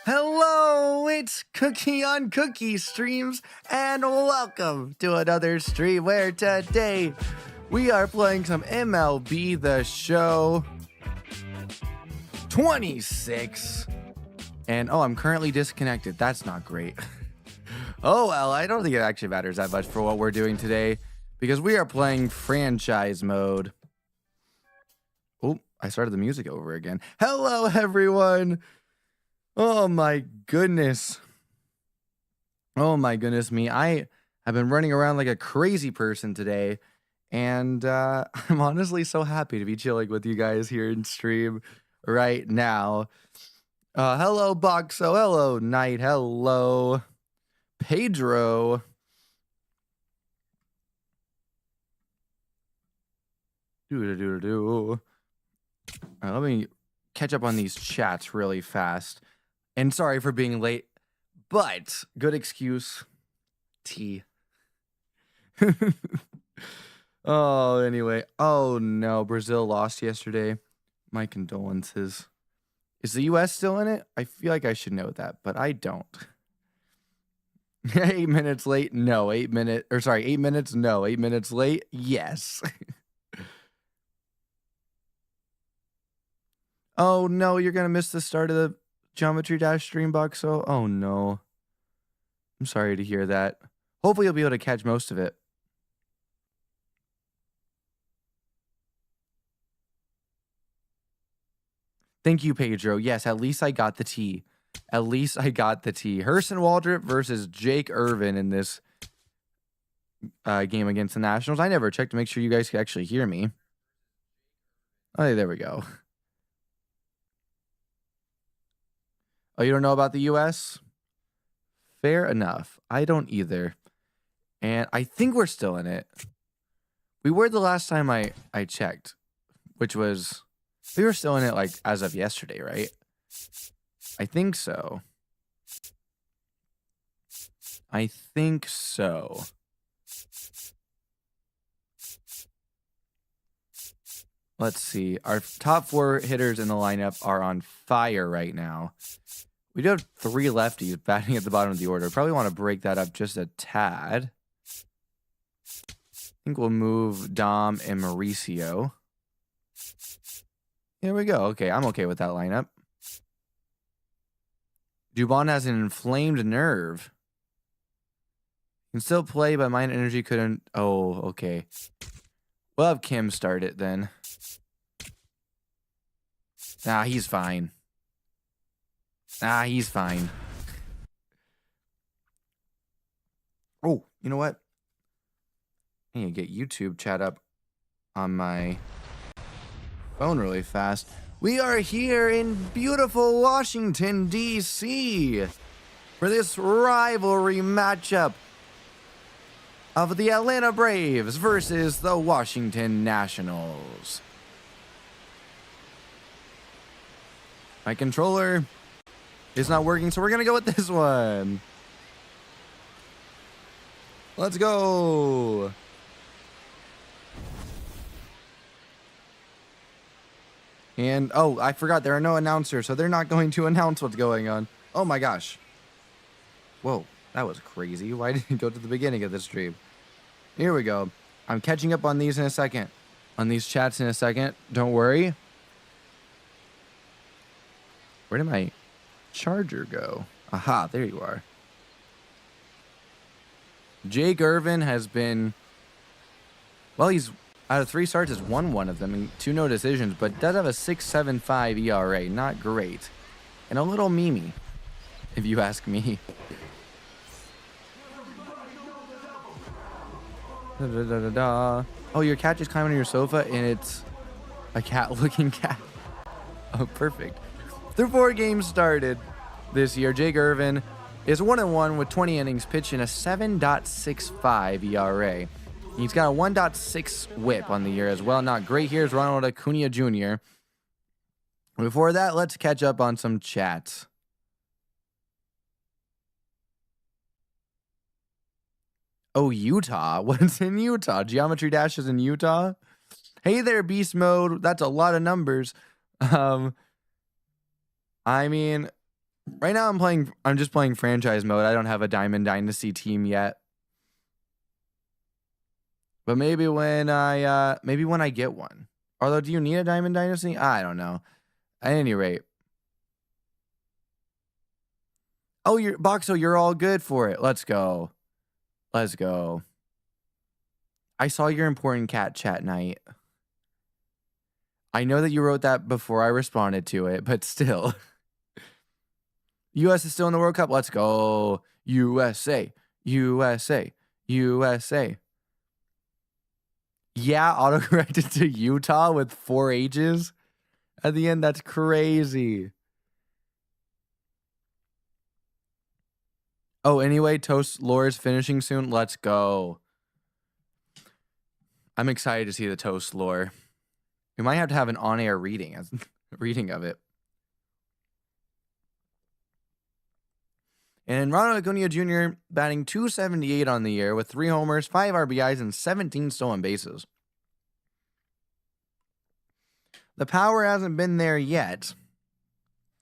Hello, it's Cookie on Cookie Streams, and welcome to another stream where today we are playing some MLB the Show 26. And I'm currently disconnected. That's not great. Oh, well, I don't think it actually matters that much for what we're doing today because we are playing franchise mode. Oh, I started the music over again. Hello, everyone. Oh my goodness. Oh my goodness me. I have been running around like a crazy person today. And I'm honestly so happy to be chilling with you guys here in stream right now. Hello, Boxo. Hello, Knight. Hello, Pedro. Let me catch up on these chats really fast. And sorry for being late, but good excuse. T. Oh, anyway. Oh, no. Brazil lost yesterday. My condolences. Is the U.S. still in it? I feel like I should know that, but I don't. 8 minutes late? No. 8 minutes. Or sorry, 8 minutes? No. 8 minutes late? Yes. Oh, no. You're going to miss the start of the Geometry Dash stream box. Oh, no. I'm sorry to hear that. Hopefully you'll be able to catch most of it. Thank you, Pedro. Yes, at least I got the T. At least I got the T. Hurston Waldrop versus Jake Irvin in this game against the Nationals. I never checked to make sure you guys could actually hear me. Oh, there we go. Oh, you don't know about the U.S.? Fair enough. I don't either. And I think we're still in it. We were the last time I checked, which was... We were still in it, like, as of yesterday, right? I think so. I think so. Let's see. Our top 4 hitters in the lineup are on fire right now. We do have 3 lefties batting at the bottom of the order. Probably want to break that up just a tad. I think we'll move Dom and Mauricio. Here we go. Okay, I'm okay with that lineup. Dubon has an inflamed nerve. Can still play, but Mind Energy couldn't. Oh, okay. We'll have Kim start it then. Nah, he's fine. Nah, he's fine. Oh, you know what? I need to get YouTube chat up on my phone really fast. We are here in beautiful Washington, D.C. for this rivalry matchup of the Atlanta Braves versus the Washington Nationals. My controller is not working, so we're going to go with this one. Let's go. And, oh, I forgot there are no announcers, so they're not going to announce what's going on. Oh my gosh. Whoa, that was crazy. Why didn't it go to the beginning of the stream? Here we go. I'm catching up on these in a second. On these chats in a second. Don't worry. Where did my charger go? Aha, there you are. Jake Irvin has been... Well, he's... Out of 3 starts, has won 1 of them and 2 no decisions, but does have a 6.75 ERA. Not great. And a little memey, if you ask me. Oh, your cat just climbed on your sofa, and it's a cat-looking cat. Oh, perfect. Through 4 games started this year, Jake Irvin is 1-1 with 20 innings pitched in a 7.65 ERA. He's got a 1.6 whip on the year as well. Not great. Here's Ronald Acuna Jr. Before that, let's catch up on some chats. Oh, Utah. What's in Utah? Geometry Dash is in Utah? Hey there, Beast Mode. That's a lot of numbers. I mean, Right now I'm just playing franchise mode. I don't have a Diamond Dynasty team yet. But maybe when I get one. Although, do you need a Diamond Dynasty? I don't know. At any rate. Oh, you're all good for it. Let's go. Let's go. I saw your important cat chat night. I know that you wrote that before I responded to it, but still. US is still in the World Cup. Let's go. USA. USA. USA. Yeah, autocorrected to Utah with 4 H's at the end. That's crazy. Oh, anyway, Toast Lore is finishing soon. Let's go. I'm excited to see the Toast Lore. We might have to have an on-air reading of it. And Ronald Acuna Jr. batting .278 on the year with 3 homers, 5 RBIs, and 17 stolen bases. The power hasn't been there yet,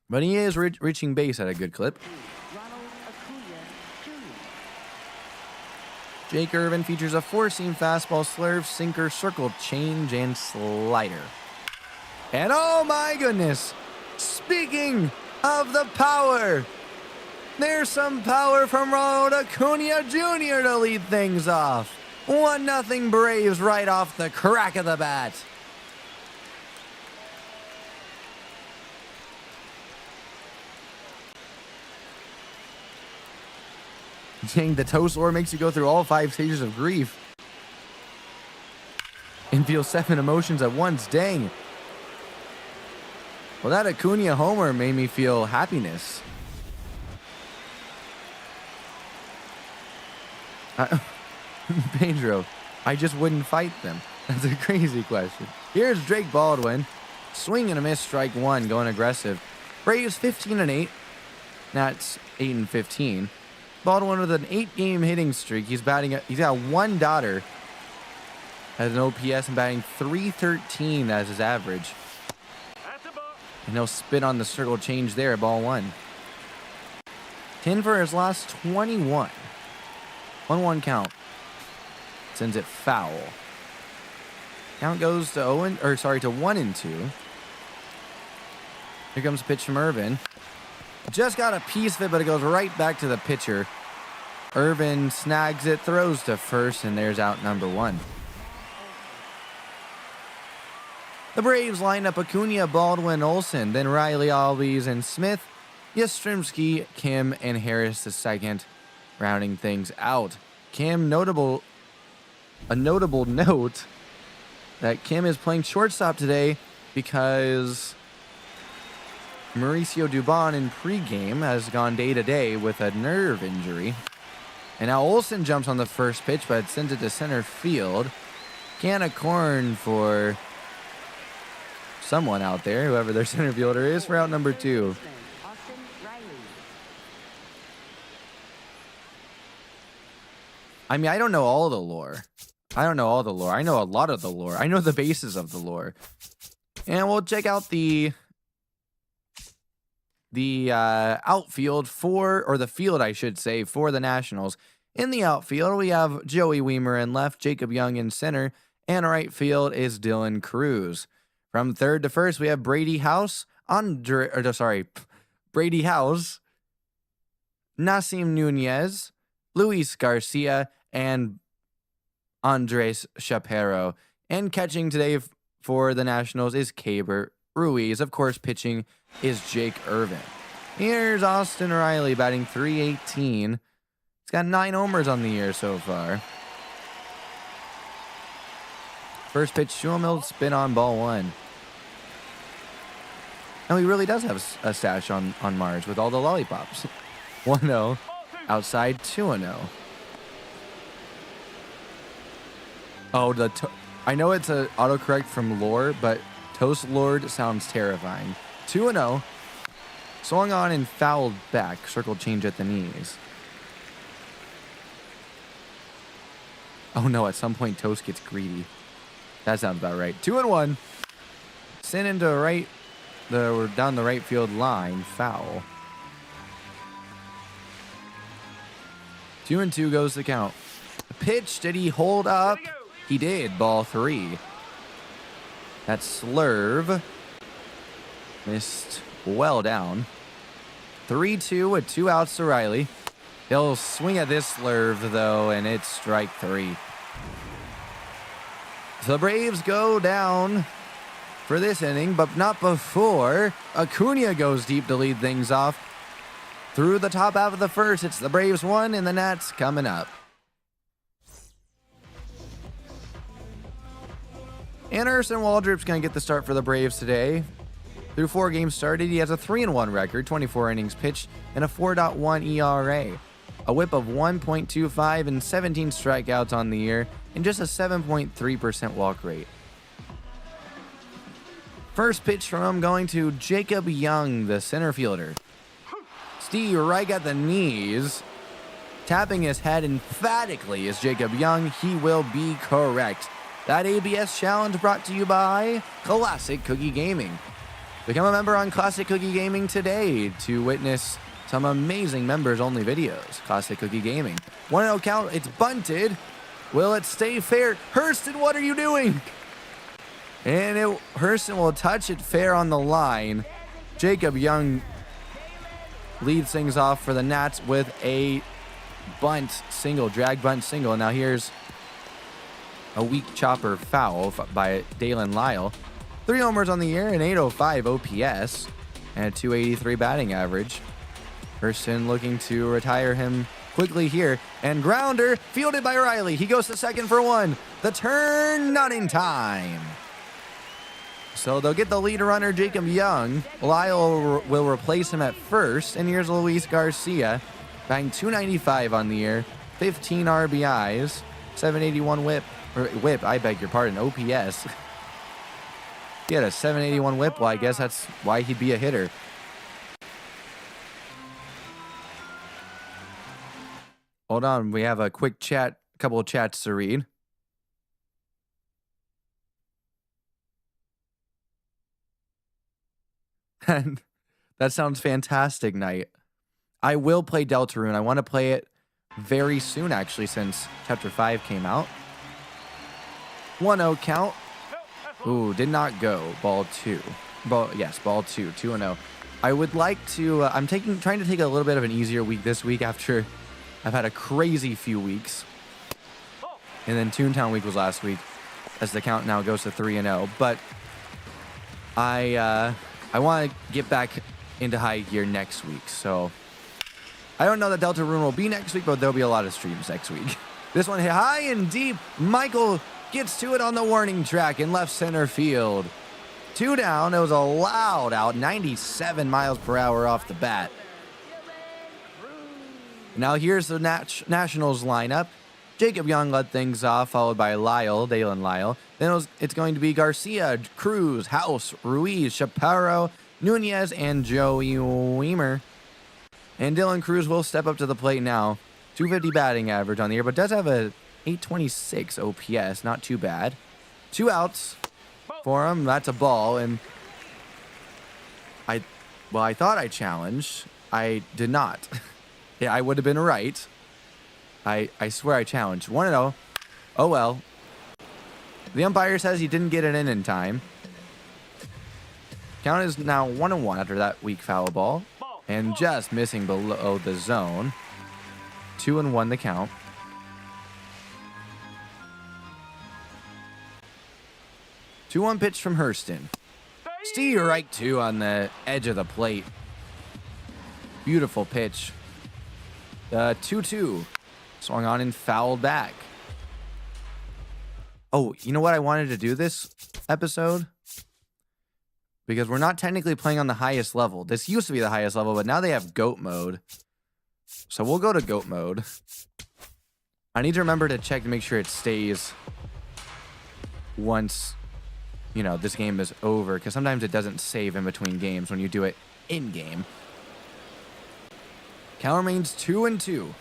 but he is reaching base at a good clip. Jake Irvin features a 4-seam fastball, slurve, sinker, circle, change, and slider. And oh my goodness, speaking of the power, there's some power from Ronald Acuna Jr. to lead things off. 1-0 Braves right off the crack of the bat. Dang, the Toast Lore makes you go through all 5 stages of grief and feel 7 emotions at once. Dang. Well, that Acuna homer made me feel happiness. Pedro, I just wouldn't fight them. That's a crazy question. Here's Drake Baldwin. Swing and a miss, strike 1, going aggressive. Braves 15-8. Nats 8-15. Baldwin with an 8-game hitting streak. He's got 1 daughter. Has an OPS and batting .313 as his average. And he'll spit on the circle change there, ball 1. 10 for his last 21. 1-1 count. Sends it foul. Count goes to 1-2. Here comes a pitch from Irvin. Just got a piece of it, but it goes right back to the pitcher. Irvin snags it, throws to first, and there's out number 1. The Braves line up Acuna, Baldwin, Olsen, then Riley, Albies, and Smith, Yastrzemski, Kim, and Harris the second, rounding things out. Kim, a notable note that Kim is playing shortstop today because Mauricio Dubon in pregame has gone day-to-day with a nerve injury. And now Olsen jumps on the first pitch, but sends it to center field. Can of corn for someone out there, whoever their center fielder is, for out number 2. I mean, I don't know all the lore. I know a lot of the lore. I know the bases of the lore. And we'll check out the outfield the field, I should say, for the Nationals. In the outfield, we have Joey Weimer in left, Jacob Young in center, and right field is Dylan Cruz. From third to first, we have Brady House, Nasim Nunez, Luis Garcia, and Andres Shapiro. And catching today for the Nationals is Caber Ruiz. Of course, pitching is Jake Irvin. Here's Austin Riley batting .318. He's got 9 homers on the year so far. First pitch to him, he'll spin on ball 1. And he really does have a stash on Mars with all the lollipops. 1-0. Outside 2-0. Oh, I know it's an autocorrect from Lore, but Toast Lord sounds terrifying. 2-0. Swung on and fouled back. Circle change at the knees. Oh no, at some point Toast gets greedy. That sounds about right. 2-1. Sent into down the right field line. Foul. 2-2 goes the count. Pitch, did he hold up? He did. Ball 3. That slurve missed well down. 3-2 with 2 outs to Riley. He'll swing at this slurve, though, and it's strike 3. So the Braves go down for this inning, but not before Acuna goes deep to lead things off. Through the top half of the first, it's the Braves 1 and the Nats coming up. Anderson Waldrop's going to get the start for the Braves today. Through 4 games started, he has a 3-1 record, 24 innings pitched, and a 4.1 ERA. A whip of 1.25 and 17 strikeouts on the year, and just a 7.3% walk rate. First pitch from him going to Jacob Young, the center fielder. Steve right at the knees, tapping his head emphatically as Jacob Young. He will be correct. That ABS challenge brought to you by Classic Cookie Gaming. Become a member on Classic Cookie Gaming today to witness some amazing members-only videos. Classic Cookie Gaming. 1-0 count. It's bunted. Will it stay fair? Hurston, what are you doing? And Hurston will touch it fair on the line. Jacob Young leads things off for the Nats with a bunt single, drag bunt single. Now here's a weak chopper foul by Dalen Lyle. 3 homers on the year, an 805 OPS, and a 283 batting average. Hurston looking to retire him quickly here. And grounder fielded by Riley. He goes to second for 1. The turn not in time. So they'll get the lead runner, Jacob Young. Lyle will replace him at first. And here's Luis Garcia, batting 295 on the year, 15 RBIs, 781 whip, I beg your pardon, OPS. He had a 781 whip. Well, I guess that's why he'd be a hitter. Hold on, we have a quick chat, a couple of chats to read. And that sounds fantastic, Knight. I will play Deltarune. I want to play it very soon, actually, since Chapter 5 came out. 1-0 count. Ooh, did not go. Ball 2. Ball 2. 2-0. I would like to. I'm trying to take a little bit of an easier week this week after I've had a crazy few weeks. And then Toontown week was last week, as the count now goes to 3-0. But I want to get back into high gear next week. So I don't know that Deltarune will be next week, but there'll be a lot of streams next week. This one hit high and deep. Michael gets to it on the warning track in left center field. 2 down. It was a loud out, 97 miles per hour off the bat. Now here's the Nationals lineup. Jacob Young led things off, followed by Dalen Lyle. Then it's going to be Garcia, Cruz, House, Ruiz, Chaparro, Nunez, and Joey Weimer. And Dylan Cruz will step up to the plate now. 250 batting average on the year, but does have a 826 OPS. Not too bad. 2 outs for him. That's a ball. And I thought I challenged. I did not. Yeah, I would have been right. I swear I challenged. 1-0. Oh, well. The umpire says he didn't get it in time. Count is now 1-1 after that weak foul ball. And just missing below the zone. 2-1 the count. Two-one pitch from Hurston. Steve right 2 on the edge of the plate. Beautiful pitch. 2-2. Swung on and fouled back. Oh, you know what I wanted to do this episode? Because we're not technically playing on the highest level. This used to be the highest level, but now they have GOAT mode. So we'll go to GOAT mode. I need to remember to check to make sure it stays once, this game is over. Because sometimes it doesn't save in between games when you do it in-game. Count remains 2-2.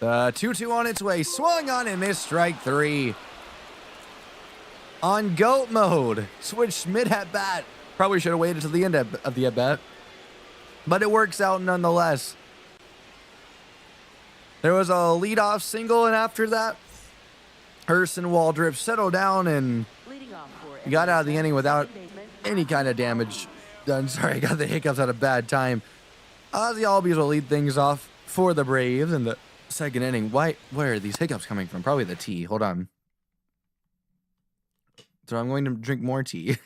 2-2 on its way. Swung on and missed strike 3. On GOAT mode. Switched mid at bat. Probably should have waited till the end of the at bat. but it works out nonetheless. There was a leadoff single, and after that, Hurst and Waldrip settled down and got out of the inning without any kind of damage done. Sorry, I got the hiccups at a bad time. Ozzy Albies will lead things off for the Braves in the second inning. Where are these hiccups coming from? Probably the tea. Hold on. So I'm going to drink more tea.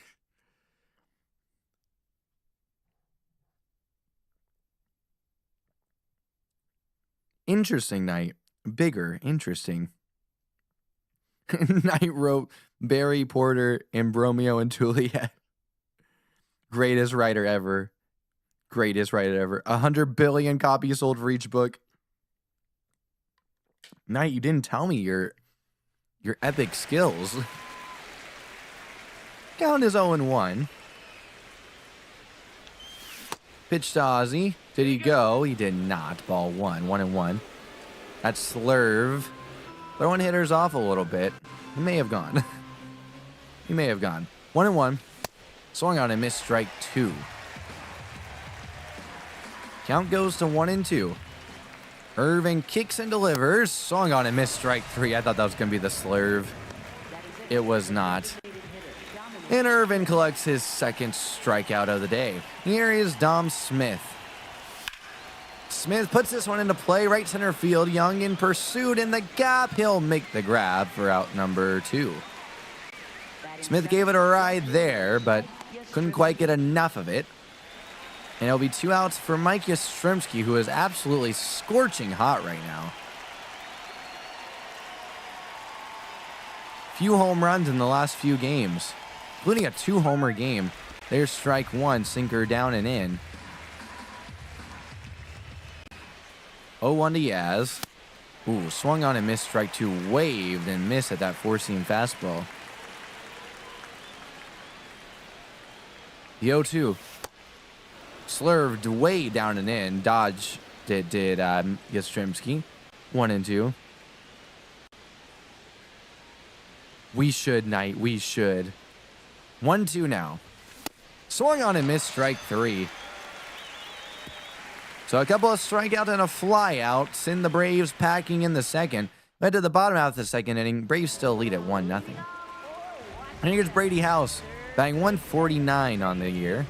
Interesting night. Bigger. Interesting. Knight wrote Barry Porter and Bromeo and Juliet. Greatest writer ever. Greatest writer ever. 100 billion copies sold for each book. Knight, you didn't tell me your epic skills. Count is 0-1. Pitch to Ozzy. Did he go? He did not. Ball 1-1. That's Slurve. Throwing hitters off a little bit. He may have gone. He may have gone. 1-1. Swung on and missed strike 2. Count goes to 1-2. Irvin kicks and delivers. Swung on and missed strike 3. I thought that was going to be the Slurve. It was not. And Irvin collects his second strikeout of the day. Here is Dom Smith. Smith puts this one into play, right center field. Young in pursuit in the gap. He'll make the grab for out number 2. Smith gave it a ride there, but couldn't quite get enough of it. And it'll be 2 outs for Mike Yastrzemski, who is absolutely scorching hot right now. Few home runs in the last few games, including a 2-homer game. There's strike 1, sinker down and in. 0-1 to Yaz. Ooh, swung on and missed strike 2. Waved and missed at that 4-seam fastball. The 0-2. Slurved way down and in. Dodge did Yastrzemski. 1-2. We should, Knight. We should. 1-2 now. Swung on and missed strike 3. So a couple of strikeouts and a fly out send the Braves packing in the second. But to the bottom half of the second inning, Braves still lead at 1-0. And here's Brady House, batting 149 on the year.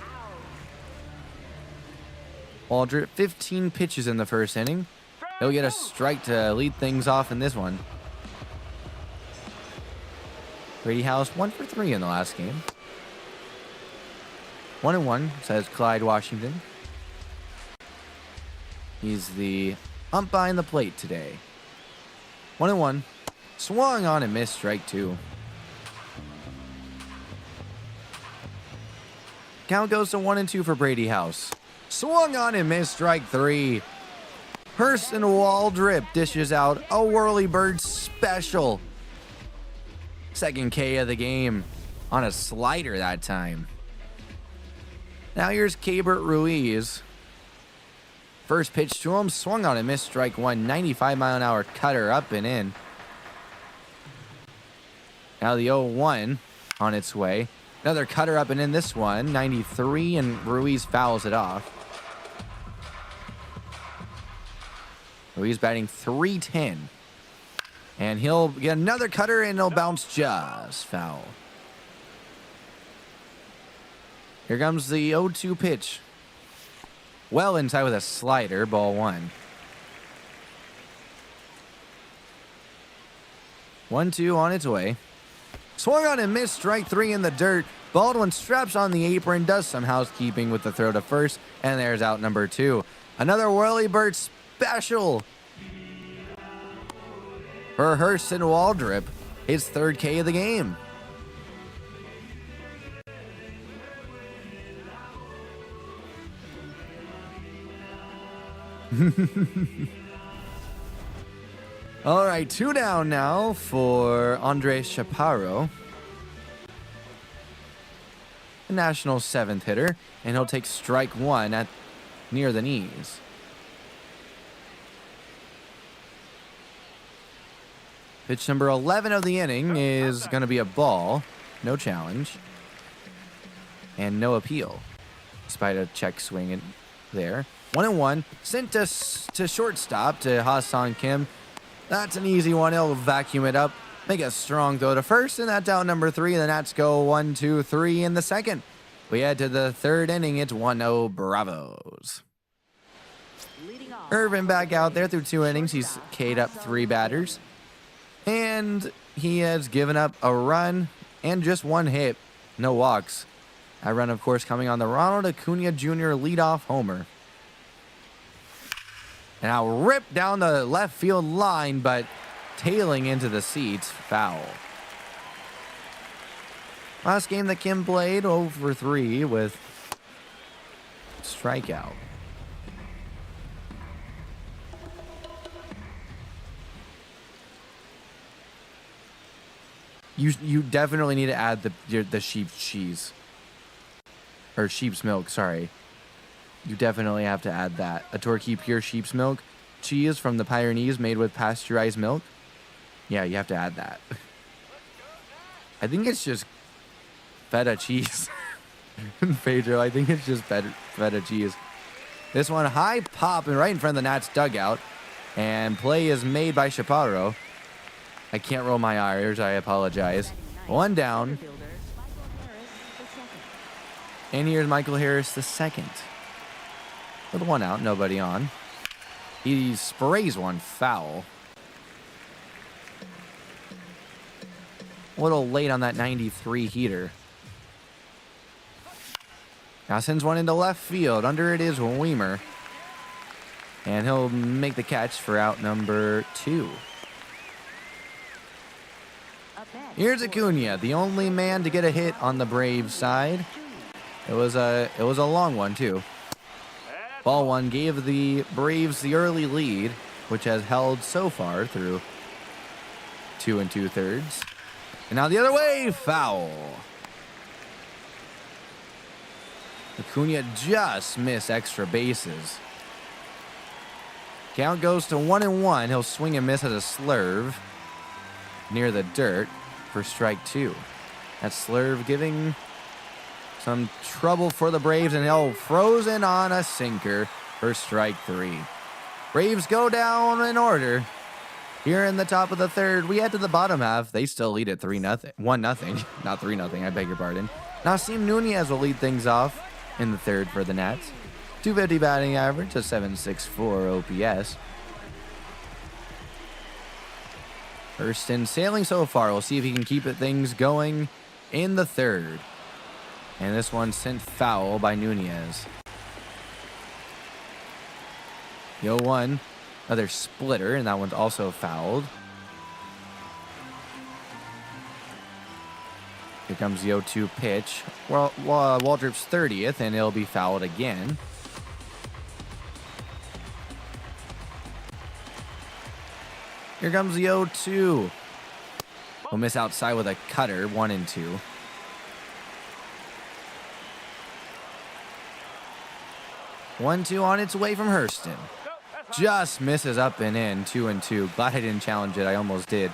Waldrip, 15 pitches in the first inning. He'll get a strike to lead things off in this one. Brady House 1 for 3 in the last game. 1-1, says Clyde Washington. He's the ump behind the plate today. 1-1. Swung on and missed strike 2. Count goes to 1-2 for Brady House. Swung on and missed strike 3. Hurst and Waldrip dishes out a whirly bird special. Second K of the game on a slider that time. Now here's Keibert Ruiz. First pitch to him, swung on and missed strike 1. 95-mile-an-hour cutter up and in. Now the 0-1 on its way. Another cutter up and in this one. 93, and Ruiz fouls it off. Ruiz batting .310. And he'll get another cutter and he'll bounce just foul. Here comes the 0-2 pitch. Well inside with a slider, ball 1. 1-2 on its way. Swung on and missed strike 3 in the dirt. Baldwin straps on the apron, does some housekeeping with the throw to first, and there's out number 2. Another whirly bird special for Hurst and Waldrip. His third K of the game. All right, 2 down now for Andres Chaparro, the Nationals' 7th hitter, and he'll take strike 1 at near the knees. Pitch number 11 of the inning is going to be a ball, no challenge, and no appeal, despite a check swing and there. 1-1. Sent to shortstop to Ha-Sung Kim. That's an easy one. He'll vacuum it up. Make a strong throw to first, and that's out number 3. The Nats go 1, 2, 3 in the second. We head to the third inning. It's 1-0 Bravos. Irvin back out there through 2 innings. He's K'd up 3 batters. And he has given up a run and just 1 hit. No walks. That run, of course, coming on the Ronald Acuna Jr. leadoff homer. And I'll rip down the left field line, but tailing into the seats, foul. Last game that Kim played, 0 for 3 with strikeout. You definitely need to add the sheep's cheese. Or sheep's milk, sorry. You definitely have to add that. A Torquay Pure sheep's milk cheese from the Pyrenees made with pasteurized milk. Yeah, you have to add that. I think it's just feta cheese. Pedro, I think it's just feta cheese. This one high pop and right in front of the Nats dugout. And play is made by Chaparro. I can't roll my R's, I apologize. 1 down. And here's Michael Harris the second. With 1 out, nobody on. He sprays one foul. A little late on that 93 heater. Now sends one into left field. Under it is Weimer. And he'll make the catch for out number 2. Here's Acuna, the only man to get a hit on the Braves side. It was a long one too. Ball 1 gave the Braves the early lead, which has held so far through 2 2/3. And now the other way, foul. Acuna just missed extra bases. Count goes to 1-1. He'll swing and miss at a slurve near the dirt for strike 2. That slurve giving some trouble for the Braves, and he'll frozen on a sinker for strike 3. Braves go down in order. Here in the top of the third, we head to the bottom half. They still lead at 1-0. Not 3-0, I beg your pardon. Nasim Nunez will lead things off in the third for the Nats. 250 batting average, a 7.64 OPS. Hurston sailing so far. We'll see if he can keep things going in the third. And this one sent foul by Nunez. The 0-1, another splitter, and that one's also fouled. Here comes the 0-2 pitch. Well, Waldrop's 30th, and it'll be fouled again. Here comes the 0-2. We'll miss outside with a cutter, 1-2. One, 2 on its way from Hurston. Just misses up and in, 2-2. Glad I didn't challenge it. I almost did.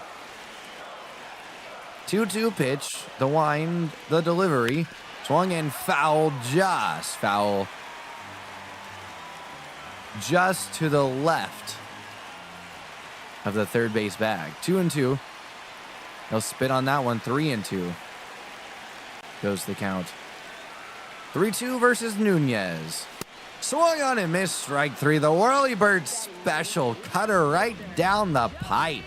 2-2 pitch. The wind, the delivery. Swung and foul, just foul. Just to the left of the third base bag. 2-2. He'll spit on that one. 3-2. Goes the count. 3-2 versus Nunez. Swung on and missed, strike 3. The Whirlybird special cutter right down the pipe.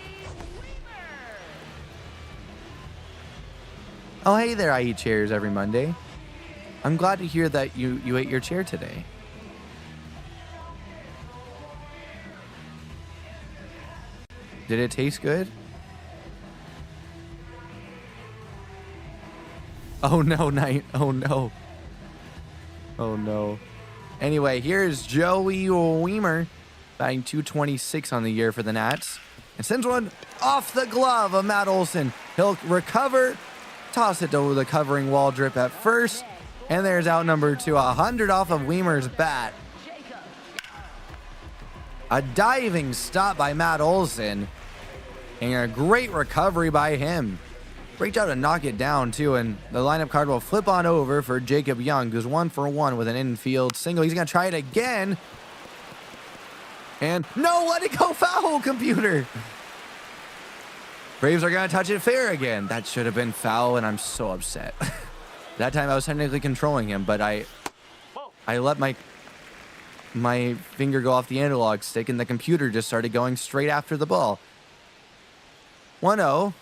Oh, hey there, I eat chairs every Monday. I'm glad to hear that you ate your chair today. Did it taste good? Oh no, night. Oh no. Oh no. Anyway, here's Joey Weimer, batting .226 on the year for the Nats. And sends one off the glove of Matt Olson. He'll recover, toss it to the covering Waldrop at first. And there's out number 2, 100 off of Weimer's bat. A diving stop by Matt Olson. And a great recovery by him. Reach out to knock it down, too, and the lineup card will flip on over for Jacob Young, who's 1 for 1 with an infield single. He's going to try it again. And no, let it go foul, computer. Braves are going to touch it fair again. That should have been foul, and I'm so upset. That time I was technically controlling him, but I let my finger go off the analog stick, and the computer just started going straight after the ball. 1-0.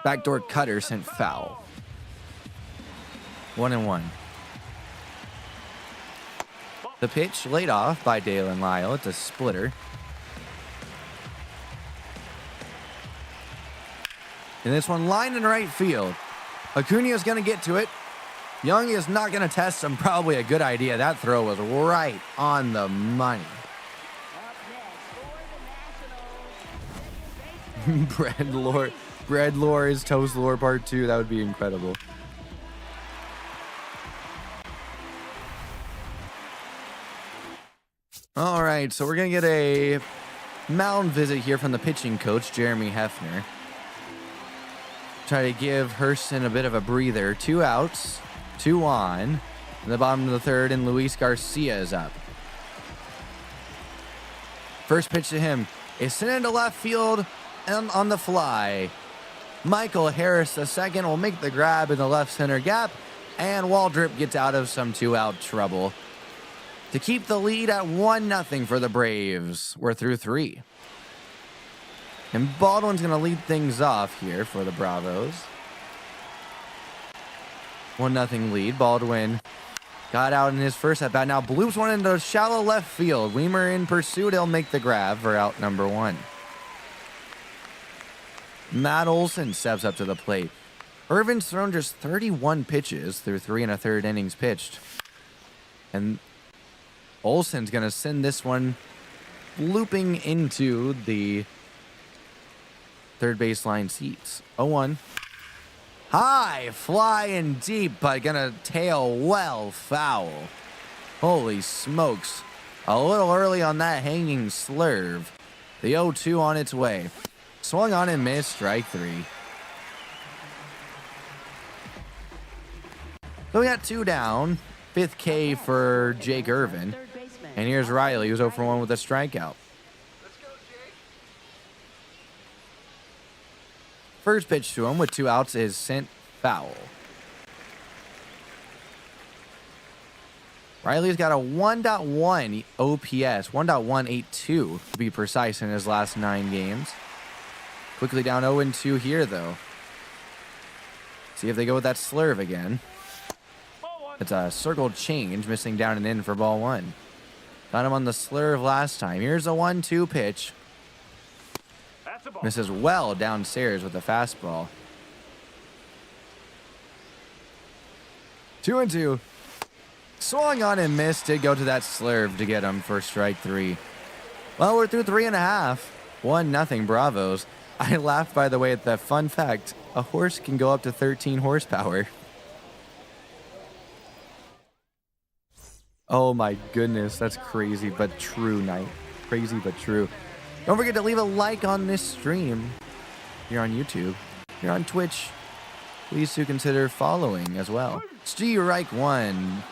Backdoor cutter sent foul. 1-1. The pitch laid off by Dalen Lyle. It's a splitter. And this one lined in right field. Acuna's going to get to it. Young is not going to test him. Probably a good idea. That throw was right on the money. Bread lore is toast lore part 2. That would be incredible. All right, so we're going to get a mound visit here from the pitching coach, Jeremy Hefner. Try to give Hurston a bit of a breather. 2 outs, 2 on. In the bottom of the third, and Luis Garcia is up. First pitch to him is sent into left field and on the fly. Michael Harris, the second, will make the grab in the left center gap, and Waldrop gets out of some 2-out trouble to keep the lead at 1-0 for the Braves. We're through 3. And Baldwin's going to lead things off here for the Bravos. 1-0 lead. Baldwin got out in his first at bat. Now bloops one into shallow left field. Weimer in pursuit. He'll make the grab for out number 1. Matt Olson steps up to the plate. Irvin's thrown just 31 pitches through 3 1/3 innings pitched. And Olson's going to send this one looping into the third baseline seats. 0-1. High, flying deep, but going to tail well foul. Holy smokes. A little early on that hanging slurve. The 0-2 on its way. Swung on and missed, strike 3. So we got 2 down. 5th K for Jake Irvin. And here's Riley, who's 0 for 1 with a strikeout. First pitch to him with 2 outs is sent foul. Riley's got a 1.1 OPS, 1.182 to be precise in his last 9 games. Quickly down 0-2 here, though. See if they go with that slurve again. It's a circled change, missing down and in for ball 1. Got him on the slurve last time. Here's a 1-2 pitch. Misses well downstairs with a fastball. 2-2. Swung on and missed. Did go to that slurve to get him for strike 3. Well, we're through 3.5. 1-0 Bravos. I laughed, by the way, at the fun fact. A horse can go up to 13 horsepower. Oh my goodness, that's crazy but true, Knight. Crazy but true. Don't forget to leave a like on this stream. You're on YouTube. You're on Twitch. Please do consider following as well. Strike 1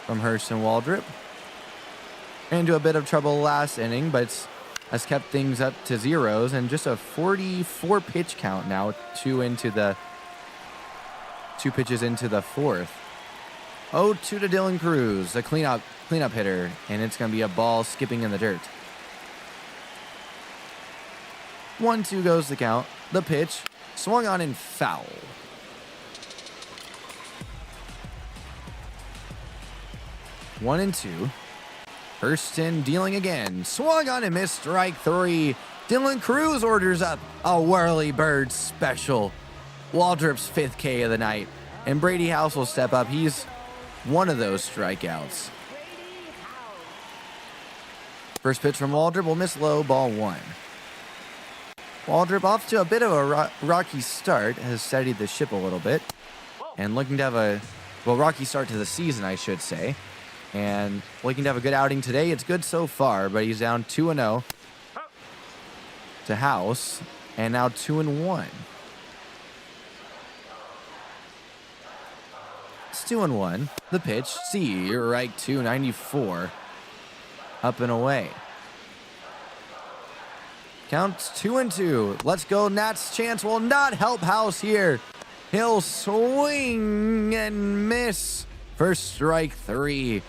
from Hurston Waldrop. Into a bit of trouble last inning, but has kept things up to zeros, and just a 44 pitch count now. 2 pitches into the 4th. 0-2 to Dylan Cruz, the cleanup hitter, and it's going to be a ball skipping in the dirt. 1-2 goes the count. The pitch swung on and foul. One and 2. Hurston dealing again. Swung on and missed, strike 3. Dylan Cruz orders up a whirly bird special. Waldrop's 5th K of the night. And Brady House will step up. He's one of those strikeouts. First pitch from Waldrop will miss low, ball 1. Waldrop off to a bit of a rocky start, has steadied the ship a little bit. And looking to have a, rocky start to the season, I should say. And looking to have a good outing today. It's good so far, but he's down 2-0 to House. And now 2-1. 2-1. The pitch, C, right 294. Up and away. Counts 2-2. Let's go, Nats. Chance will not help House here. He'll swing and miss for strike 3.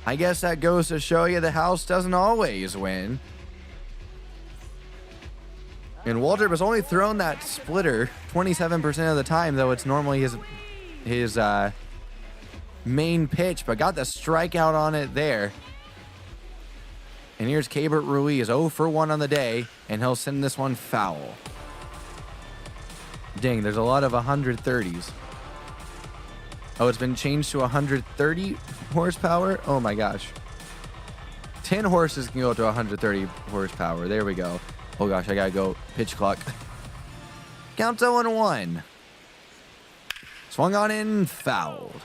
I guess that goes to show you the House doesn't always win. And Waldrop has only thrown that splitter 27% of the time, though it's normally his main pitch, but got the strikeout on it there. And here's Keibert Ruiz, 0 for 1 on the day, and he'll send this one foul. Dang, there's a lot of 130s. Oh, it's been changed to 130 horsepower? Oh my gosh. 10 horses can go to 130 horsepower. There we go. Oh gosh, I gotta go. Pitch clock. Count 0-1. Swung on in, fouled.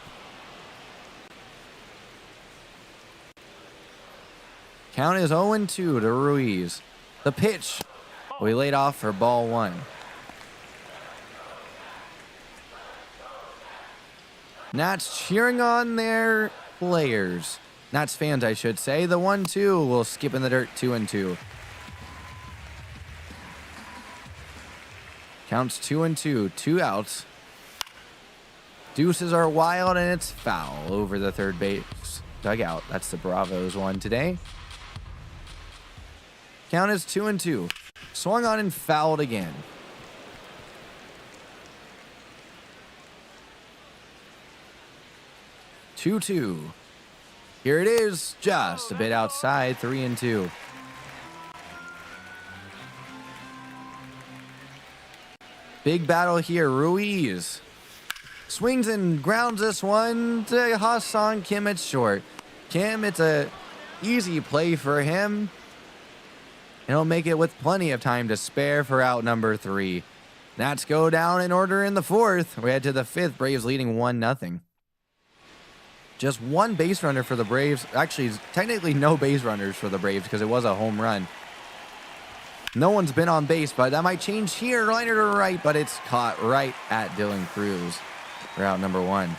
Count is 0-2 to Ruiz. The pitch. We laid off for ball 1. Nats cheering on their players. Nats fans, I should say. The 1-2 will skip in the dirt, 2-2. Counts 2-2, 2 outs. Deuces are wild, and it's foul over the third base dugout. That's the Bravos one today. Count is 2-2. Swung on and fouled again. Two. Here it is, just a bit outside, 3-2. Big battle here. Ruiz swings and grounds this one to Ha-Seong Kim at short. Kim, it's a easy play for him. And he'll make it with plenty of time to spare for out number 3. Nats go down in order in the 4th. We head to the 5th. Braves leading 1-0. Just one base runner for the Braves. Actually, technically no base runners for the Braves because it was a home run. No one's been on base, but that might change here. Liner to right, but it's caught right at Dylan Cruz for out number 1.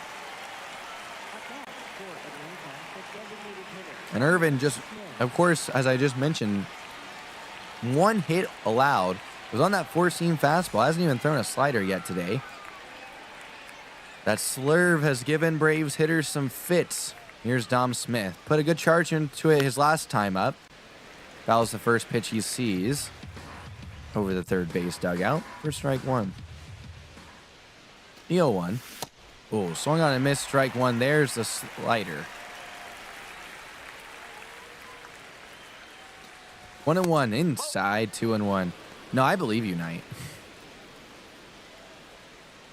And Irvin just, of course, as I just mentioned, 1 hit allowed. Was on that 4-seam fastball. Hasn't even thrown a slider yet today. That slurve has given Braves hitters some fits. Here's Dom Smith. Put a good charge into it his last time up. Fouls the first pitch he sees over the third base dugout for strike 1. The 0-1. Oh, swung on and missed, strike 1. There's the slider. 1-1 inside, 2-1. No, I believe you, Knight.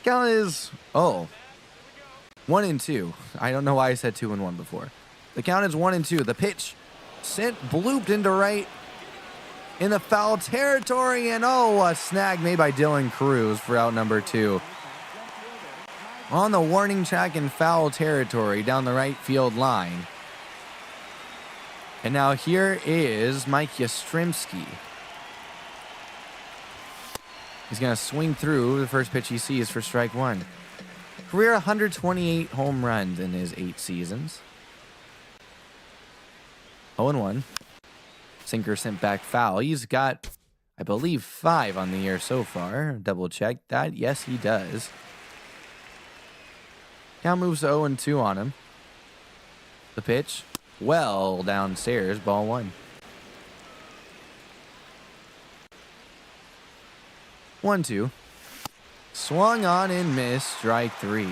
Count is 1-2. I don't know why I said 2-1 before. The count is 1-2. The pitch sent blooped into right in the foul territory, and a snag made by Dylan Cruz for out number 2. On the warning track in foul territory down the right field line. And now here is Mike Yastrzemski. He's going to swing through the first pitch he sees for strike 1. Career 128 home runs in his 8 seasons. 0-1. Sinker sent back foul. He's got, I believe, 5 on the year so far. Double check that. Yes, he does. Count moves to 0-2 on him. The pitch, well downstairs, ball 1. 1-2. Swung on and missed, strike 3.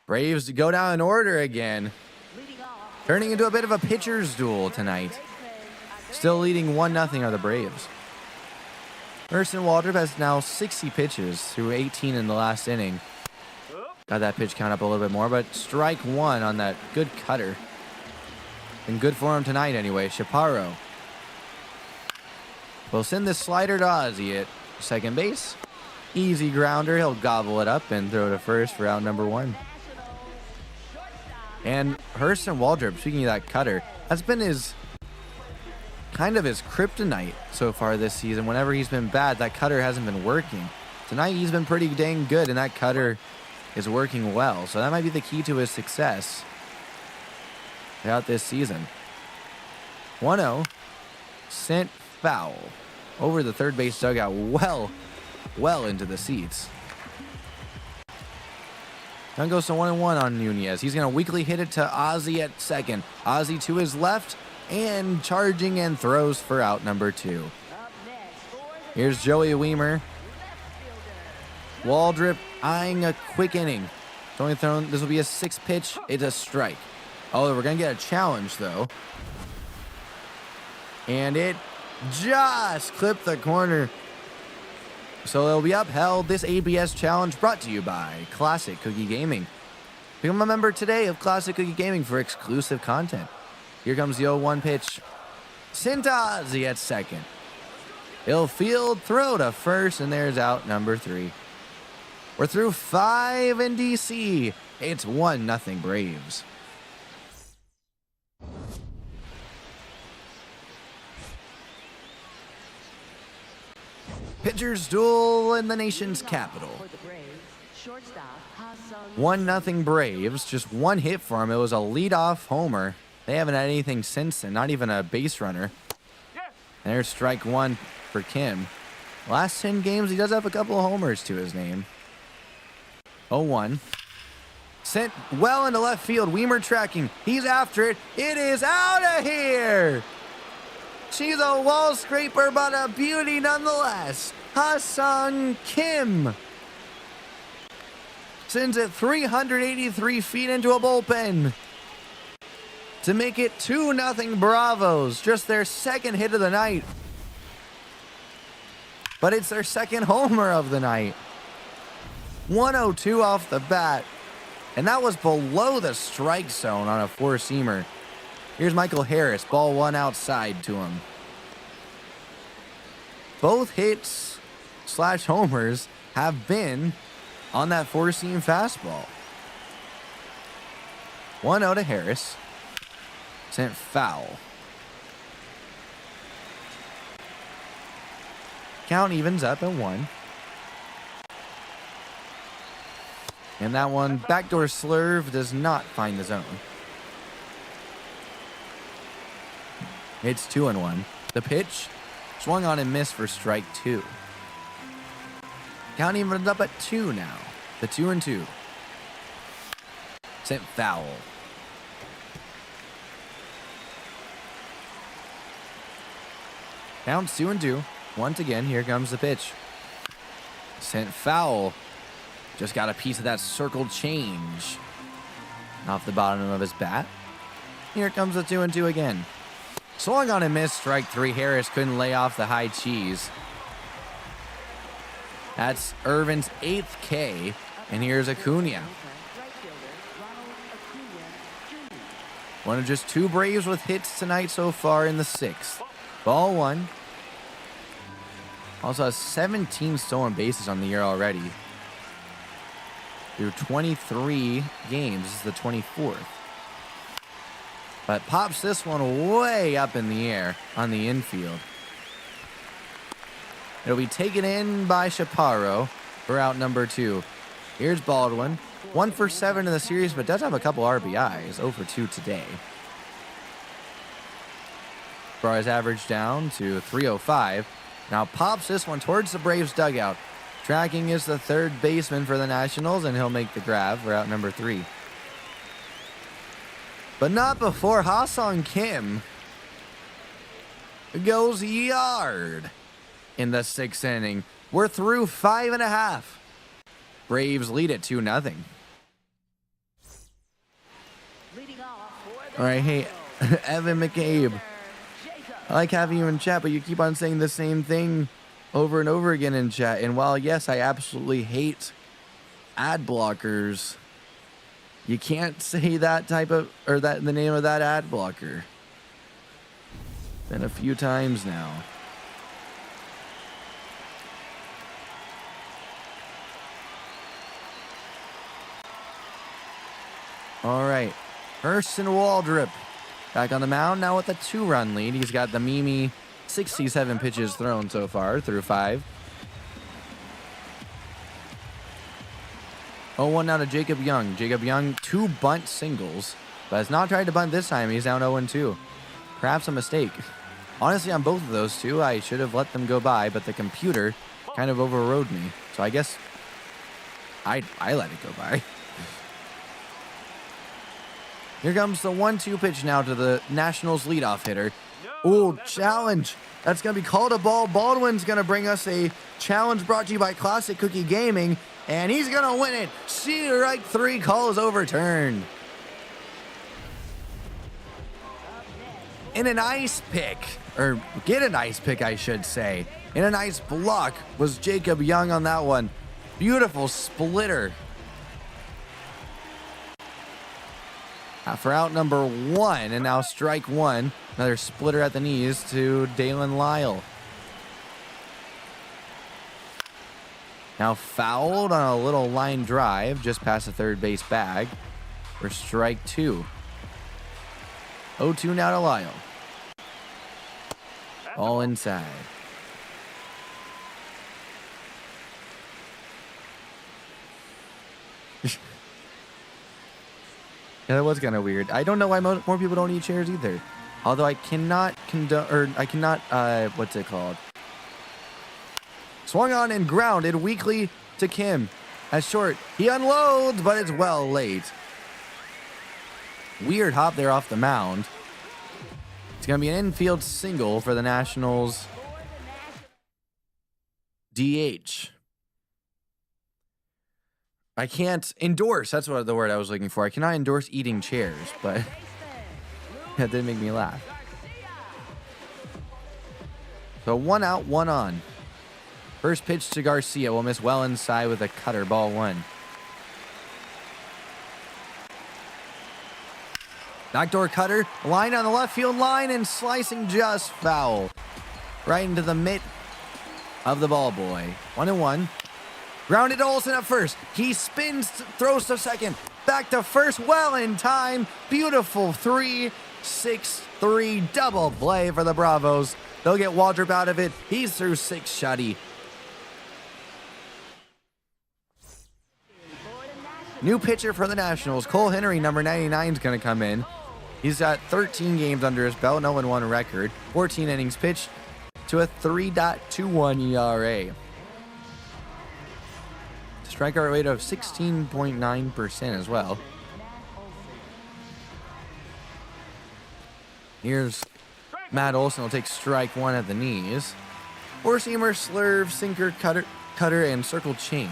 Braves go down in order again. Turning into a bit of a pitcher's duel tonight. Still leading 1-0 are the Braves. Hurston Waldrop has now 60 pitches through 18 in the last inning. Got that pitch count up a little bit more, but strike 1 on that good cutter. And good for him tonight anyway. Chaparro will send this slider to Ozzie at second base. Easy grounder. He'll gobble it up and throw to first for out number 1. And Hurston Waldrop, speaking of that cutter, that's been his kind of his kryptonite so far this season. Whenever he's been bad, that cutter hasn't been working. Tonight he's been pretty dang good, and that cutter is working well. So that might be the key to his success throughout this season. 1-0. Sent foul over the third base dugout, well into the seats. Now goes to 1-1 on Nunez. He's going to weakly hit it to Ozzy at second. Ozzy to his left and charging and throws for out number 2. Here's Joey Weimer. Waldrop eyeing a quick inning. Tony thrown. This will be a 6th pitch. It's a strike. Oh, we're going to get a challenge, though. And it just clipped the corner. So it'll be upheld. This ABS challenge brought to you by Classic Cookie Gaming. Become a member today of Classic Cookie Gaming for exclusive content. Here comes the 0-1 pitch. Ozzy at second. He'll field, throw to first, and there's out number 3. We're through 5 in DC. It's 1-0 Braves. Pitchers duel in the nation's capital. 1-0 Braves. Just one hit for him. It was a leadoff homer. They haven't had anything since then, not even a base runner. And there's strike 1 for Kim. Last 10 games, he does have a couple of homers to his name. 0-1. Sent well into left field. Weimer tracking. He's after it. It is out of here. She's a wall scraper, but a beauty nonetheless. Ha-Seong Kim sends it 383 feet into a bullpen to make it 2-0 Bravos. Just their second hit of the night. But it's their second homer of the night. 102 off the bat. And that was below the strike zone on a four-seamer. Here's Michael Harris. Ball 1 outside to him. Both hits / homers have been on that four-seam fastball. 1-0 to Harris. Sent foul. Count evens up at 1. And that one, backdoor slurve, does not find the zone. It's 2-1. The pitch swung on and missed for strike 2. Count evens up at 2 now. The 2-2. Sent foul. Counts 2-2. Once again, here comes the pitch. Sent foul. Just got a piece of that circled change off the bottom of his bat. Here comes the 2-2 again. Swung on and missed. Strike 3. Harris couldn't lay off the high cheese. That's Irvin's 8th K. And here's Acuna. One of just 2 Braves with hits tonight so far in the 6th. Ball 1. Also has 17 stolen bases on the year already. Through 23 games. This is the 24th. But pops this one way up in the air on the infield. It'll be taken in by Chaparro for out number 2. Here's Baldwin. 1 for 7 in the series, but does have a couple RBIs. 0 for 2 today. Brought his average down to 305. Now pops this one towards the Braves dugout. Tracking is the third baseman for the Nationals, and he'll make the grab for out number 3. But not before Ha-Seong Kim goes yard in the 6th inning. We're through 5.5. Braves lead at 2-0. All right, hey, Evan McCabe. I like having you in chat, but you keep on saying the same thing over and over again in chat. And while, yes, I absolutely hate ad blockers, you can't say that type of, or that the name of that ad blocker. Been a few times now. All right, Hurston Waldrop back on the mound now with a 2-run lead. He's got the Mimi 67 pitches thrown so far through 5. 0-1 now to Jacob Young. Jacob Young, 2 bunt singles, but has not tried to bunt this time. He's down 0-2. Perhaps a mistake. Honestly, on both of those two, I should have let them go by, but the computer kind of overrode me. So I guess I let it go by. Here comes the 1-2 pitch now to the Nationals leadoff hitter. Ooh, challenge. That's going to be called a ball. Baldwin's going to bring us a challenge brought to you by Classic Cookie Gaming, and he's going to win it. Strike 3, call is overturned. In a nice pick, or get a nice pick, I should say. In a nice block was Jacob Young on that one. Beautiful splitter. For out number 1, and now strike 1. Another splitter at the knees to Dalen Lyle. Now fouled on a little line drive just past the third base bag for strike 2. 0-2 now to Lyle. All inside. Yeah, that was kind of weird. I don't know why more people don't eat chairs either. Although I cannot what's it called? Swung on and grounded weakly to Kim. At short, he unloads, but it's well late. Weird hop there off the mound. It's going to be an infield single for the Nationals. DH. I can't endorse. That's what the word I was looking for. I cannot endorse eating chairs, but that did make me laugh. So 1 out, 1 on. First pitch to Garcia will miss well inside with a cutter, ball 1. Backdoor cutter, line on the left field line and slicing just foul. Right into the mitt of the ball boy. 1-1. Grounded to Olsen at first. He spins, throws to second. Back to first, well in time. Beautiful 3-6-3 double play for the Bravos. They'll get Waldrop out of it. He's through 6 shutty. New pitcher for the Nationals. Cole Henry, number 99, is going to come in. He's got 13 games under his belt, 0-1 record. 14 innings pitched to a 3.21 ERA. Strikeout rate of 16.9% as well. Here's Matt Olson. Will take strike 1 at the knees. Four-seamer, slurve, sinker, cutter, and circle change.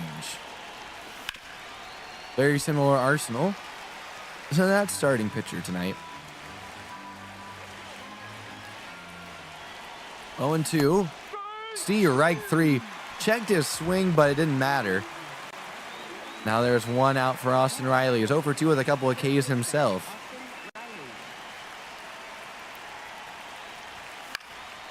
Very similar arsenal. So that's starting pitcher tonight. 0-2. Strike 3. Checked his swing, but it didn't matter. Now there's 1 out for Austin Riley. He's 0-2 with a couple of Ks himself.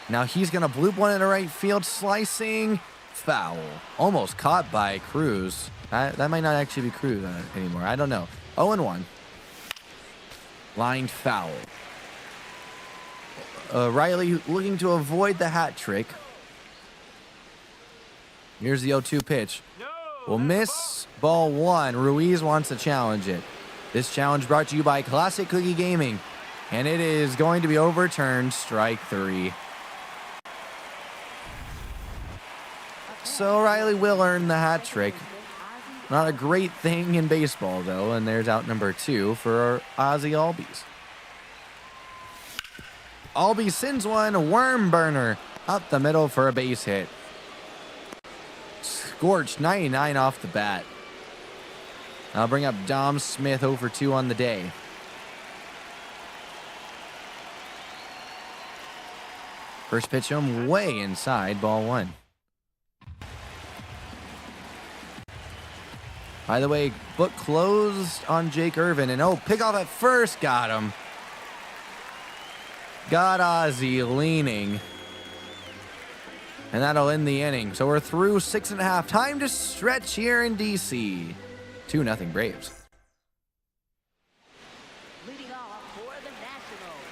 Now he's going to bloop one into right field. Slicing. Foul. Almost caught by Cruz. That might not actually be Cruz anymore. I don't know. 0-1. Lined foul. Riley looking to avoid the hat trick. Here's the 0-2 pitch. Will miss, ball 1. Ruiz wants to challenge it. This challenge brought to you by Classic Cookie Gaming. And it is going to be overturned, strike 3. So Riley will earn the hat trick. Not a great thing in baseball, though. And there's out number 2 for Ozzy Albies. Albies sends one, a worm burner, up the middle for a base hit. Scorched 99 off the bat. I'll bring up Dom Smith 0-2 on the day. First pitch home way inside, ball 1. By the way, book closed on Jake Irvin. And pick off at first. Got him. Got Ozzy leaning. And that'll end the inning. So we're through 6.5. Time to stretch here in D.C. 2-0 Braves. Leading off for the Nationals,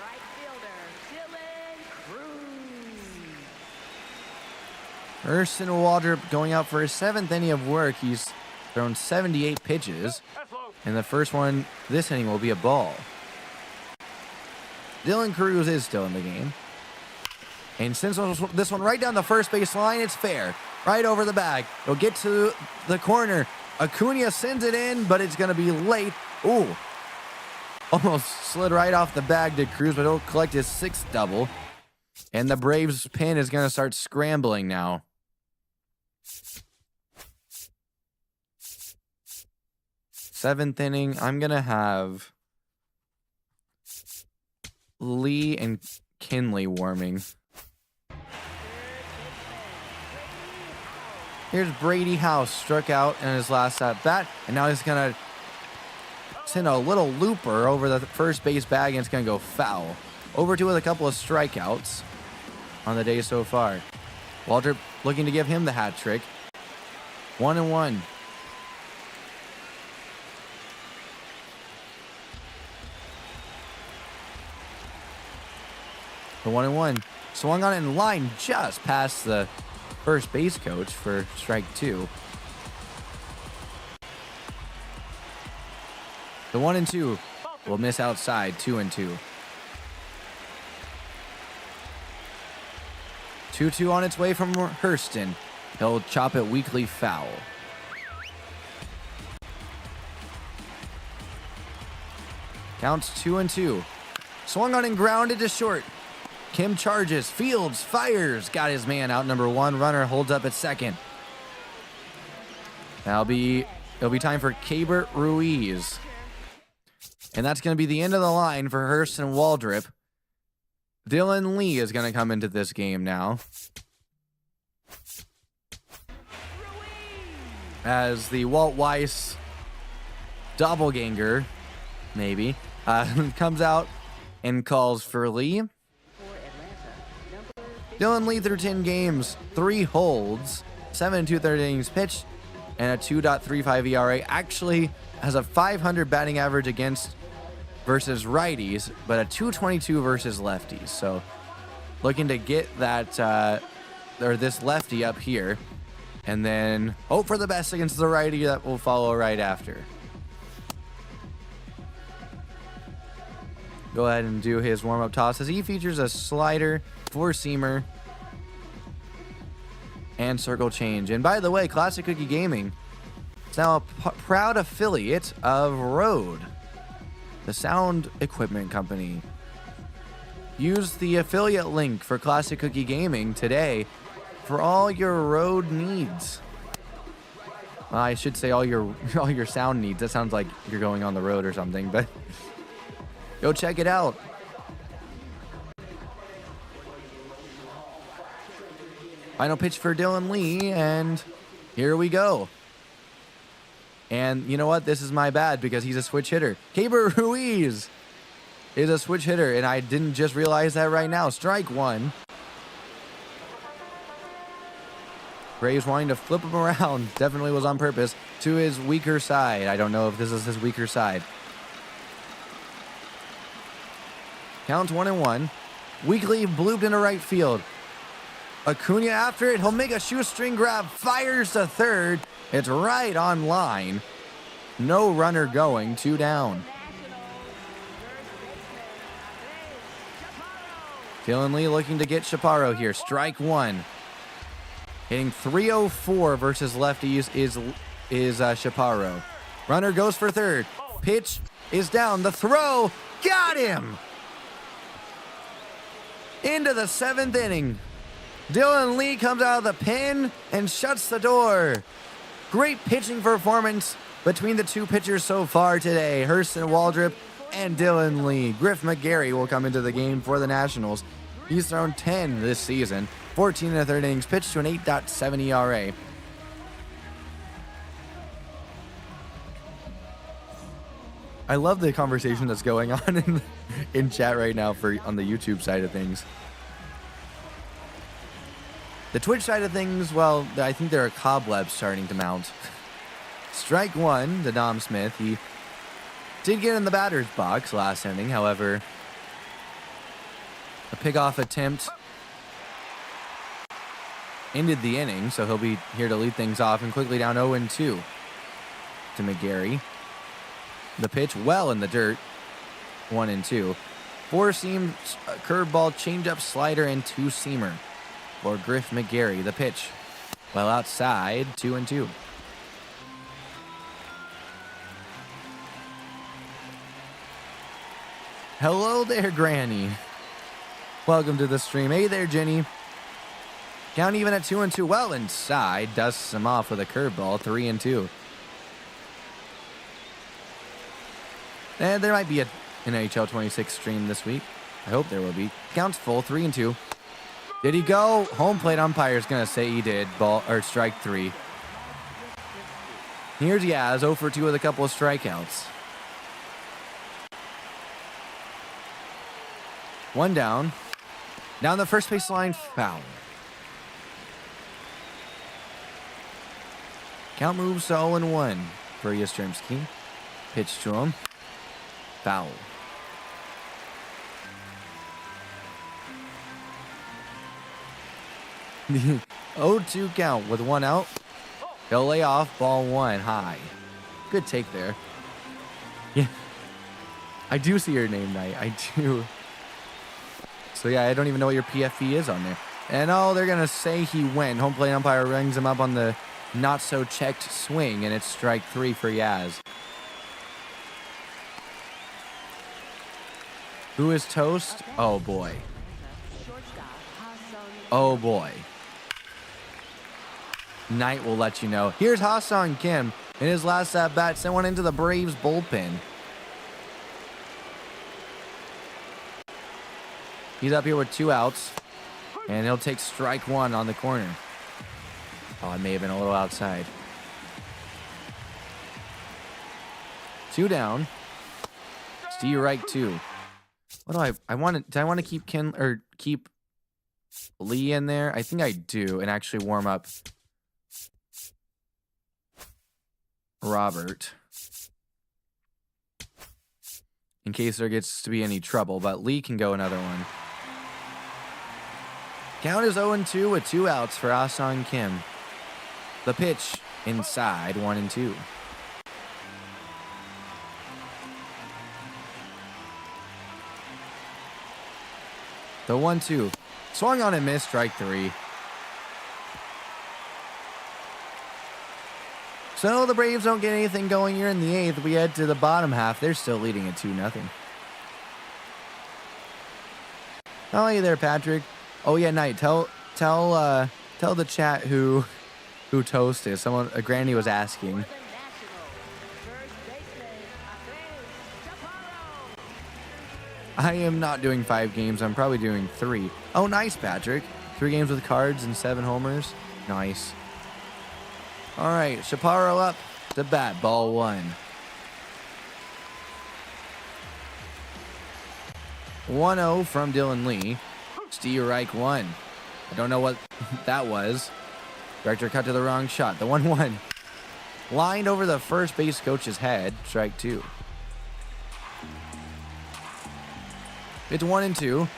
right fielder, Dylan Cruz. Urson Waldrop going out for his 7th inning of work. He's thrown 78 pitches, and the first one this inning will be a ball. Dylan Cruz is still in the game. And since this one right down the first base line, it's fair. Right over the bag. It'll get to the corner. Acuna sends it in, but it's going to be late. Ooh. Almost slid right off the bag to Cruz, but he'll collect his 6th double. And the Braves pin is going to start scrambling now. Seventh inning, I'm going to have Lee and Kinley warming. Here's Brady House, struck out in his last at bat, and now he's going to send a little looper over the first base bag, and it's going to go foul. Over to with a couple of strikeouts on the day so far. Walter looking to give him the hat trick. 1-1. The 1-1. Swung on in line just past the first base coach for strike 2. The 1-2 will miss outside. 2-2. 2-2 on its way from Hurston. He'll chop it weakly foul. Counts 2-2. Swung on and grounded to short. Kim charges, fields, fires, got his man out. Number 1 runner holds up at second. It'll be time for Keibert Ruiz. And that's going to be the end of the line for Hurst and Waldrop. Dylan Lee is going to come into this game now. As the Walt Weiss doppelganger, maybe, comes out and calls for Lee. Dylan Lee through 10 games, 3 holds, 7 2/3 innings pitched, and a 2.35 ERA. Actually has a 500 batting average against versus righties, but a 222 versus lefties. So looking to get that or this lefty up here, and then hope for the best against the righty that will follow right after. Go ahead and do his warm-up tosses. He features a slider, 4-seamer, and circle change. And by the way, Classic Cookie Gaming is now a proud affiliate of Rode, the sound equipment company. Use the affiliate link for Classic Cookie Gaming today for all your Rode needs. Well, I should say all your sound needs. That sounds like you're going on the road or something, but go check it out. Final pitch for Dylan Lee, and here we go. And you know what? This is my bad because he's a switch hitter. Keibert Ruiz is a switch hitter, and I didn't just realize that right now. Strike 1. Braves wanting to flip him around. Definitely was on purpose to his weaker side. I don't know if this is his weaker side. Counts 1-1. Weakly blooped into right field. Acuna after it. He'll make a shoestring grab. Fires to third. It's right on line. No runner going. 2 down. Dylan Lee looking to get Chaparro here. Strike 1. Hitting 304 versus lefties is Chaparro. Runner goes for third. Pitch is down. The throw. Got him. Into the 7th inning. Dylan Lee comes out of the pen and shuts the door. Great pitching performance between the 2 pitchers so far today. Hurst and Waldrop and Dylan Lee. Griff McGarry will come into the game for the Nationals. He's thrown 10 this season. 14 1/3 innings pitched to an 8.7 ERA. I love the conversation that's going on in chat right now on the YouTube side of things. The Twitch side of things, well, I think there are cobwebs starting to mount. Strike 1 to Dom Smith. He did get in the batter's box last inning, however, a pick-off attempt ended the inning, so he'll be here to lead things off and quickly down 0-2. to McGarry. The pitch well in the dirt. 1-2. Four-seam, curveball, changeup, slider, and two-seamer for Griff McGarry. The pitch well outside. 2-2. Hello there, Granny. Welcome to the stream. Hey there, Jenny. Count even at 2-2. Well inside. Dusts him off with a curveball. 3-2. And there might be an NHL 26 stream this week. I hope there will be. Counts full. 3-2. Did he go? Home plate umpire's gonna say he did. Ball or strike 3. Here's Yaz. 0-2 with a couple of strikeouts. One down. Down the first base line, foul. Count moves to 0-1 for Yastrzemski. Pitch to him. Foul. The 0-2 count with one out. He'll lay off ball 1 high. Good take there. Yeah. I do see your name, Knight. I do. So yeah, I don't even know what your PFP is on there. And oh, they're going to say he went. Home plate umpire rings him up on the not so checked swing, and it's strike 3 for Yaz. Who is toast? Oh boy. Oh boy. Knight will let you know. Here's Ha-Seong Kim in his last at bat. Sent one into the Braves bullpen. He's up here with 2 outs, and he'll take strike 1 on the corner. Oh, it may have been a little outside. 2 down. Steve Reich 2. What do I want to keep keep Lee in there? I think I do, and actually warm up Robert in case there gets to be any trouble, but Lee can go another one. Count is 0-2 with 2 outs for Ha-Seong Kim. The pitch inside. 1-2. The 1-2. Swung on and missed. Strike 3. So the Braves don't get anything going here in the 8th. We head to the bottom half. They're still leading at 2-0. Oh, hey there, Patrick. Oh yeah, Knight. Tell the chat who toast is. A granny was asking. I am not doing 5 games. I'm probably doing 3. Oh, nice, Patrick. 3 games with cards and 7 homers. Nice. All right, Chaparro up to bat. Ball 1. 1-0 from Dylan Lee. Steve Reich 1. I don't know what that was. Director cut to the wrong shot. The 1-1. Lined over the first base coach's head. Strike 2. It's 1-2.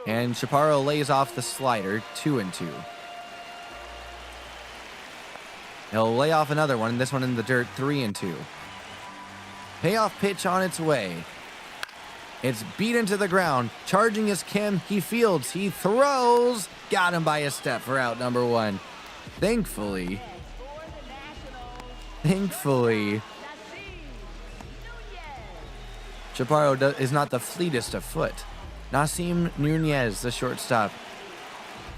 And Chaparro lays off the slider. 2-2. He'll lay off another one. This one in the dirt. 3-2. Payoff pitch on its way. It's beat into the ground. Charging is Kim. He fields. He throws. Got him by a step for out number 1. Thankfully, Chaparro is not the fleetest of foot. Nasim Nunez, the shortstop,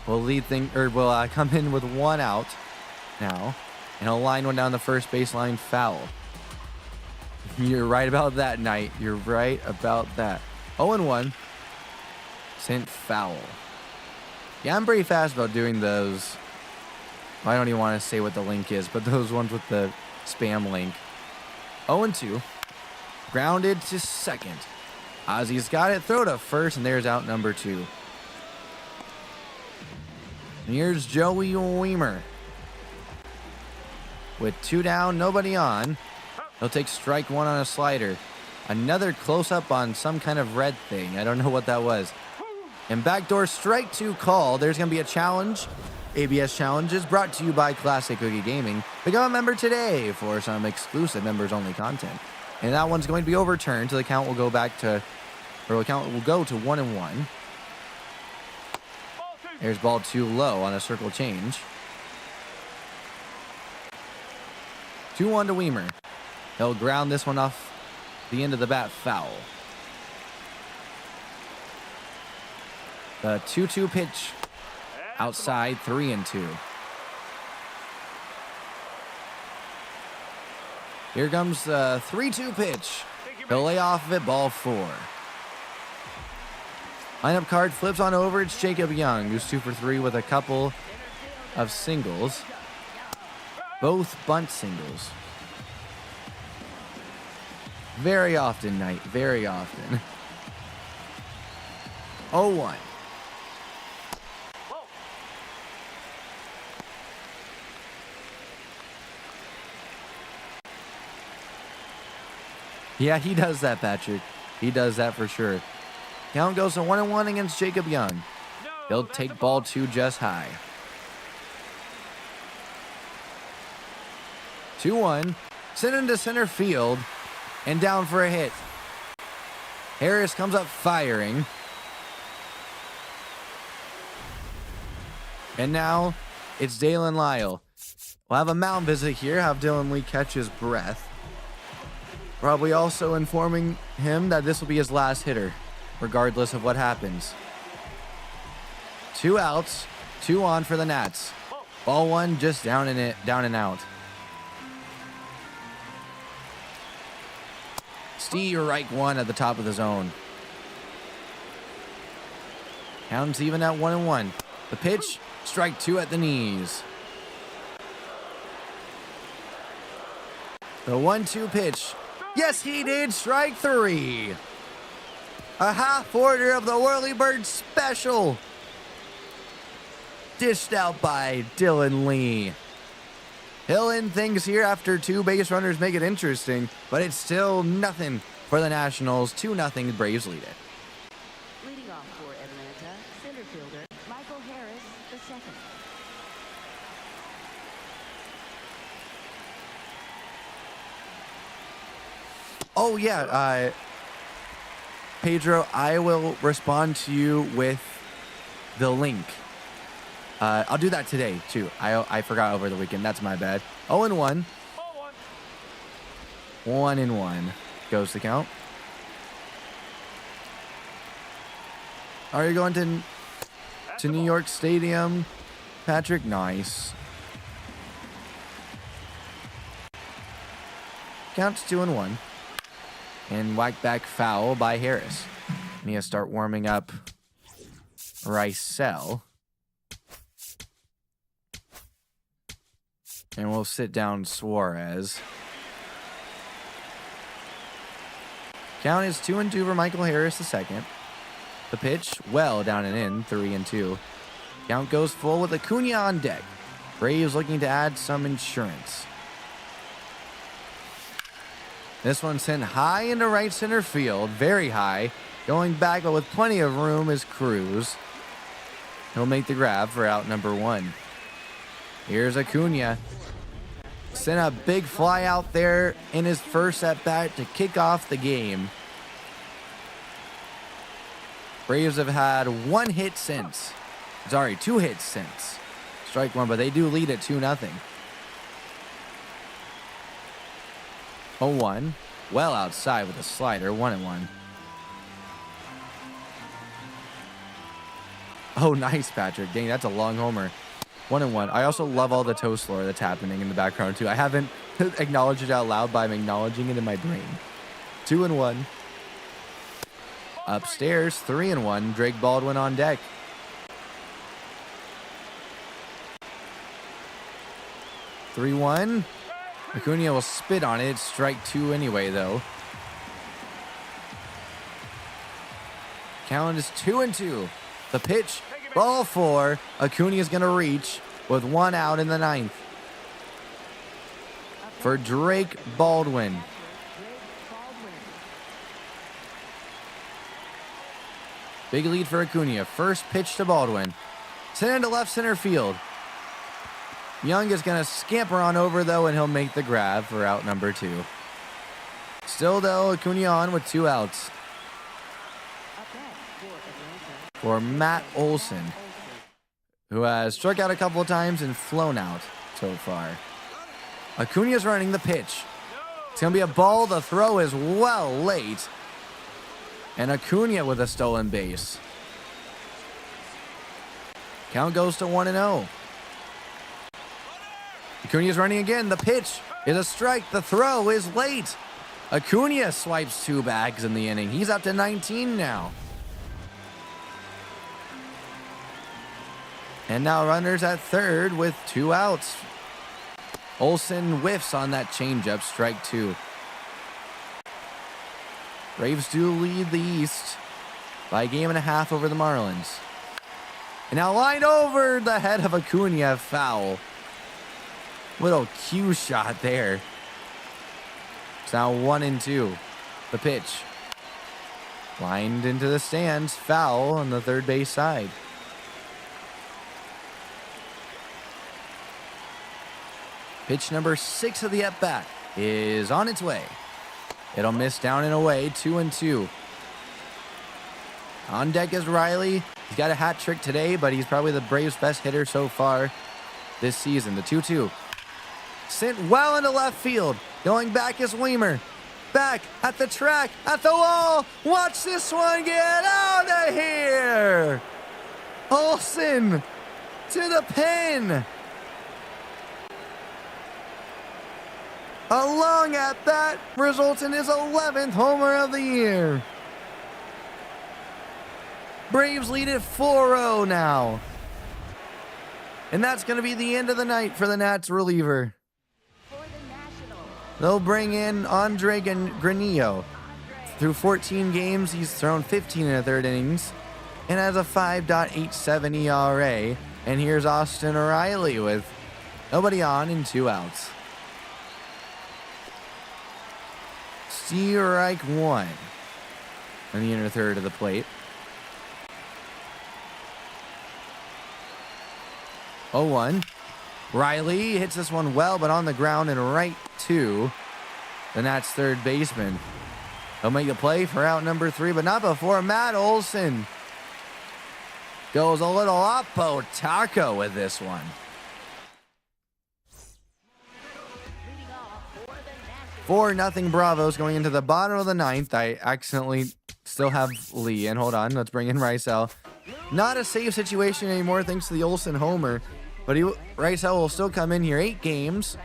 will come in with 1 out now, and he'll line one down the first baseline foul. You're right about that, Knight. You're right about that. 0-1. Sent foul. Yeah, I'm pretty fast about doing those. I don't even want to say what the link is, but those ones with the spam link. 0-2. Grounded to second. Ozzy's got it. Throw to first, and there's out number 2. And here's Joey Weimer. With 2 down, nobody on. He'll take strike 1 on a slider. Another close-up on some kind of red thing. I don't know what that was. And backdoor strike 2 call. There's going to be a challenge ABS challenges brought to you by Classic Cookie Gaming. Become a member today for some exclusive members-only content. And that one's going to be overturned, so the count will go back to, or the count will go to 1-1. There's ball 2 low on a circle change. 2-1 to Weimer. He'll ground this one off the end of the bat foul. The 2-2 pitch outside, 3-2. Here comes the 3-2 pitch. He'll lay off of it, ball 4. Lineup card flips on over. It's Jacob Young, who's 2 for 3 with a couple of singles. Both bunt singles. Very often, Knight. Very often. 0-1. Yeah, he does that, Patrick. He does that for sure. Count goes to 1-1 against Jacob Young. He'll take ball 2 just high. 2-1. Sent into center field and down for a hit. Harris comes up firing. And now it's Dalen Lyle. We'll have a mound visit here, have Dylan Lee catch his breath. Probably also informing him that this will be his last hitter, regardless of what happens. 2 outs, 2 on for the Nats. Ball 1 just down and out. Steve Reich 1 at the top of the zone. Count's even at 1-1. The pitch, strike 2 at the knees. The 1-2 pitch. Yes, he did. Strike 3. A half order of the Whirly Bird special. Dished out by Dylan Lee. He'll end things here after 2 base runners make it interesting, but it's still nothing for the Nationals. 2-0, Braves lead it. Leading off for Atlanta, center fielder Michael Harris, the second. Oh, yeah. Pedro, I will respond to you with the link. I'll do that today, too. I forgot over the weekend. That's my bad. 0-1. 1-1 goes the count. Are you going to New York Stadium, Patrick? Nice. Counts 2-1. And whack back foul by Harris. And he has to start warming up Rysel. And we'll sit down Suarez. Count is 2-2 for Michael Harris the second. The pitch, well down and in, 3-2. Count goes full with Acuna on deck. Braves looking to add some insurance. This one sent high into right center field, very high. Going back, but with plenty of room is Cruz. He'll make the grab for out number 1. Here's Acuna. Sent a big fly out there in his first at-bat to kick off the game. Braves have had 1 hit since. Sorry, 2 hits since. Strike 1, but they do lead at 2-0. 0-1. Well outside with a slider. 1-1. Oh, nice, Patrick. Dang, that's a long homer. 1-1. I also love all the toast lore that's happening in the background, too. I haven't acknowledged it out loud, but I'm acknowledging it in my brain. 2-1. Upstairs, 3-1. Drake Baldwin on deck. Three-1. Acuna will spit on it. Strike 2 anyway, though. Count is 2-2. The pitch, ball 4. Acuna is going to reach with 1 out in the 9th. For Drake Baldwin. Big lead for Acuna. First pitch to Baldwin. Sent into left center field. Young is going to scamper on over, though, and he'll make the grab for out number 2. Still, though, Acuna on with 2 outs. For Matt Olson, who has struck out a couple of times and flown out so far. Acuna's running the pitch. It's going to be a ball. The throw is well late. And Acuna with a stolen base. Count goes to 1-0. Acuna's running again. The pitch is a strike. The throw is late. Acuna swipes 2 bags in the inning. He's up to 19 now. And now runners at third with 2 outs. Olson whiffs on that changeup, strike 2. Braves do lead the East by a game and a half over the Marlins. And now lined over the head of Acuna, foul. Little cue shot there. It's now 1-2. The pitch. Lined into the stands, foul on the third base side. Pitch number 6 of the at-bat is on its way. It'll miss down and away, 2-2. On deck is Riley. He's got a hat trick today, but he's probably the Braves' best hitter so far this season. The 2-2. Sent well into left field. Going back is Weimer. Back at the track, at the wall. Watch this one get out of here. Olson to the pin. A long at bat results in his 11th homer of the year. Braves lead at 4-0 now. And that's going to be the end of the night for the Nats reliever. They'll bring in Andre Granillo. Through 14 games, he's thrown 15 in the third innings and has a 5.87 ERA. And here's Austin Riley with nobody on and 2 outs. Strike 1 on the inner third of the plate. 0-1. Riley hits this one well, but on the ground and right to the Nats' third baseman. He'll make the play for out number 3, but not before Matt Olson goes a little oppo taco with this one. 4-0 Bravos going into the bottom of the 9th. I accidentally still have Lee. And hold on, let's bring in Rysel. Not a save situation anymore thanks to the Olson homer. But Rysel will still come in here. 8 games,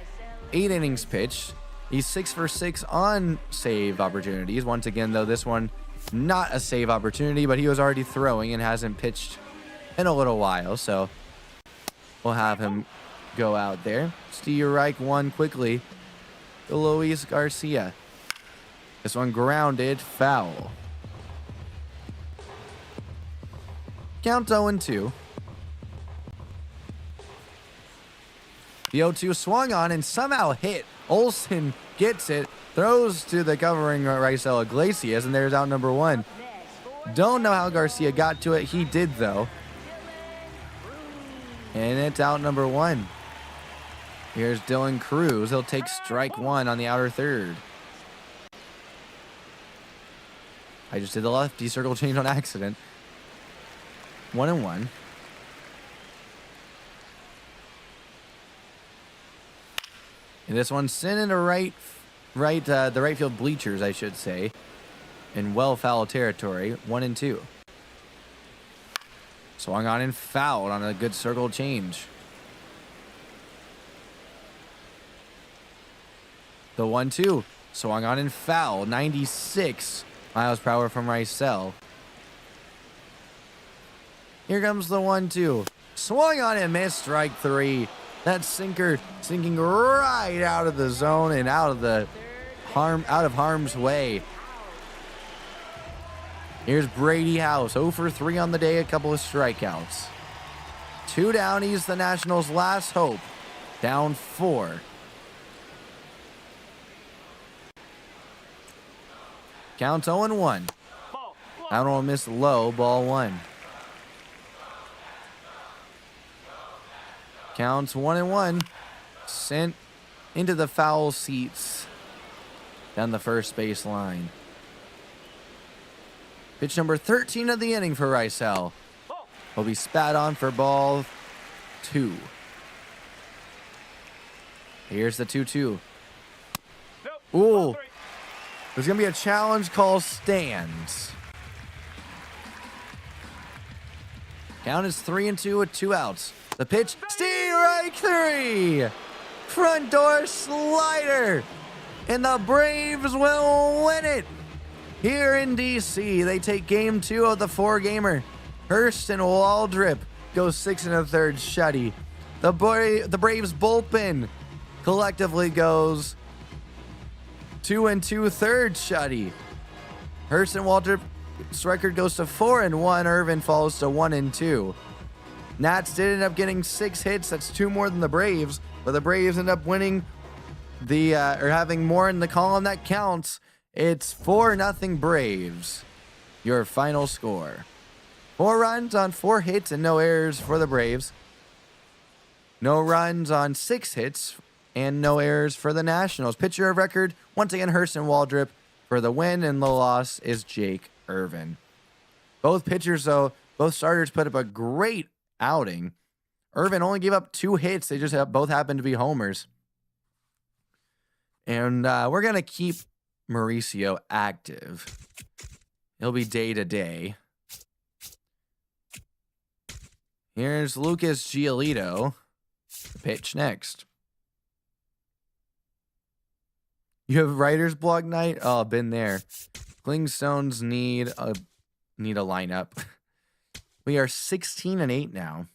8 innings pitched. He's 6 for 6 on save opportunities. Once again, though, this one not a save opportunity, but he was already throwing and hasn't pitched in a little while. So we'll have him go out there. Strike 1 quickly. Luis Garcia. This one grounded, foul. Count 0-2. The 0-2 swung on and somehow hit. Olson gets it, throws to the covering Rysel Iglesias, and there's out number 1. Don't know how Garcia got to it. He did, though. And it's out number 1. Here's Dylan Cruz. He'll take strike 1 on the outer third. I just did the lefty circle change on accident. 1-1. And this one's sent into the right field bleachers, I should say, in well foul territory. 1-2. Swung on and fouled on a good circle change. The 1-2 swung on and fouled. 96 miles per hour from Rysel. Here comes the 1-2. Swung on and missed. Strike 3. That sinker sinking right out of the zone and out of harm's way. Here's Brady House, 0 for 3 on the day, a couple of strikeouts. 2 down, he's the Nationals' last hope. Down 4. Counts 0-1. That one missed low, ball 1. Counts 1-1. Sent into the foul seats down the first base line. Pitch number 13 of the inning for Ricel. Will be spat on for ball 2. Here's the 2-2. Ooh. There's going to be a challenge call stands. Count is 3-2 with 2 outs. The pitch, strike 3. Front door slider. And the Braves will win it. Here in D.C., they take game 2 of the 4-gamer. Hurst and Waldrop go 6 1/3 shutty. The Braves bullpen collectively goes 2 2/3 shutty. Hurst and Waldrop's record goes to 4-1. Irvin falls to 1-2. Nats did end up getting 6 hits. That's 2 more than the Braves, but the Braves end up winning or having more in the column that counts. It's 4-0 Braves. Your final score. 4 runs on 4 hits and no errors for the Braves. No runs on 6 hits and no errors for the Nationals. Pitcher of record, once again, Hurst and Waldrop. For the win, and the loss is Jake Irvin. Both pitchers, though, both starters put up a great outing. Irvin only gave up 2 hits. They just both happened to be homers. And we're going to keep Mauricio active. He'll be day-to-day. Here's Lucas Giolito. Pitch next. You have writer's block night? Oh, been there. Klingstones need a lineup. We are 16-8 now.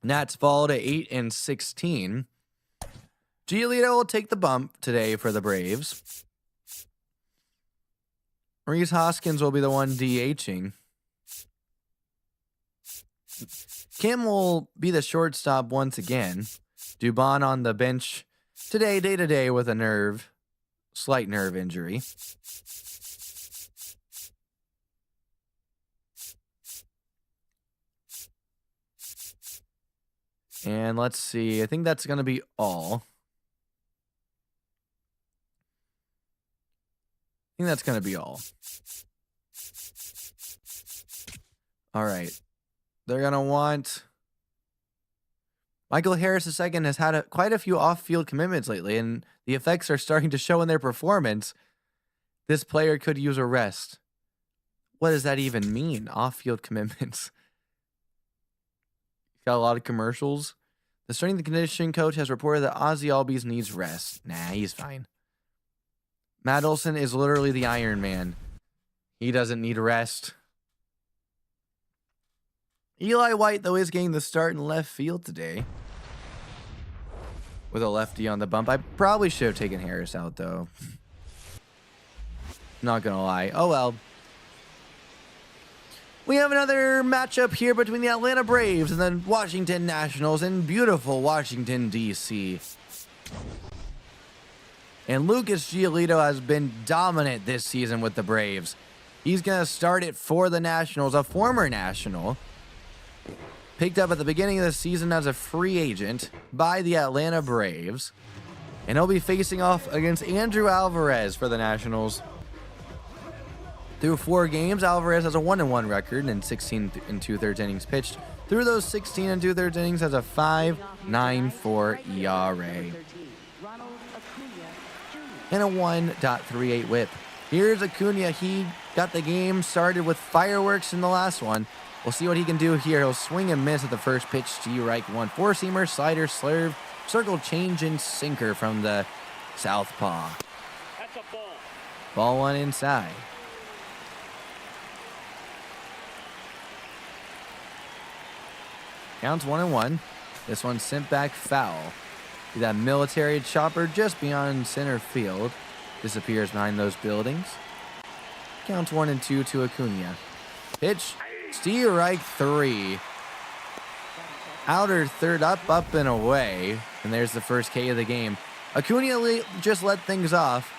Nats fall to 8-16. Giolito will take the bump today for the Braves. Rhys Hoskins will be the one DHing. Kim will be the shortstop once again. Dubon on the bench today, day-to-day, with a slight nerve injury. And let's see. I think that's going to be all. All right. They're going to want... Michael Harris II has had quite a few off-field commitments lately, and the effects are starting to show in their performance. This player could use a rest. What does that even mean, off-field commitments? Got a lot of commercials. The strength and conditioning coach has reported that Ozzy Albies needs rest. Nah, he's fine. Matt Olson is literally the Iron Man. He doesn't need rest. Eli White, though, is getting the start in left field today. With a lefty on the bump. I probably should have taken Harris out, though. Not gonna lie. Oh, well. We have another matchup here between the Atlanta Braves and the Washington Nationals in beautiful Washington, D.C. And Lucas Giolito has been dominant this season with the Braves. He's going to start it for the Nationals, a former National. Picked up at the beginning of the season as a free agent by the Atlanta Braves. And he'll be facing off against Andrew Alvarez for the Nationals. Through 4 games, Alvarez has a 1-1 record and 16 2/3 innings pitched. Through those 16 2/3 innings, has a 5.94 ERA and a 1.38 WHIP. Here's Acuna. He got the game started with fireworks in the last one. We'll see what he can do here. He'll swing and miss at the first pitch. Strike 1. 4-seamer, slider, slurve, circle, change, and sinker from the southpaw. That's a ball. Ball 1 inside. Counts 1-1. This one sent back foul. See that military chopper just beyond center field. Disappears behind those buildings. Counts 1-2 to Acuna. Pitch. Strike 3. Outer third, up and away. And there's the first K of the game. Acuna just let things off.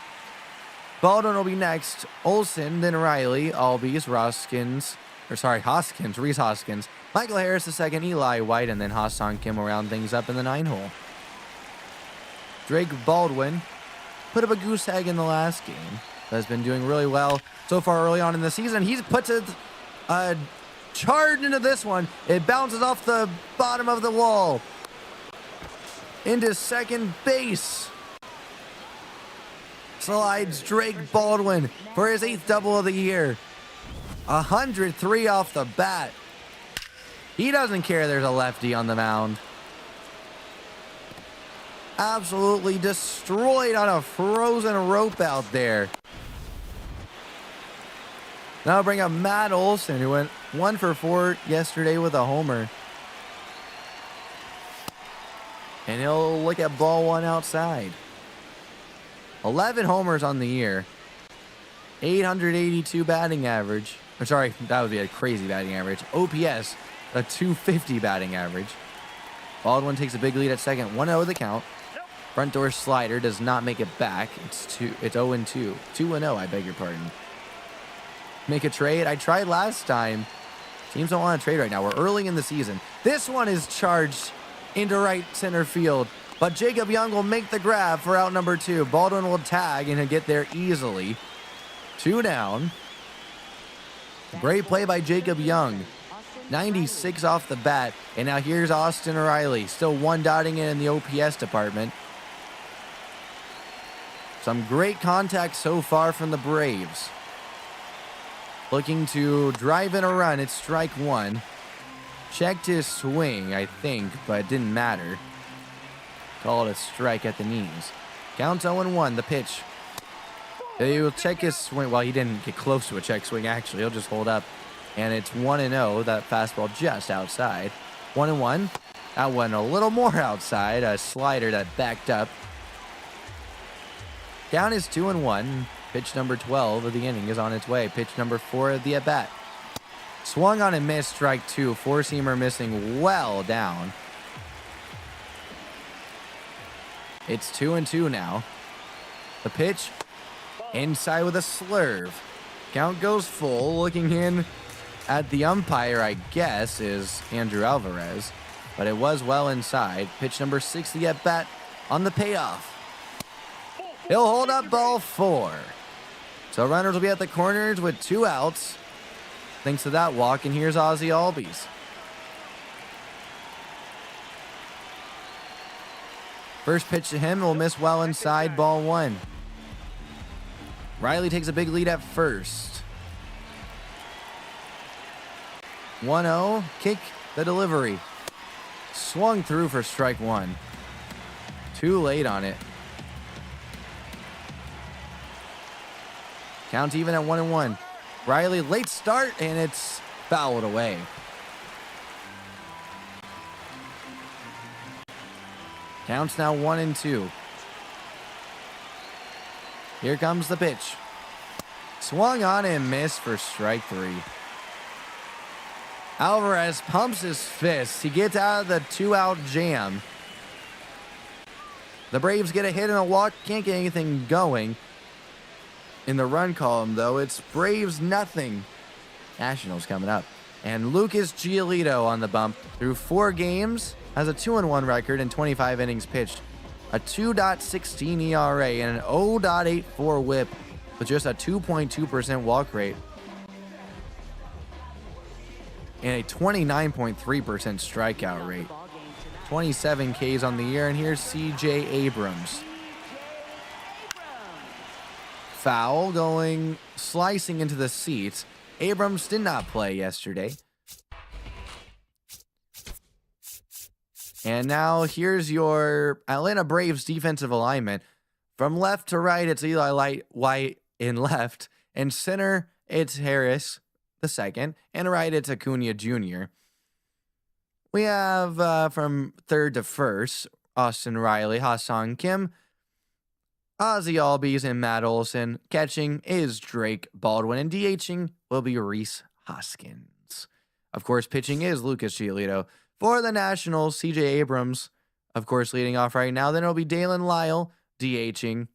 Baldwin will be next. Olsen, then Riley, Albies, Roskins, Hoskins, Rhys Hoskins, Michael Harris the second, Eli White, and then Ha-Seong Kim will round things up in the 9 hole. Drake Baldwin put up a goose egg in the last game. Has been doing really well so far early on in the season. He's put a charge into this one. It bounces off the bottom of the wall into second base. Slides Drake Baldwin for his 8th double of the year. 103 off the bat. He doesn't care there's a lefty on the mound. Absolutely destroyed on a frozen rope out there. Now bring up Matt Olson, who went 1 for 4 yesterday with a homer. And he'll look at ball 1 outside. 11 homers on the year. 882 batting average. I'm sorry, that would be a crazy batting average. OPS, a 250 batting average. Baldwin takes a big lead at second. 1-0 the count. Front door slider does not make it back. It's 0-2. 2-0, I beg your pardon. Make a trade. I tried last time. Teams don't want to trade right now. We're early in the season. This one is charged into right center field. But Jacob Young will make the grab for out number 2. Baldwin will tag and he'll get there easily. 2 down. Great play by Jacob Young. 96 off the bat. And now here's Austin Riley. Still 1 dotting in the OPS department. Some great contact so far from the Braves. Looking to drive in a run. It's strike 1. Checked his swing, I think, but it didn't matter. Called a strike at the knees. Counts 0-1. The pitch. He will check his swing. Well, he didn't get close to a check swing, actually. He'll just hold up. And it's 1-0. That fastball just outside. 1-1. That one a little more outside. A slider that backed up. Down is 2-1. Pitch number 12 of the inning is on its way. Pitch number 4 of the at-bat. Swung on and missed, strike 2. Four-seamer missing well down. It's 2-2 now. The pitch inside with a slurve. Count goes full. Looking in at the umpire, I guess, is Andrew Alvarez. But it was well inside. Pitch number 6 of the at-bat on the payoff. He'll hold up ball 4. So runners will be at the corners with 2 outs. Thanks to that walk, and here's Ozzy Albies. First pitch to him will miss well inside, ball 1. Riley takes a big lead at first. 1-0, kick the delivery. Swung through for strike 1. Too late on it. Count even at 1-1. Riley, late start, and it's fouled away. Counts now 1-2. Here comes the pitch. Swung on and missed for strike 3. Alvarez pumps his fist. He gets out of the 2-out jam. The Braves get a hit and a walk. Can't get anything going. In the run column, though, it's Braves nothing. Nationals coming up. And Lucas Giolito on the bump. Through 4 games, has a 2-1 record and 25 innings pitched. A 2.16 ERA and an 0.84 whip with just a 2.2% walk rate. And a 29.3% strikeout rate. 27 Ks on the year, and here's C.J. Abrams. Foul going slicing into the seats. Abrams did not play yesterday. And now here's your Atlanta Braves defensive alignment. From left to right, it's Eli White in left. And center, it's Harris the second. And right, it's Acuna Jr. We have from third to first, Austin Riley, Ha-Seong Kim, Ozzy Albies, and Matt Olson. Catching is Drake Baldwin, and DHing will be Rhys Hoskins. Of course, pitching is Lucas Giolito. For the Nationals, C.J. Abrams, of course, leading off right now. Then it'll be Dalen Lyle DHing.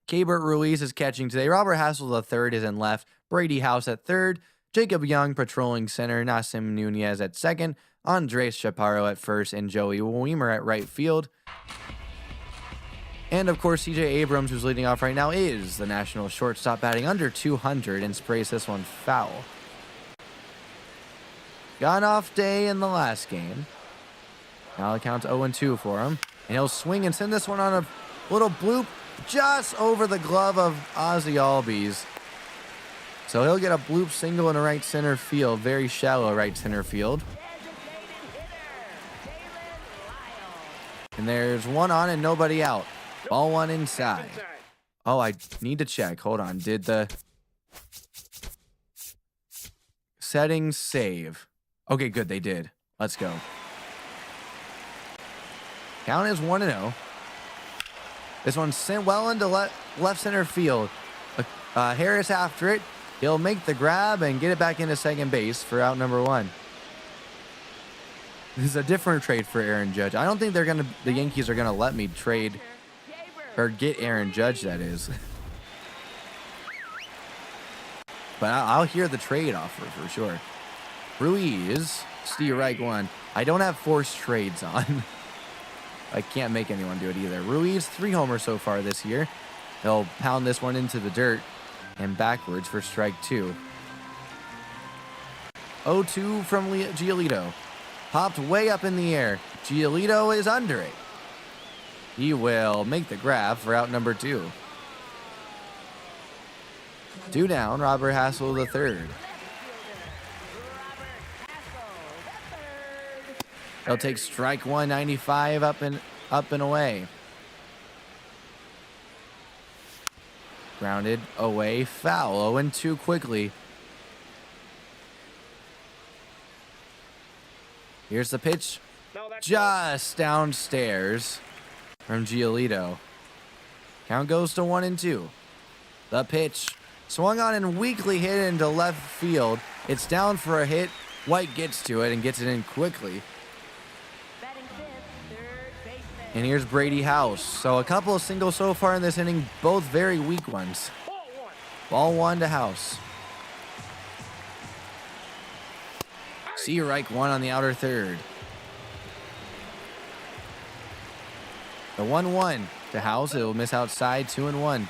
Keibert Ruiz is catching today. Robert Hassel the third is in left. Brady House at third. Jacob Young patrolling center, Nassim Nunez at second, Andres Chaparro at first, and Joey Weimer at right field. And of course, CJ Abrams, who's leading off right now, is the national shortstop, batting under 200 and sprays this one foul. Got an off day in the last game. Now the count's 0-2 for him. And he'll swing and send this one on a little bloop just over the glove of Ozzy Albies. So he'll get a bloop single in a right center field, very shallow right center field. And there's one on and nobody out. Ball one inside. Oh, I need to check. Hold on. Did the settings save? Okay, good. They did. Let's go. Count is 1-0. This one's sent well into left center field. Harris after it. He'll make the grab and get it back into second base for out number one. This is a different trade for Aaron Judge. I don't think the Yankees are gonna let me trade or get Aaron Judge, that is. But I'll hear the trade offer for sure. Ruiz, Steve Reich one. I don't have forced trades on. I can't make anyone do it either. Ruiz, 3 homers so far this year. He'll pound this one into the dirt and backwards for strike 2. 0-2 from Giolito. Popped way up in the air. Giolito is under it. He will make the grab for out number 2. 2 down, Robert Hassel the third. He'll take strike 195 up and away. Grounded away, foul. 0-2 quickly. Here's the pitch. Just downstairs from Giolito. Count goes to 1-2. The pitch swung on and weakly hit into left field. It's down for a hit. White gets to it and gets it in quickly. And here's Brady House. So a couple of singles so far in this inning, both very weak ones. Ball one to House. Reich one on the outer third. The 1-1 to House. It'll miss outside, 2-1.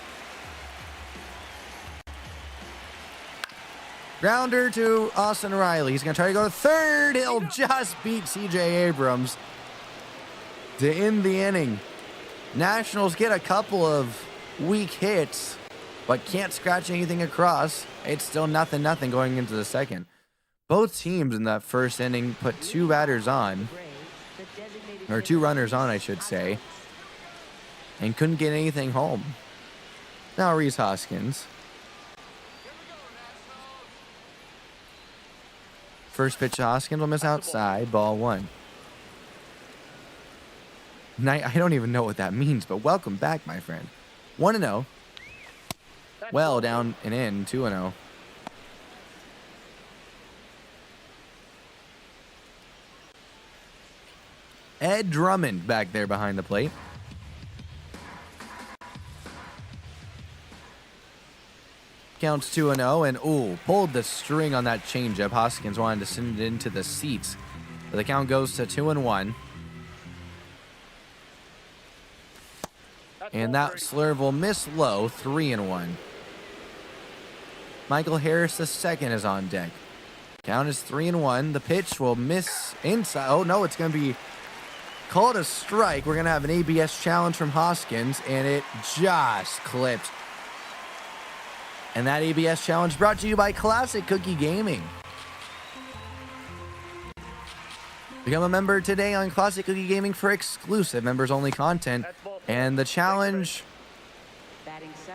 Grounder to Austin Riley. He's going to try to go to third. He'll just beat CJ Abrams to end the inning. Nationals get a couple of weak hits, but can't scratch anything across. It's still 0-0 going into the second. Both teams in that first inning put 2 batters on, or 2 runners on, I should say, and couldn't get anything home. Now Rhys Hoskins. First pitch to Hoskins will miss outside, ball 1. I don't even know what that means, but welcome back, my friend. 1-0. Well, down and in, 2-0. Ed Drummond back there behind the plate. Counts 2-0, and pulled the string on that changeup. Hoskins wanted to send it into the seats. But the count goes to 2-1. And that slurve will miss low, 3-1. Michael Harris the second is on deck. Count is 3-1. The pitch will miss inside. Oh no, it's going to be called a strike. We're going to have an ABS challenge from Hoskins, and it just clipped. And that ABS challenge brought to you by Classic Cookie Gaming. Become a member today on Classic Cookie Gaming for exclusive members-only content. And the challenge,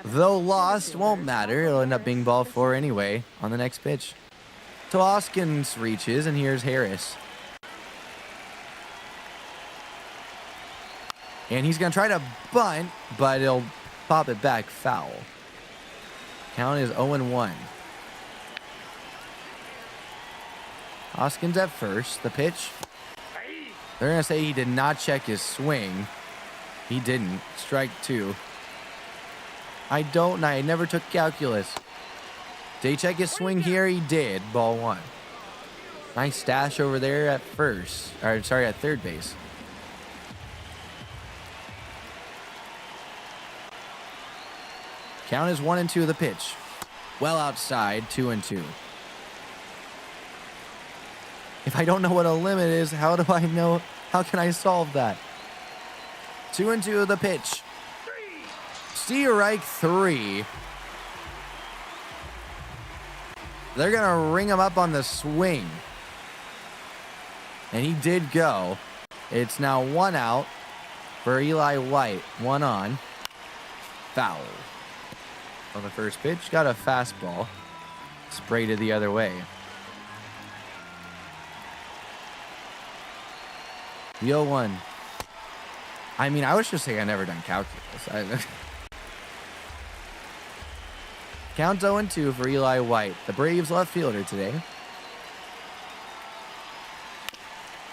though lost, won't matter. It'll end up being ball 4 anyway on the next pitch. So Hoskins reaches, and here's Harris. And he's going to try to bunt, but he'll pop it back foul. Count is 0-1. Hoskins at first. The pitch. They're going to say he did not check his swing. He didn't. Strike 2. I never took calculus. Did he check his swing here? He did. Ball 1. Nice stash over there at first. Or, sorry, at third base. Count is 1-2 the pitch. Well outside, 2-2. If I don't know what a limit is, how do I know? How can I solve that? 2-2 the pitch. Strike 3. They're going to ring him up on the swing. And he did go. It's now 1 out for Eli White. 1 on. Foul. On the first pitch, got a fastball. Sprayed it the other way. The 0-1. I mean, I was just saying I never done calculus. Count 0-2 for Eli White, the Braves left fielder today.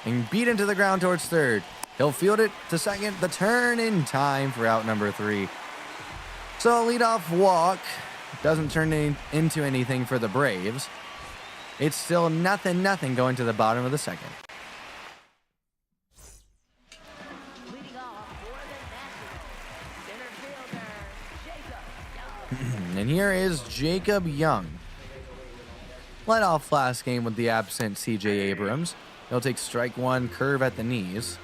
And beat into the ground towards third. He'll field it to second. The turn in time for out number 3. So a leadoff walk doesn't turn into anything for the Braves. It's still 0-0 going to the bottom of the second. Leading off for the Nationals, center fielder, Jacob Young. And here is Jacob Young. Led off last game with the absent C.J. Abrams. He'll take strike 1, curve at the knees.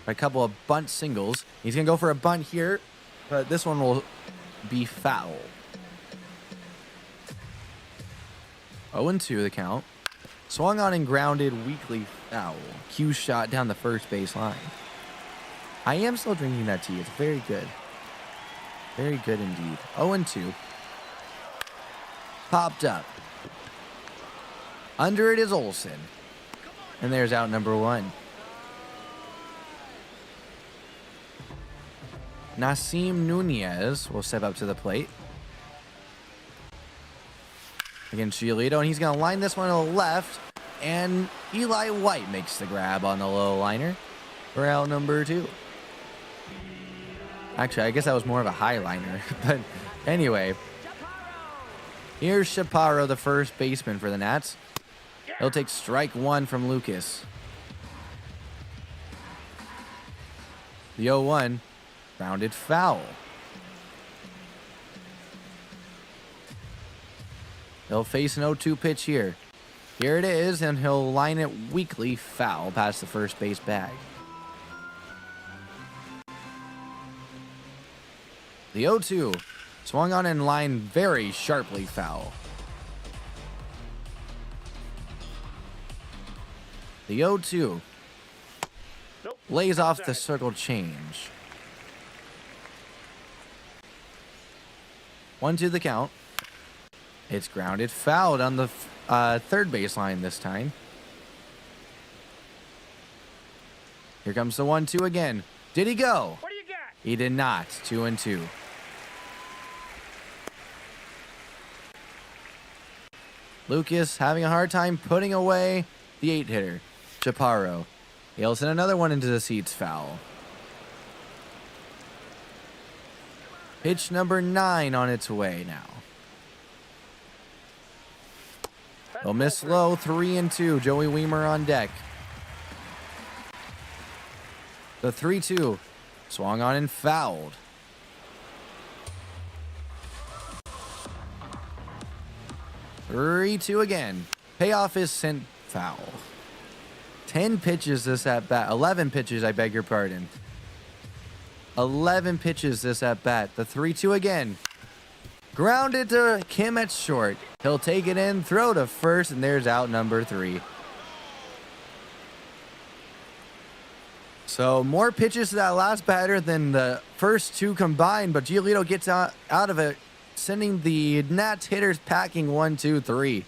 A couple of bunt singles. He's going to go for a bunt here, but this one will be foul. 0-2 the count. Swung on and grounded, weakly foul. Cue shot down the first base line. I am still drinking that tea. It's very good. Very good indeed. 0-2. Popped up. Under it is Olsen. And there's out number 1. Nasim Nunez will step up to the plate. Against Giolito, and he's going to line this one to the left. And Eli White makes the grab on the low liner for out number 2. Actually, I guess that was more of a high liner. But anyway, here's Chaparro, the first baseman for the Nats. He'll take strike 1 from Lucas. The 0-1, rounded foul. He'll face an 0-2 pitch here. Here it is, and he'll line it weakly foul past the first base bag. The 0-2 swung on and lined very sharply foul. The 0-2 lays off the circle change. 1-2 the count. It's grounded fouled on the third baseline this time. Here comes the 1-2 again. Did he go? What do you got? He did not. 2-2. Lucas having a hard time putting away the 8-hitter. Chaparro. He'll send another one into the seats foul. Pitch number 9 on its way now. He'll miss low. 3-2. Joey Weimer on deck. The 3-2 swung on and fouled. 3-2 again. Payoff is sent foul. 10 pitches this at bat. 11 pitches, I beg your pardon. 11 pitches this at bat. The 3-2 again. Grounded to Kim at short. He'll take it in, throw to first, and there's out number 3. So more pitches to that last batter than the first 2 combined, but Giolito gets out of it, sending the Nats hitters packing 1, 2, 3.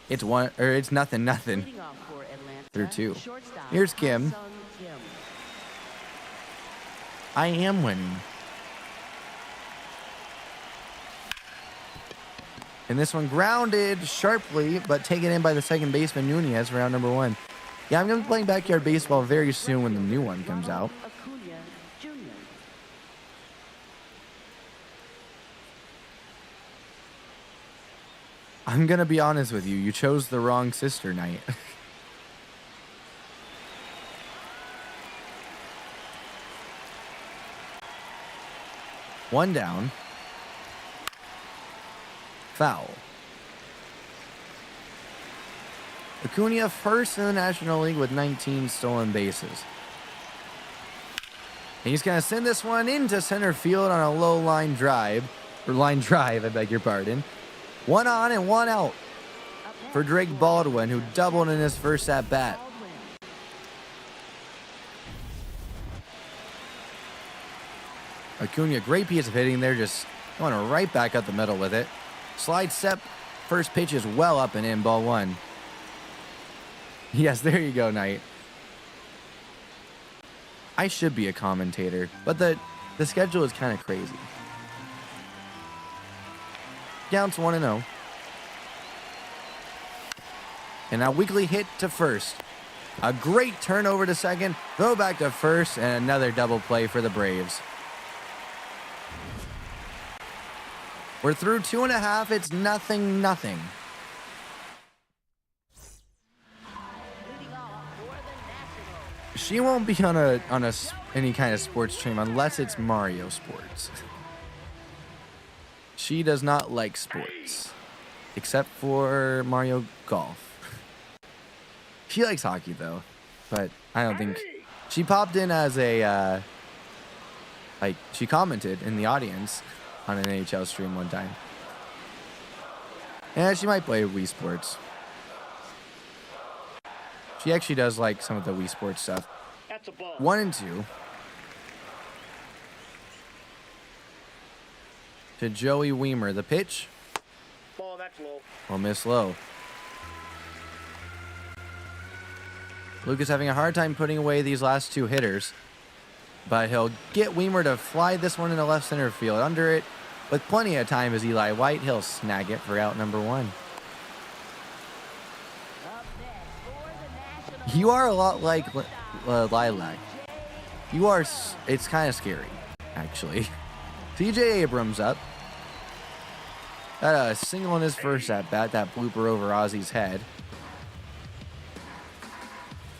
It's 0-0 Leading off for Atlanta, through 2. shortstop, Here's Kim. Sung Kim. I am winning. And this one grounded sharply, but taken in by the second baseman Nunez for round number 1. Yeah, I'm going to be playing backyard baseball very soon when the new one comes out. Acuna Jr. I'm going to be honest with you. You chose the wrong sister night. One down. Foul. Acuna first in the National League with 19 stolen bases. And he's going to send this one into center field on a low line drive. Or line drive, I beg your pardon. One on and one out for Drake Baldwin, who doubled in his first at bat. Acuna, great piece of hitting there, just going right back up the middle with it. Slide step, first pitch is well up and in, ball one. Yes, there you go, Knight. I should be a commentator, but the schedule is kind of crazy. Counts 1-0. And now weekly hit to first. A great turnover to second, throw back to first, and another double play for the Braves. We're through 2.5. It's 0-0. She won't be on any kind of sports stream unless it's Mario Sports. She does not like sports, except for Mario Golf. She likes hockey though, but I don't think she popped in as a she commented in the audience on an NHL stream one time. And she might play Wii Sports. She actually does like some of the Wii Sports stuff. 1-2. To Joey Weimer. The pitch. Ball, that's low. Will miss low. Lucas having a hard time putting away these last two hitters. But he'll get Weimer to fly this one into left center field. Under it, with plenty of time as Eli White, he'll snag it for out number one. You are a lot like Lilac. You are, it's kind of scary, actually. TJ Abrams up. Got a single in his first at bat, that blooper over Ozzy's head.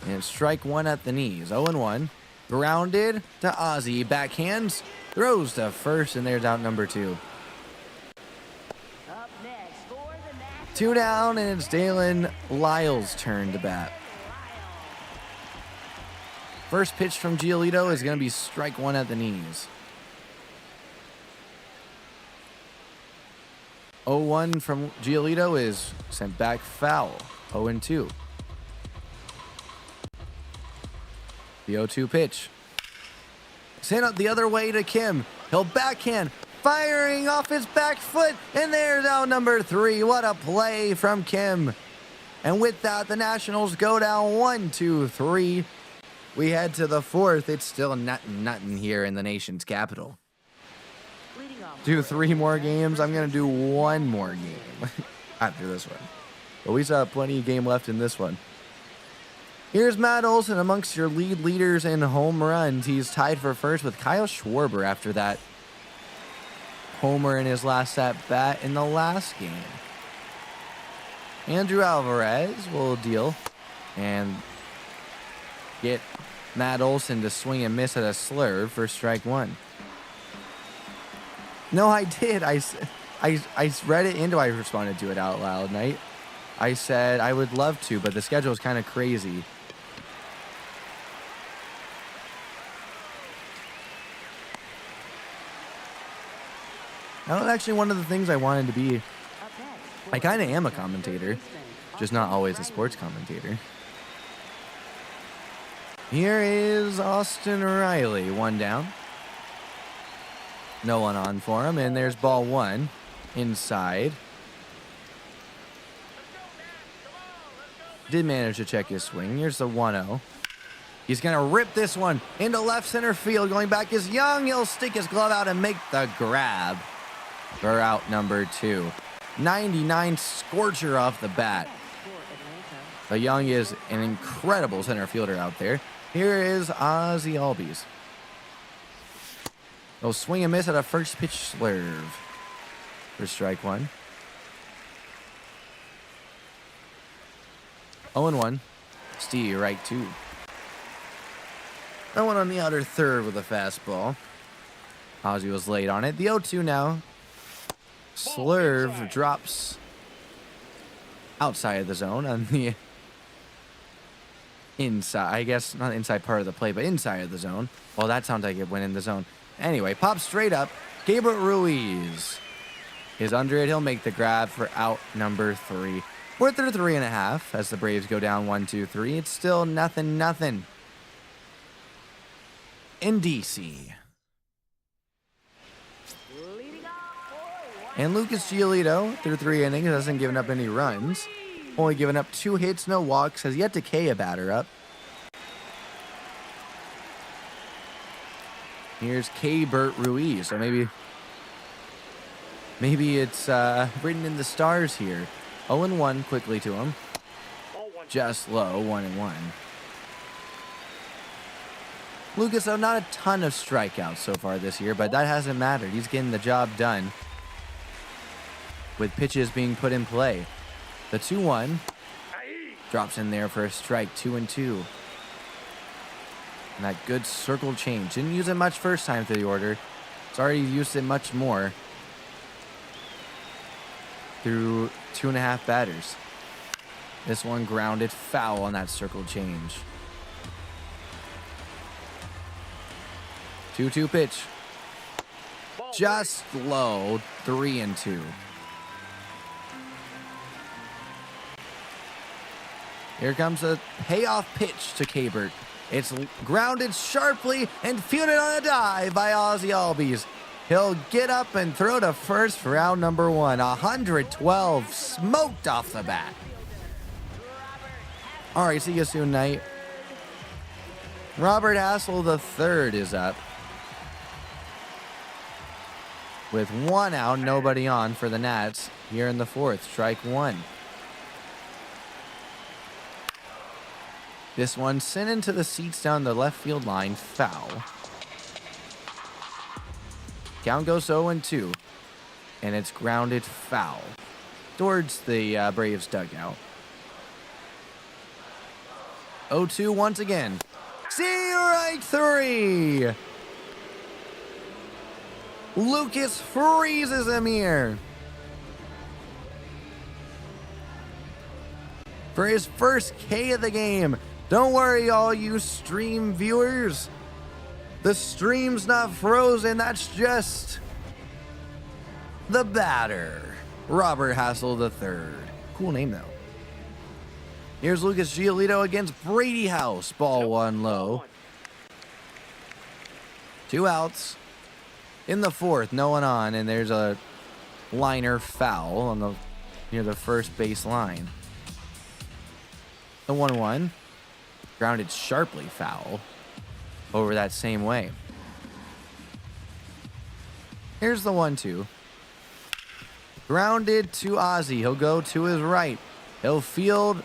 And strike one at the knees. 0-1. Grounded to Ozzy. Backhands. Throws to first, and there's out number two. Two down, and it's Dalen Lyle's turn to bat. First pitch from Giolito is going to be strike one at the knees. 0-1 from Giolito is sent back foul. 0-2. The 0-2 pitch. Sent up the other way to Kim. He'll backhand. Firing off his back foot. And there's out number three. What a play from Kim. And with that, the Nationals go down 1-2-3. We head to the fourth. It's still nothing here in the nation's capital. Do 3 more games. I'm going to do 1 more game after this one. But we still have plenty of game left in this one. Here's Matt Olson amongst your lead leaders in home runs. He's tied for first with Kyle Schwarber after that homer in his last at-bat in the last game. Andrew Alvarez will deal and get Matt Olson to swing and miss at a slurve for strike one. No, I did. I read it into I responded to it out loud, Knight. I said I would love to, but the schedule is kind of crazy. That was actually one of the things I wanted to be. I kind of am a commentator, just not always a sports commentator. Here is Austin Riley, 1 down. No one on for him, and there's ball 1 inside. Did manage to check his swing. Here's the 1-0. He's going to rip this one into left center field. Going back is Young. He'll stick his glove out and make the grab for out number 2. 99 scorcher off the bat. The Young is an incredible center fielder out there. Here is Ozzy Albies. He'll swing and miss at a first pitch slurve for strike one. 0-1. Steve, right 2. That one on the outer third with a fastball. Ozzy was late on it. The 0-2 now. Slurve drops outside of the zone on the inside. I guess not inside part of the plate, but inside of the zone. Well, that sounds like it went in the zone. Anyway, pops straight up. Gabriel Ruiz is under it. He'll make the grab for out number 3. We're through 3.5 as the Braves go down 1-2-3. It's still nothing. In DC. And Lucas Giolito, through 3 innings, hasn't given up any runs. Only given up 2 hits, no walks, has yet to K a batter up. Here's Bert Ruiz. So maybe it's written in the stars here. 0-1 quickly to him. Just low, 1-1. Lucas, though, not a ton of strikeouts so far this year, but that hasn't mattered. He's getting the job done with pitches being put in play. The 2-1 drops in there for a strike, 2-2. And that good circle change. Didn't use it much first time through the order. It's already used it much more through 2.5 batters. This one grounded foul on that circle change. 2-2 pitch. Just low, 3-2. Here comes a payoff pitch to Kabert. It's grounded sharply and fielded on a dive by Ozzy Albies. He'll get up and throw to first for out number 1. 112 smoked off the bat. All right, see you soon, Knight. Robert Hassel III is up. With 1 out, nobody on for the Nats here in the 4th. Strike 1. This one sent into the seats down the left field line. Foul. Count goes 0-2. And it's grounded foul towards the Braves dugout. 0-2 once again. See right 3. Lucas freezes him here for his first K of the game. Don't worry, all you stream viewers. The stream's not frozen. That's just the batter, Robert Hassel III. Cool name, though. Here's Lucas Giolito against Brady House. Ball 1 low. 2 outs. In the 4th, no one on, and there's a liner foul on near the first base line. The 1-1 grounded sharply foul over that same way. Here's the 1-2. Grounded to Ozzy. He'll go to his right. He'll field,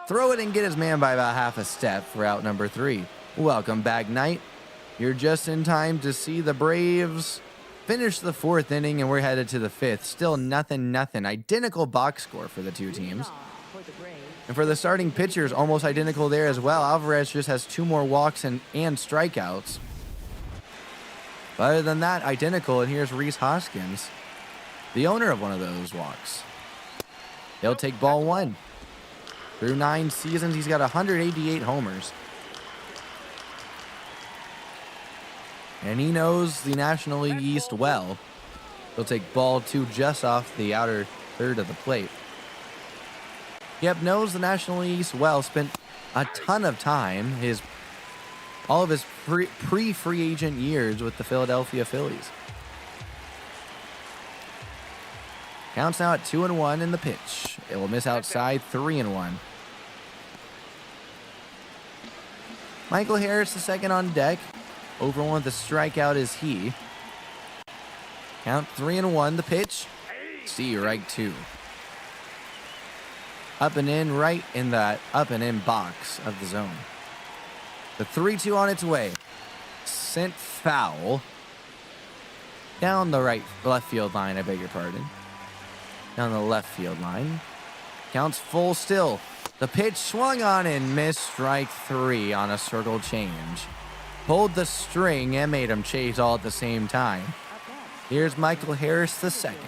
throw it, and get his man by about half a step for out number 3. Welcome back, Knight. You're just in time to see the Braves finish the 4th inning, and we're headed to the 5th. Still nothing. Identical box score for the two teams. And for the starting pitchers, almost identical there as well. Alvarez just has 2 more walks and strikeouts. But other than that, identical. And here's Rhys Hoskins, the owner of one of those walks. He'll take ball 1. Through 9 seasons, he's got 188 homers. And he knows the National League East well. He'll take ball 2 just off the outer third of the plate. Yep, knows the National League East well. Spent a ton of time, all of his pre-free agent years with the Philadelphia Phillies. Counts now at 2-1 in the pitch. It will miss outside, 3-1. Michael Harris, the second on deck. Over 1 with a strikeout is he. Count 3-1, the pitch. See right 2. Up and in, right in that up and in box of the zone. The 3-2 on its way. Sent foul. Down the left field line, I beg your pardon. Down the left field line. Counts full still. The pitch swung on and missed, strike 3 on a circle change. Pulled the string and made him chase all at the same time. Here's Michael Harris the second.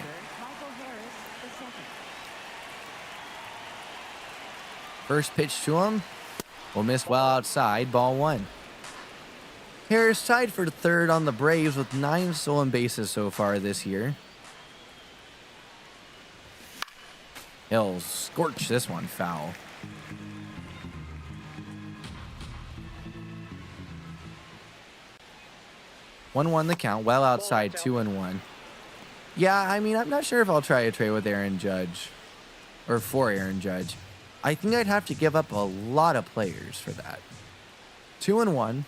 First pitch to him will miss well outside, ball 1. Harris tied for third on the Braves with 9 stolen bases so far this year. He'll scorch this one foul. One the count, well outside, 2-1. Yeah, I mean, I'm not sure if I'll try a trade with Aaron Judge. Or for Aaron Judge. I think I'd have to give up a lot of players for that. 2-1.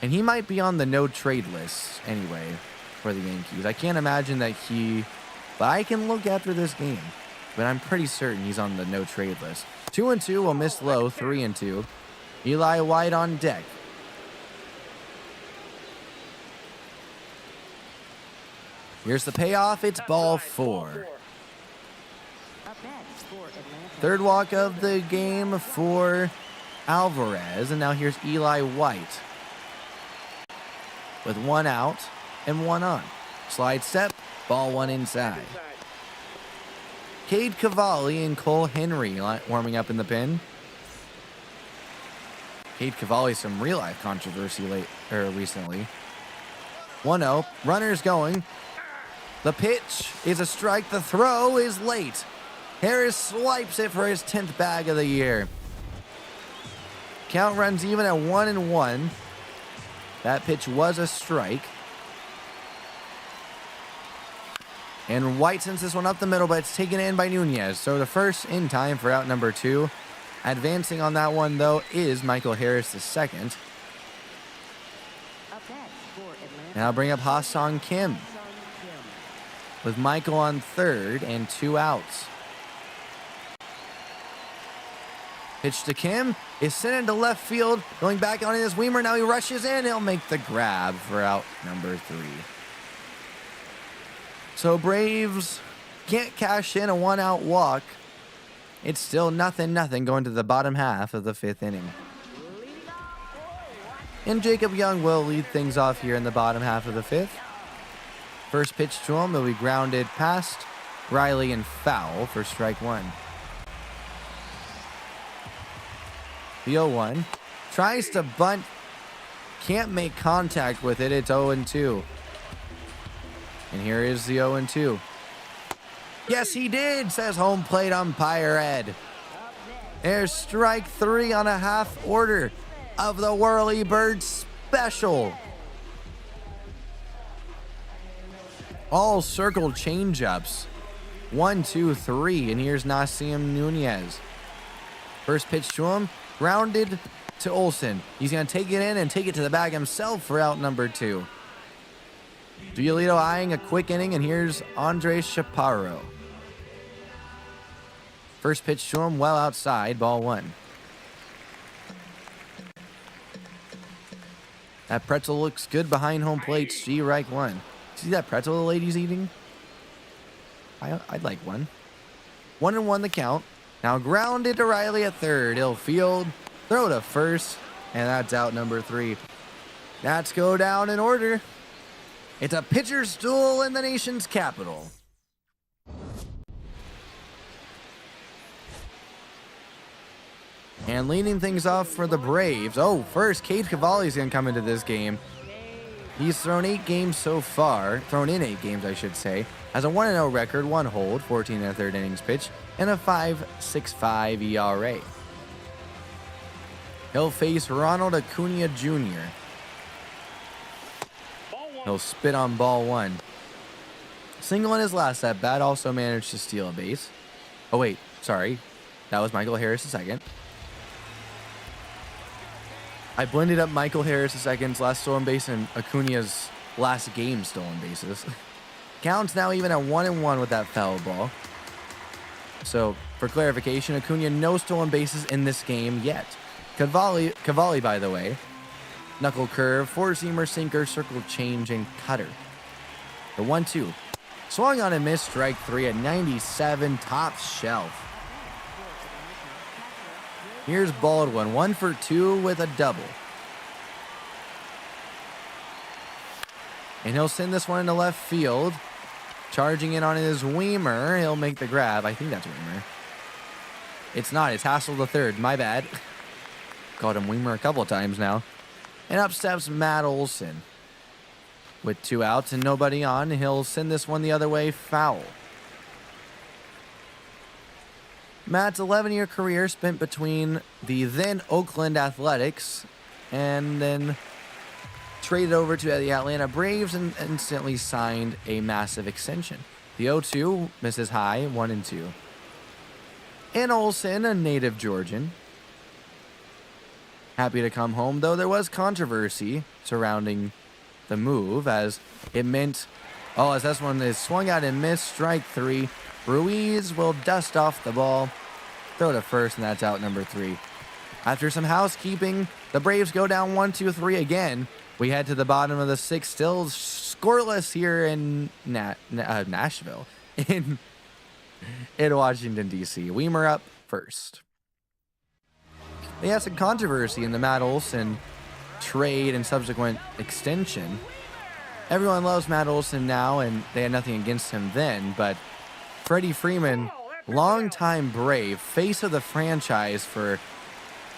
And he might be on the no trade list anyway for the Yankees. I can't imagine that but I can look after this game. But I'm pretty certain he's on the no trade list. 2-2 will miss low, 3-2. Eli White on deck. Here's the payoff. It's ball 4. Third walk of the game for Alvarez. And now here's Eli White. With 1 out and 1 on. Slide step, ball 1 inside. Cade Cavalli and Cole Henry warming up in the pen. Cade Cavalli, some real life controversy recently. 1-0, runners going. The pitch is a strike. The throw is late. Harris swipes it for his 10th bag of the year. Count runs even at 1-1. That pitch was a strike. And White sends this one up the middle, but it's taken in by Nunez. So the first in time for out number 2. Advancing on that one, though, is Michael Harris the second. Now bring up Ha-Sung Kim. With Michael on third and 2 outs. Pitch to Kim is sent into left field. Going back on his Weimer. Now he rushes in. He'll make the grab for out number 3. So Braves can't cash in a 1-out walk. It's still 0-0 going to the bottom half of the 5th inning. And Jacob Young will lead things off here in the bottom half of the 5th. First pitch to him will be grounded past Riley and foul for strike 1. The 0-1 tries to bunt, can't make contact with it. It's 0-2. And here is the 0-2. Yes, he did, says home plate umpire Ed. There's strike 3 on a half order of the Whirly Bird special. All circle changeups. 1, 2, 3. And here's Nasim Nunez. First pitch to him. Grounded to Olsen. He's going to take it in and take it to the bag himself for out number 2. Giolito eyeing a quick inning, and here's Andres Chaparro. First pitch to him, well outside, ball 1. That pretzel looks good behind home plate, strike 1. See that pretzel the lady's eating? I'd like one. 1-1 the count. Now grounded to Riley at third. He'll field, throw to first, and that's out number 3. Let's go down in order. It's a pitcher's duel in the nation's capital. And leading things off for the Braves. Oh, first, Cade Cavalli's going to come into this game. He's thrown 8 games so far. Thrown in 8 games, I should say. Has a 1-0 record, 1 hold, 14 1/3 innings pitch, and a 5.65 ERA. He'll face Ronald Acuna Jr. He'll spit on ball 1. Single in his last at bat, also managed to steal a base. Oh, wait, sorry. That was Michael Harris II. I blended up Michael Harris II's last stolen base and Acuna's last game stolen bases. Count's now even at 1-1 with that foul ball. So, for clarification, Acuna no stolen bases in this game yet. Cavalli, by the way. Knuckle curve, four-seamer, sinker, circle change, and cutter. The 1-2. Swung on and missed, strike 3 at 97, top shelf. Here's Baldwin, 1 for 2 with a double. And he'll send this one into left field. Charging in on his Weimer. He'll make the grab. I think that's Weimer. It's not. It's Hassel the third. My bad. Called him Weimer a couple of times now. And up steps Matt Olson. With 2 outs and nobody on, he'll send this one the other way, foul. Matt's 11-year career spent between the then Oakland Athletics and then traded over to the Atlanta Braves and instantly signed a massive extension. The 0-2 misses high, 1-2. And Olson, a native Georgian. Happy to come home, though there was controversy surrounding the move as it meant, as this one is swung out and missed, strike 3. Ruiz will dust off the ball, throw to first, and that's out number 3. After some housekeeping, the Braves go down 1-2-3 again. We head to the bottom of the 6th, still scoreless here in Nashville, in Washington, D.C. Weimer up first. They had some controversy in the Matt Olson trade and subsequent extension. Everyone loves Matt Olson now, and they had nothing against him then, but Freddie Freeman, longtime Brave, face of the franchise for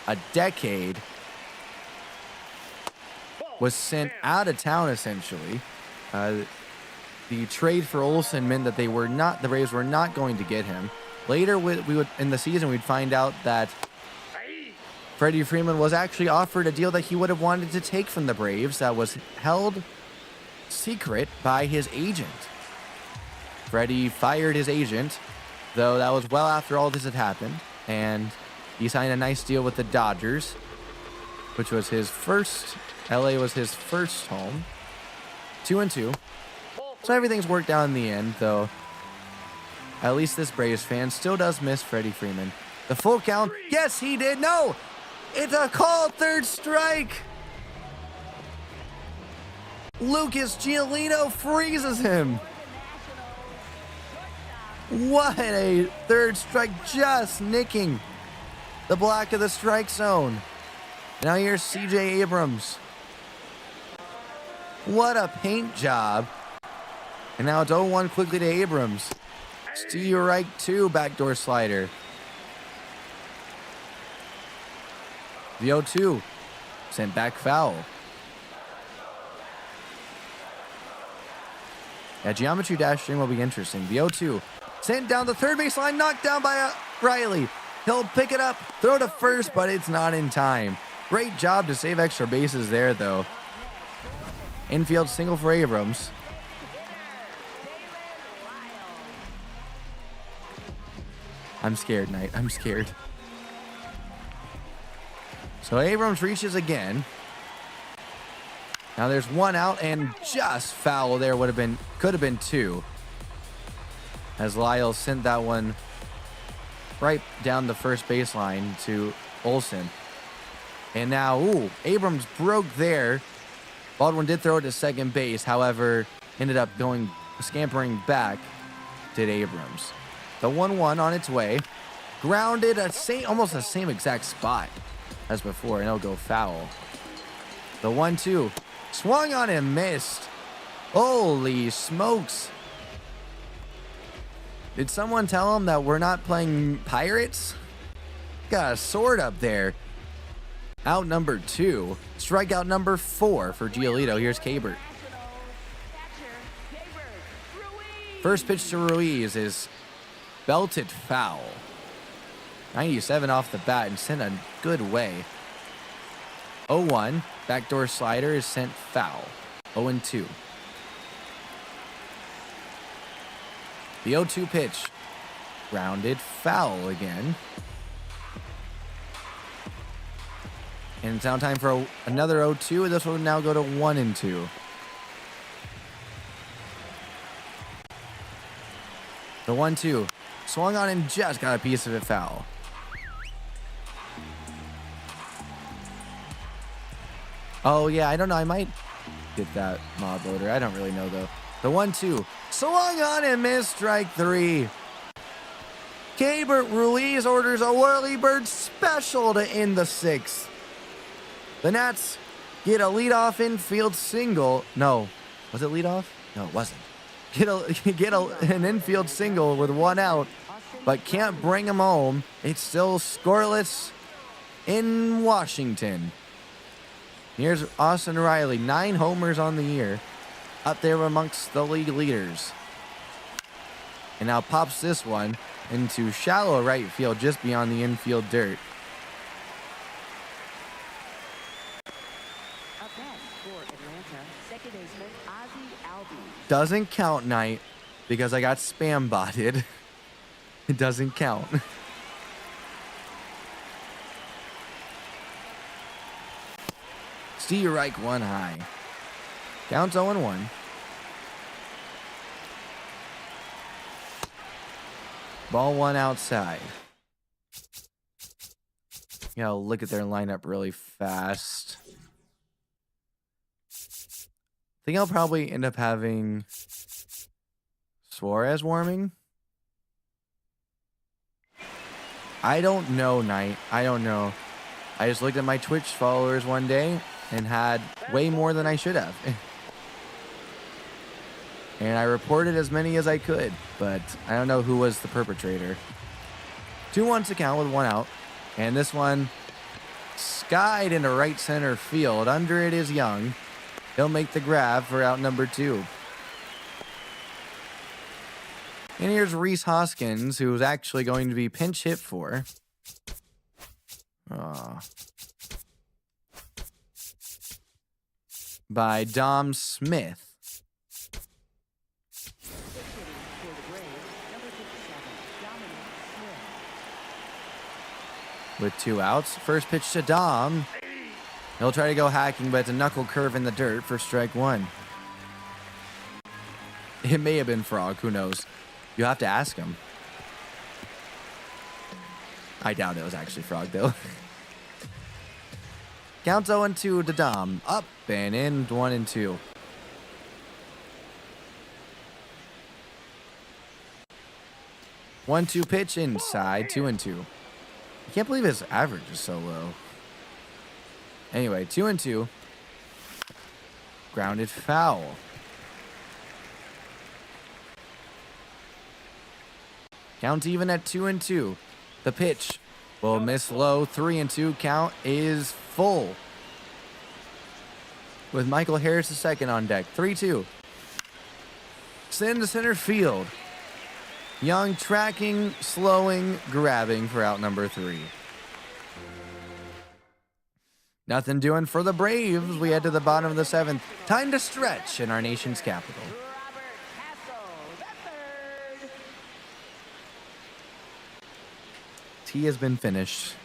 a decade, was sent out of town essentially. The trade for Olson meant that the Braves were not going to get him. Later, we would in the season we'd find out that Freddie Freeman was actually offered a deal that he would have wanted to take from the Braves that was held secret by his agent. Freddie fired his agent, though that was well after all this had happened, and he signed a nice deal with the Dodgers, which was his first. LA was his first home. 2-2. So everything's worked out in the end, though at least this Braves fan still does miss Freddie Freeman. The full count. Yes, he did. No! It's a called third strike. Lucas Giolito freezes him. What a third strike, just nicking the black of the strike zone. Now here's CJ Abrams. What a paint job. And now it's 0-1 quickly to Abrams. Steve Reich 2, backdoor slider. The 0-2 sent back foul. Yeah, geometry dash string will be interesting. The 0-2 sent down the third base line, knocked down by Riley. He'll pick it up, throw to first, but it's not in time. Great job to save extra bases there, though. Infield single for Abrams. I'm scared, Knight. I'm scared. So Abrams reaches again. Now there's 1 out and just foul there. Could have been 2. As Lyle sent that one right down the first baseline to Olson. And now, Abrams broke there. Baldwin did throw it to second base. However, ended up scampering back, did Abrams. The 1-1 on its way. Grounded almost the same exact spot as before, and it'll go foul. The 1-2. Swung on and missed. Holy smokes. Did someone tell him that we're not playing Pirates? Got a sword up there. Out number 2. Strikeout number 4 for Giolito. Here's Cabert. First pitch to Ruiz is belted foul. 97 off the bat and sent a good way. 0-1. Backdoor slider is sent foul. 0-2. The 0-2 pitch. Grounded foul again. And it's now time for another 0-2. This will now go to 1-2. The 1-2. Swung on and just got a piece of it foul. Oh, yeah, I don't know. I might get that mob loader. I don't really know, though. The 1-2. Swung on and missed, strike 3. Gabriel Ruiz orders a whirly bird special to end the 6th. The Nats get a leadoff infield single. No, was it leadoff? No, it wasn't. Get an infield single with 1 out, but can't bring him home. It's still scoreless in Washington. Here's Austin Riley, 9 homers on the year, up there amongst the league leaders. And now pops this one into shallow right field, just beyond the infield dirt. Up next for Atlanta, second baseman Ozzie Albies. Doesn't count, Knight, because I got spam botted. It doesn't count. Steve Reich 1 high. Counts 0-1. Ball 1 outside. Yeah, I'll look at their lineup really fast. I think I'll probably end up having Suarez warming. I don't know, Knight. I don't know. I just looked at my Twitch followers one day and had way more than I should have. And I reported as many as I could, but I don't know who was the perpetrator. 2-1 to count with 1 out. And this one skied into right center field. Under it is Young. He'll make the grab for out number 2. And here's Rhys Hoskins, who's actually going to be pinch hit for. By Dom Smith. With 2 outs. First pitch to Dom. He'll try to go hacking, but it's a knuckle curve in the dirt for strike 1. It may have been Frog. Who knows? You have to ask him. I doubt it was actually Frog, though. Counts 0-2 to Dom. Up and in, 1-2. One-two pitch inside, 2-2. I can't believe his average is so low. Anyway, 2-2. Grounded foul. Count even at 2-2. The pitch will miss low. 3-2. Count is full. With Michael Harris the second on deck. 3-2. Send to center field. Young tracking, slowing, grabbing for out number 3. Nothing doing for the Braves. We head to the bottom of the 7th. Time to stretch in our nation's capital. Tea has been finished.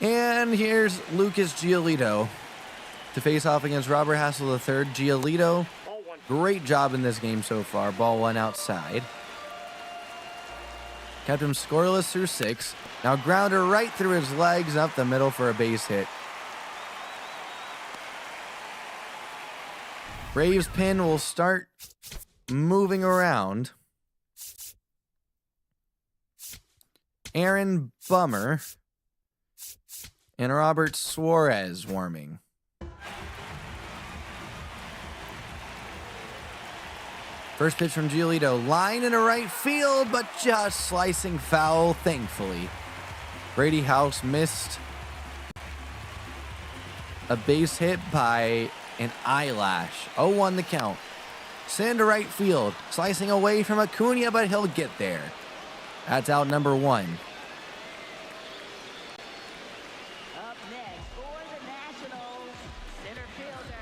And here's Lucas Giolito to face off against Robert Hassel III. Giolito, great job in this game so far. Ball 1 outside. Kept him scoreless through 6. Now grounder right through his legs up the middle for a base hit. Braves pin will start moving around. Aaron Bummer and Robert Suarez warming. First pitch from Giolito, line into right field, but just slicing foul, thankfully. Brady House missed a base hit by an eyelash. 0-1 the count. Send to right field, slicing away from Acuna, but he'll get there. That's out number 1. Up next for the Nationals, center fielder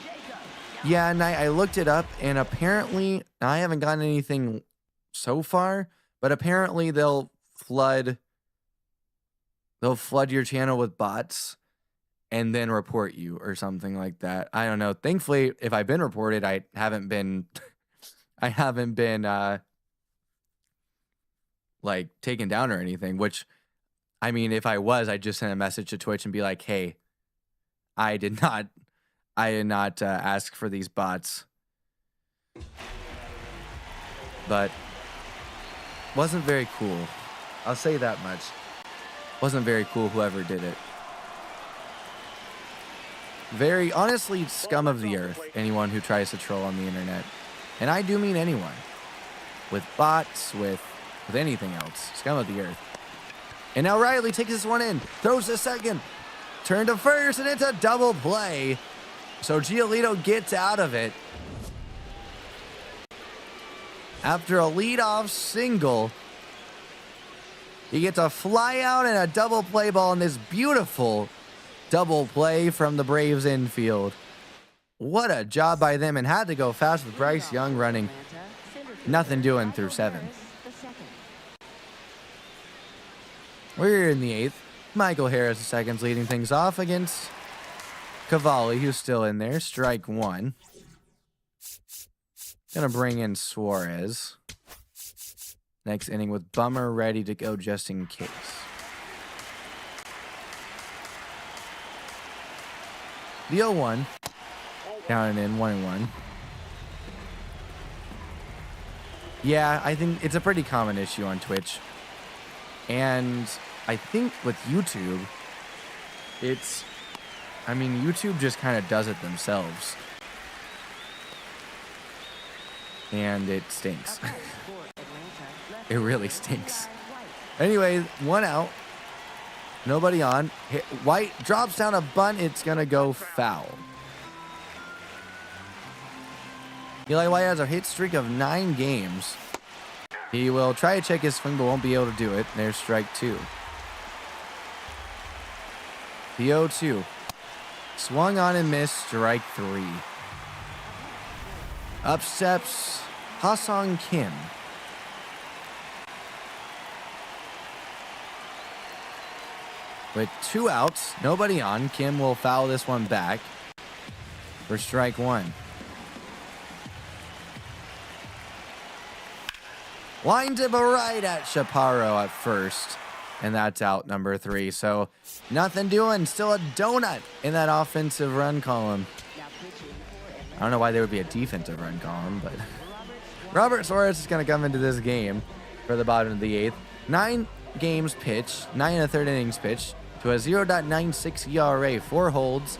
Jacob. Yeah, and I looked it up, and apparently, I haven't gotten anything so far, but apparently they'll flood your channel with bots and then report you or something like that. I don't know. Thankfully, if I've been reported, I haven't been like taken down or anything, which, I mean, if I was, I'd just send a message to Twitch and be like, hey, I did not ask for these bots. But Wasn't very cool. I'll say that much. Wasn't very cool whoever did it. Very, honestly, scum of the earth, anyone who tries to troll on the internet. And I do mean anyone. With bots, with anything else. Scum of the earth. And now Riley takes this one in. Throws to second. Turn to first, and it's a double play. So Giolito gets out of it. After a leadoff single, he gets a fly out and a double play ball in this beautiful double play from the Braves infield. What a job by them, and had to go fast with Bryce Young running. Nothing doing through 7. We're in the 8th. Michael Harris, the second's leading things off against Cavalli, who's still in there. Strike 1. Gonna bring in Suarez. Next inning with Bummer ready to go just in case. The 0-1. Down and in, 1-1. Yeah, I think it's a pretty common issue on Twitch. And I think with YouTube, YouTube just kind of does it themselves. And it stinks. It really stinks. Anyway, 1 out. Nobody on. White drops down a bunt. It's going to go foul. Eli White has a hit streak of 9 games. He will try to check his swing, but won't be able to do it. There's strike 2. The 0-2. Swung on and missed. Strike 3. Up steps Ha-Sung Kim. With 2 outs, nobody on, Kim will foul this one back for strike 1. Lined it right at Chaparro at first, and that's out number 3. So nothing doing, still a donut in that offensive run column. I don't know why there would be a defensive run column, but Robert Suarez is going to come into this game for the bottom of the 8th. 9 games pitched, 9 1/3 innings pitched, to a 0.96 ERA, 4 holds,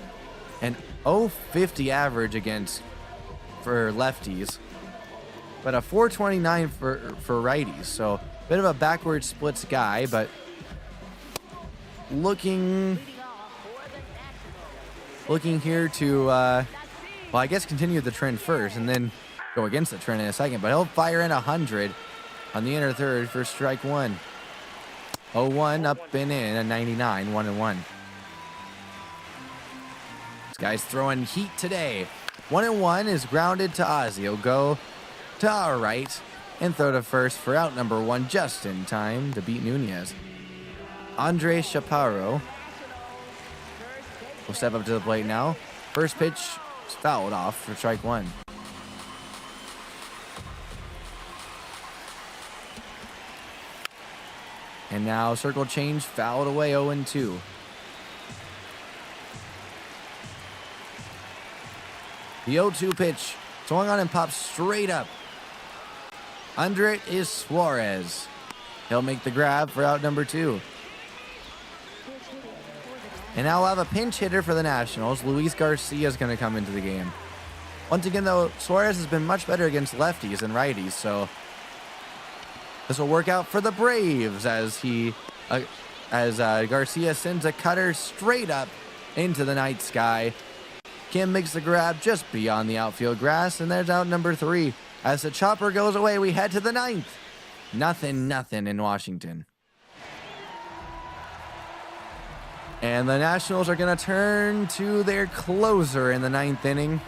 and 0.50 average for lefties, but a 4.29 for righties. So a bit of a backward splits guy, but looking here to well, I guess continue the trend first and then go against the trend in a second. But he'll fire in 100 on the inner third for strike 1. 0-1 up and in, a 99, 1-1. This guy's throwing heat today. 1-1 is grounded to Ozzy. He'll go to our right and throw to first for out number 1 just in time to beat Nunez. Andre Chaparro will step up to the plate now. First pitch is fouled off for strike 1. And now circle change, fouled away, 0-2. The 0-2 pitch, swung on and pops straight up. Under it is Suarez. He'll make the grab for out number 2. And now we'll have a pinch hitter for the Nationals. Luis Garcia is going to come into the game. Once again, though, Suarez has been much better against lefties and righties, so this will work out for the Braves as Garcia sends a cutter straight up into the night sky. Kim makes the grab just beyond the outfield grass, and there's out number 3. As the chopper goes away, we head to the 9th. Nothing in Washington. And the Nationals are going to turn to their closer in the 9th inning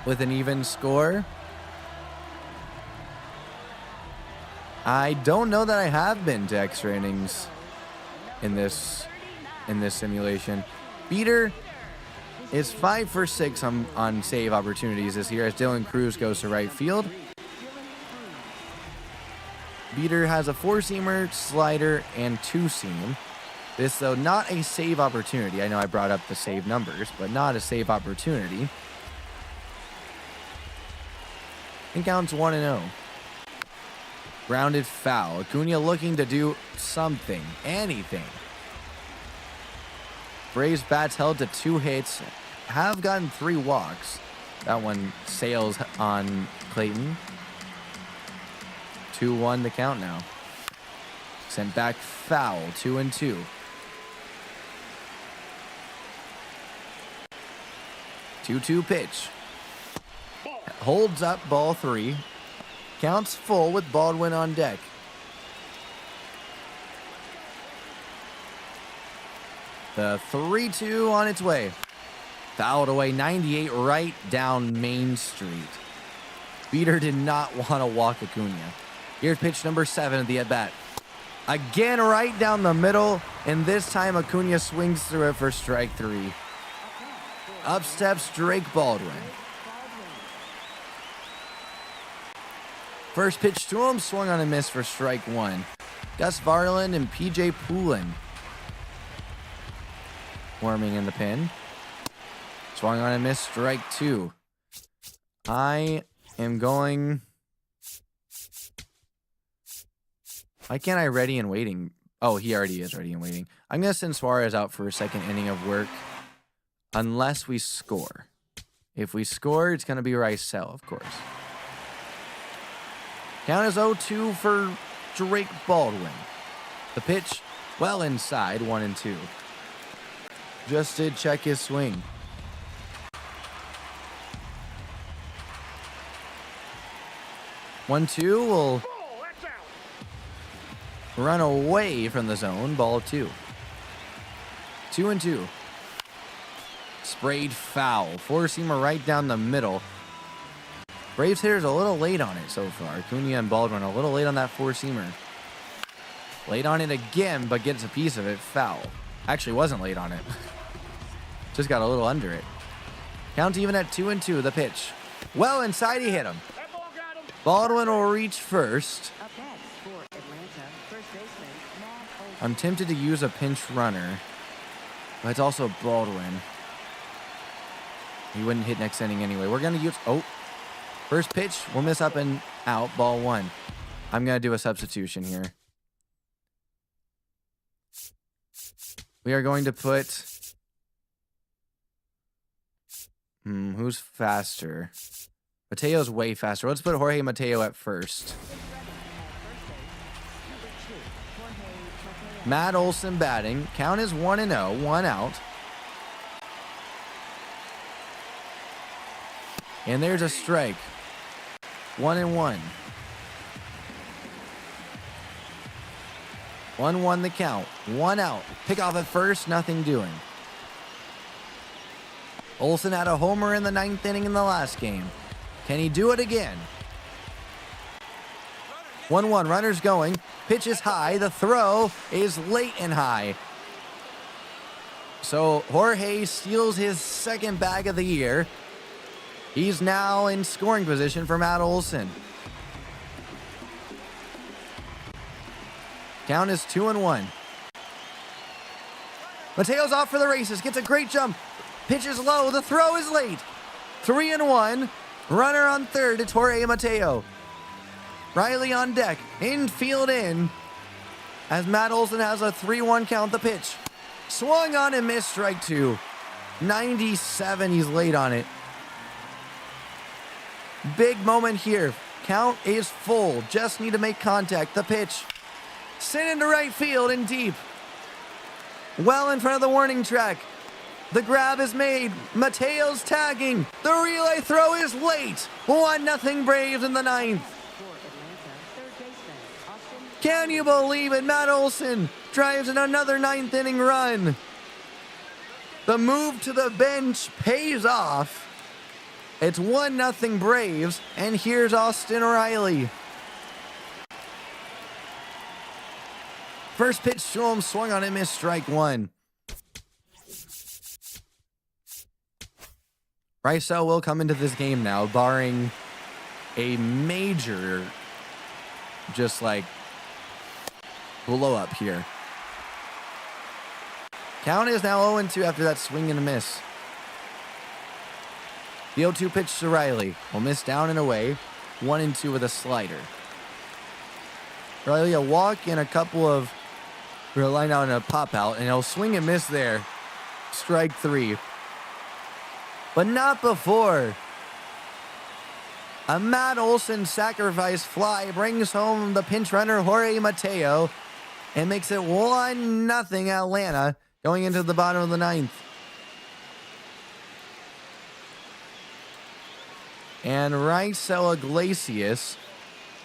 with an even score. I don't know that I have been to extra innings in this simulation. Beater is 5 for 6 on save opportunities this year as Dylan Cruz goes to right field. Beater has a 4-seamer, slider, and 2-seam. This, though, not a save opportunity. I know I brought up the save numbers, but not a save opportunity. And counts 1-0. Grounded foul. Acuna looking to do something, anything. Braves bats held to 2 hits, have gotten 3 walks. That one sails on Clayton. 2-1 the count now. Sent back foul, 2-2. 2-2 pitch. Holds up, ball 3. Counts full with Baldwin on deck. The 3-2 on its way. Fouled away 98 right down Main Street. Beater did not want to walk Acuna. Here's pitch number 7 of the at-bat. Again right down the middle, and this time Acuna swings through it for strike 3. Up steps Drake Baldwin. First pitch to him, swung on a miss for strike 1. Gus Varland and PJ Poulin warming in the pen. Swung on a miss, strike 2. I am going... Why can't I ready and waiting? Oh, he already is ready and waiting. I'm going to send Suarez out for a second inning of work. Unless we score. If we score, it's going to be Rysel, of course. Count is 0-2 for Drake Baldwin. The pitch, well inside, 1-2. Just did check his swing. 1-2 will run away from the zone. Ball 2. 2-2. Sprayed foul. 4-seamer right down the middle. Braves hitters a little late on it so far. Acuna and Baldwin a little late on that 4-seamer. Late on it again, but gets a piece of it. Foul. Actually wasn't late on it. Just got a little under it. Count even at 2-2. The pitch. Well inside, he hit him. Baldwin will reach first. I'm tempted to use a pinch runner, but it's also Baldwin. He wouldn't hit next inning anyway. We're going to use... Oh. First pitch. We'll miss up and out. Ball 1. I'm going to do a substitution here. We are going to put... who's faster? Mateo's way faster. Let's put Jorge Mateo at first. Matt Olson batting. Count is 1-0. 1 out. And there's a strike. 1-1. 1-1 the count. 1 out. Pick off at first. Nothing doing. Olson had a homer in the 9th inning in the last game. Can he do it again? 1-1. Runners going. Pitch is high. The throw is late and high. So Jorge steals his 2nd bag of the year. He's now in scoring position for Matt Olson. Count is 2-1. Mateo's off for the races. Gets a great jump. Pitch is low. The throw is late. 3-1. Runner on third. It's Jorge Mateo. Riley on deck. Infield in. As Matt Olson has a 3-1 count. The pitch. Swung on and missed. Strike 2. 97. He's late on it. Big moment here. Count is full. Just need to make contact. The pitch. Sent into right field and deep. Well in front of the warning track. The grab is made. Mateo's tagging. The relay throw is late. 1-0 Braves in the 9th. Can you believe it? Matt Olson drives in another 9th inning run. The move to the bench pays off. It's 1-0 Braves, and here's Austin Riley. First pitch to him, swung on and missed, strike 1. Rysel will come into this game now, barring a major, just like, blow up here. Count is now 0-2 after that swing and a miss. The 0-2 pitch to Riley will miss down and away. 1-2 with a slider. Riley a walk and a couple of line out and a pop out, and he'll swing and miss there. Strike 3. But not before. A Matt Olson sacrifice fly brings home the pinch runner Jorge Mateo and makes it 1-0 Atlanta going into the bottom of the 9th. And Raisel Iglesias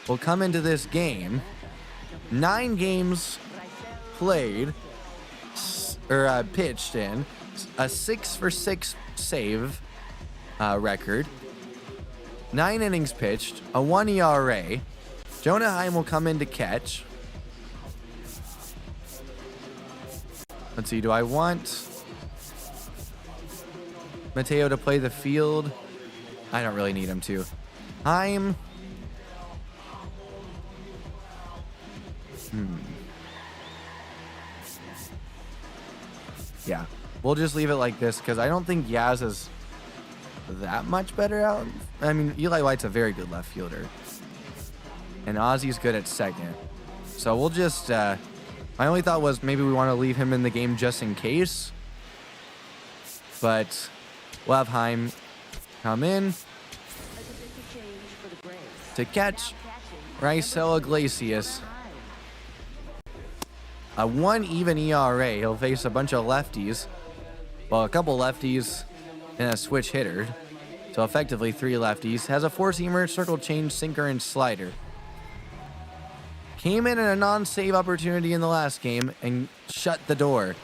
will come into this game. 9 games played, or pitched in, a 6-for-6 save record, 9 innings pitched, a 1 ERA. Jonah Heim will come in to catch. Let's see, do I want Mateo to play the field? I don't really need him to. Heim. Yeah, we'll just leave it like this because I don't think Yaz is that much better out. I mean, Eli White's a very good left fielder. And Ozzy's good at second. So we'll just, my only thought was maybe we want to leave him in the game just in case. But we'll have Heim come in to catch Raisel Iglesias. A 1 even ERA. He'll face a bunch of lefties. Well, a couple lefties and a switch hitter. So effectively 3 lefties. Has a 4-seamer, circle change, sinker, and slider. Came in a non-save opportunity in the last game and shut the door.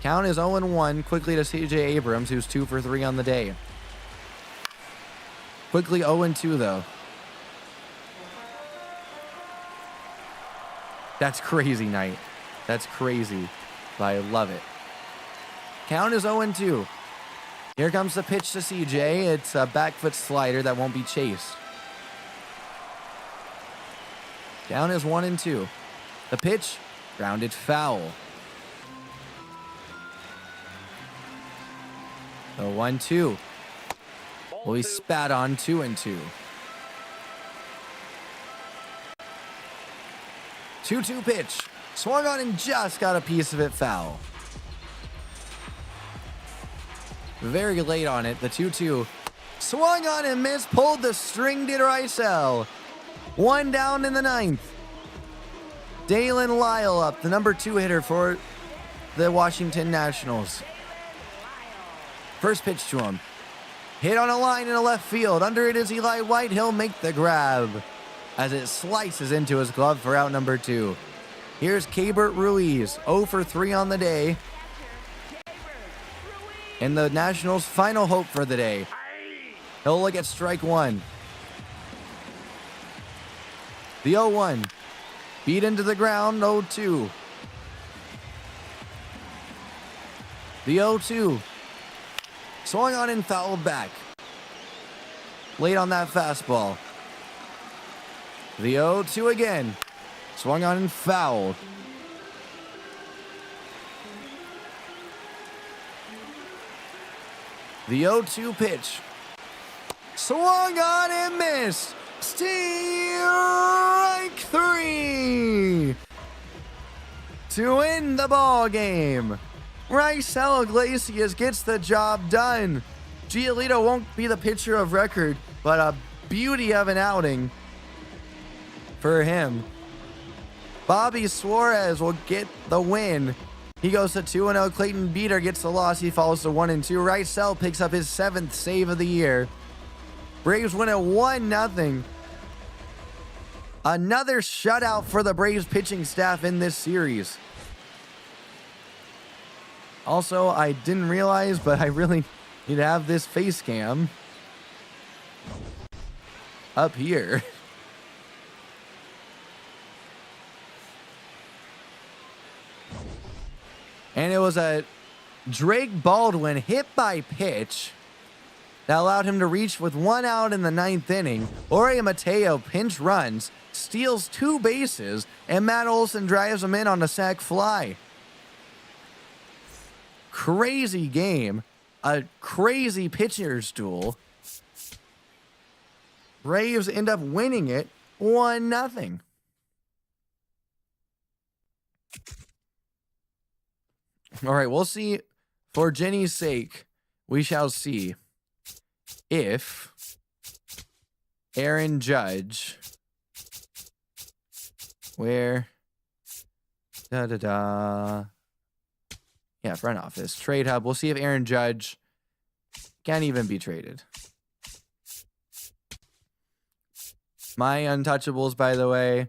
Count is 0-1 quickly to CJ Abrams, who's 2 for 3 on the day. Quickly 0-2 though. That's crazy night. That's crazy. But I love it. Count is 0-2. Here comes the pitch to CJ. It's a back foot slider that won't be chased. Count is 1-2. The pitch, grounded foul. The 1-2. Well, he spat on 2-2. 2-2 pitch. Swung on and just got a piece of it foul. Very late on it. The 2-2. Swung on and missed. Pulled the string, did Raisel. 1 down in the 9th. Dalen Lyle up, the number 2 hitter for the Washington Nationals. First pitch to him. Hit on a line in a left field. Under it is Eli White. He'll make the grab as it slices into his glove for out number 2. Here's Keibert Ruiz, 0 for 3 on the day. And the Nationals' final hope for the day. He'll look at strike 1. The 0-1. Beat into the ground, 0-2. The 0-2. Swung on and fouled back. Late on that fastball. The 0-2 again. Swung on and fouled. The 0-2 pitch. Swung on and missed. Strike 3 to win the ball game. Raisel Iglesias gets the job done. Giolito won't be the pitcher of record, but a beauty of an outing for him. Bobby Suarez will get the win. He goes to 2-0. Clayton Beater gets the loss. He falls to 1-2. Raisel picks up his 7th save of the year. Braves win at 1-0. Another shutout for the Braves pitching staff in this series. Also, I didn't realize, but I really need to have this face cam up here. And it was a Drake Baldwin hit by pitch that allowed him to reach with 1 out in the 9th inning. Jorge Mateo pinch runs, steals 2 bases, and Matt Olson drives him in on a sac fly. Crazy game. A crazy pitcher's duel. Braves end up winning it 1-0. All right, we'll see. For Jenny's sake, we shall see if Aaron Judge, where, yeah, front office, trade hub. We'll see if Aaron Judge can even be traded. My untouchables, by the way,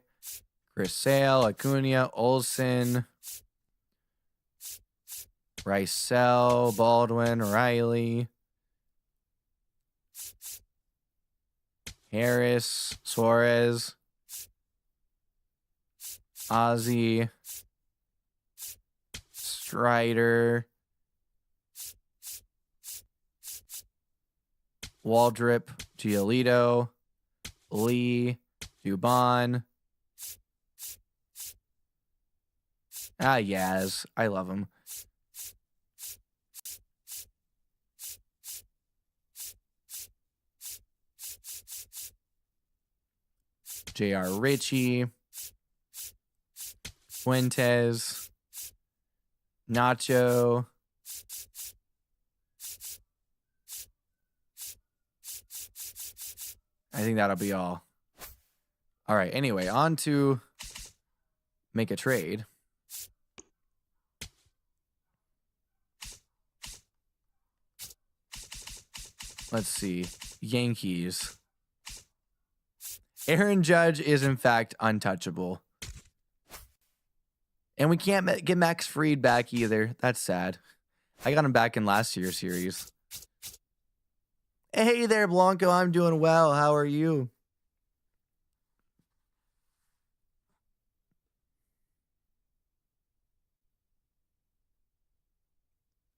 Chris Sale, Acuna, Olsen, Rysel, Baldwin, Riley, Harris, Suarez, Ozzy, Strider, Waldrip, Giolito, Lee, Dubon. Yaz. I love him. J.R. Ritchie, Fuentes, Nacho, I think that'll be all. All right, anyway, on to make a trade. Let's see. Yankees. Aaron Judge is, in fact, untouchable. And we can't get Max Fried back either. That's sad. I got him back in last year's series. Hey there, Blanco. I'm doing well. How are you?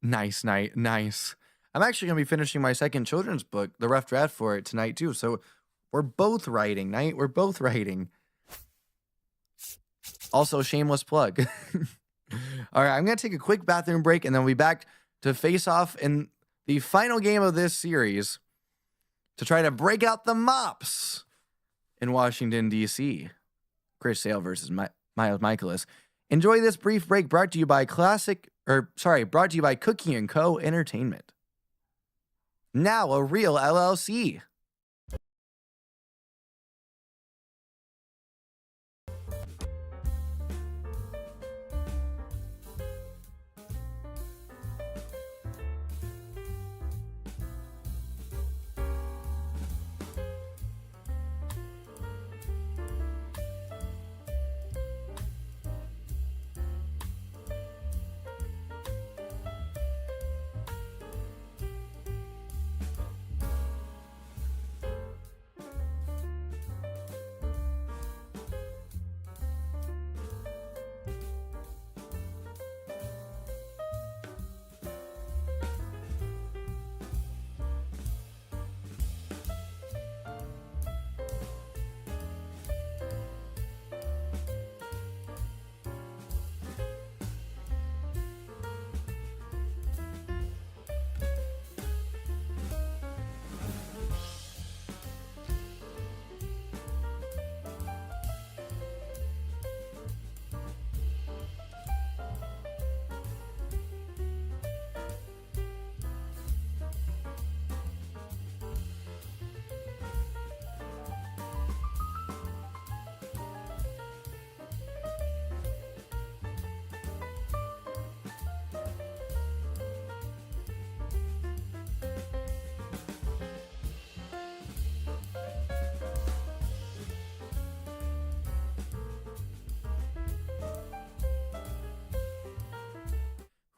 Nice night. Nice. I'm actually going to be finishing my second children's book, the rough draft for it tonight, too. So we're both writing, Knight. We're both writing. Also, shameless plug. All right, I'm going to take a quick bathroom break, and then we'll be back to face off in the final game of this series to try to break out the mops in Washington, D.C. Chris Sale versus Miles Michaelis. Enjoy this brief break brought to you by brought to you by Cookie & Co. Entertainment. Now a real LLC.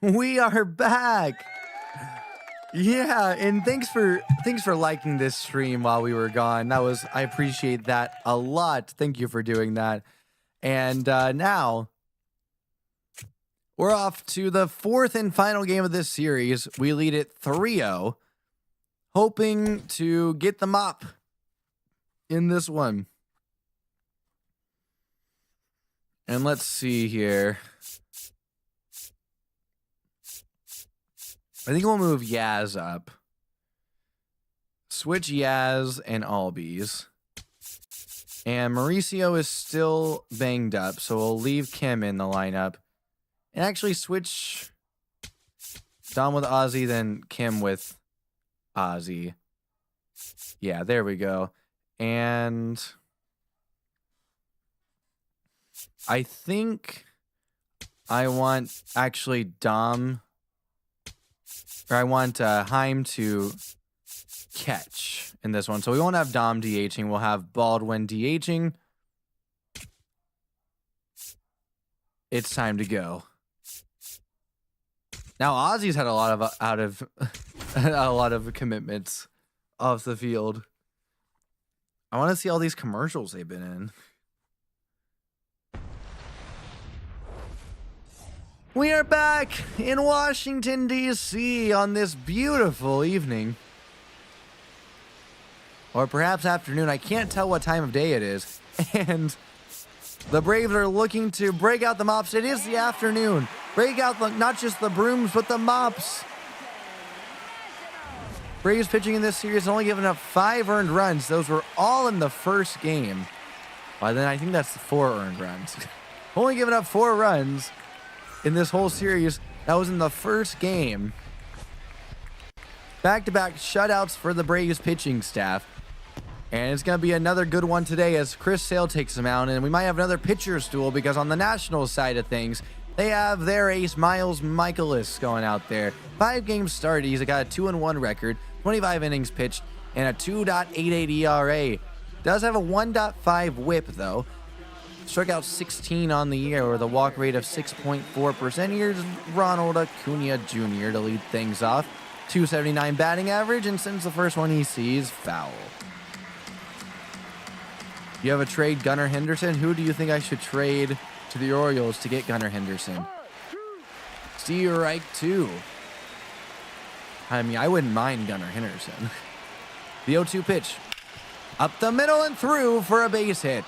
We are back. Yeah, and thanks for liking this stream while we were gone. I appreciate that a lot. Thank you for doing that. And now we're off to the fourth and final game of this series. We lead it 3-0, hoping to get the mop in this one. And let's see here. I think we'll move Yaz up. Switch Yaz and Albies. And Mauricio is still banged up, so we'll leave Kim in the lineup. And actually switch Dom with Ozzy, then Kim with Ozzy. Yeah, there we go. And I think I want actually Dom, or I want Heim to catch in this one. So we won't have Dom DHing. We'll have Baldwin DHing. It's time to go. Now Ozzy's had a lot of a lot of commitments off the field. I want to see all these commercials they've been in. We are back in Washington, D.C. on this beautiful evening. Or perhaps afternoon. I can't tell what time of day it is. And the Braves are looking to break out the mops. It is the afternoon. Break out not just the brooms, but the mops. Braves pitching in this series only giving up 5 earned runs. Those were all in the first game. Well, then I think that's 4 earned runs. Only giving up 4 runs in this whole series. That was in the first game. Back-to-back shutouts for the Braves pitching staff. And it's going to be another good one today as Chris Sale takes him out. And we might have another pitcher's duel because on the Nationals side of things, they have their ace, Miles Michaelis, going out there. 5 games started. He's got a 2-1 record, 25 innings pitched, and a 2.88 ERA. Does have a 1.5 whip, though. Struck out 16 on the year with a walk rate of 6.4%. Here's Ronald Acuna Jr. to lead things off. 279 batting average, and sends the first one he sees foul. You have a trade Gunnar Henderson. Who do you think I should trade to the Orioles to get Gunnar Henderson? Strike 2. I mean, I wouldn't mind Gunnar Henderson. The 0-2 pitch. Up the middle and through for a base hit.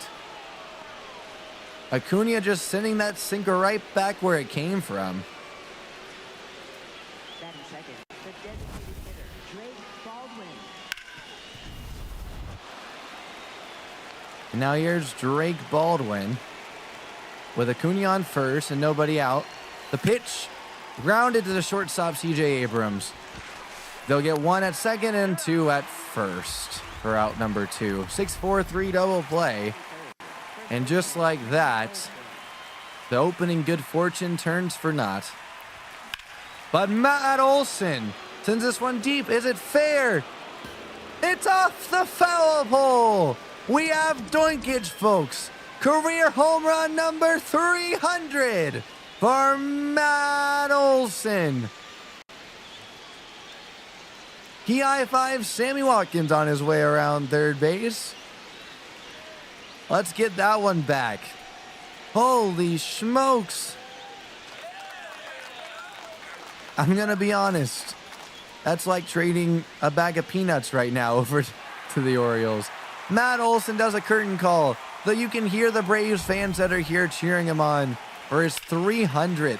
Acuna just sending that sinker right back where it came from. Batting second, the designated hitter, Drake Baldwin. And now here's Drake Baldwin with Acuna on first and nobody out. The pitch grounded to the shortstop, C.J. Abrams. They'll get 1 at second and 2 at first for out number 2. 6-4-3 double play. And just like that, the opening good fortune turns for naught. But Matt Olson sends this one deep. Is it fair? It's off the foul pole. We have doinkage, folks. Career home run number 300 for Matt Olson. He high-fives Sammy Watkins on his way around third base. Let's get that one back. Holy smokes. I'm going to be honest. That's like trading a bag of peanuts right now over to the Orioles. Matt Olson does a curtain call, though you can hear the Braves fans that are here cheering him on for his 300th.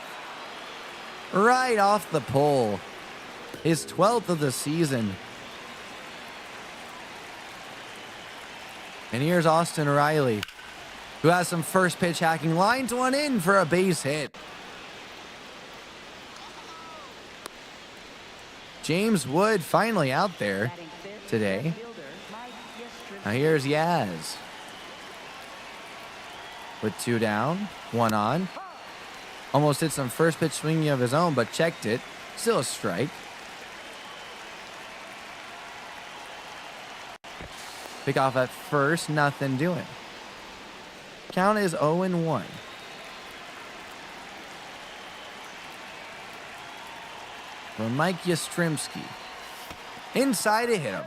Right off the pole. His 12th of the season. And here's Austin Riley, who has some first pitch hacking. Lines one in for a base hit. James Wood finally out there Batting fifth, today. fielder, Mike Yastrzemski. Now here's Yaz with 2 down, 1 on. Almost hit some first pitch swinging of his own, but checked it. Still a strike. Pick off at first, nothing doing. Count is 0-1. For Mike Yastrzemski. Inside to hit him.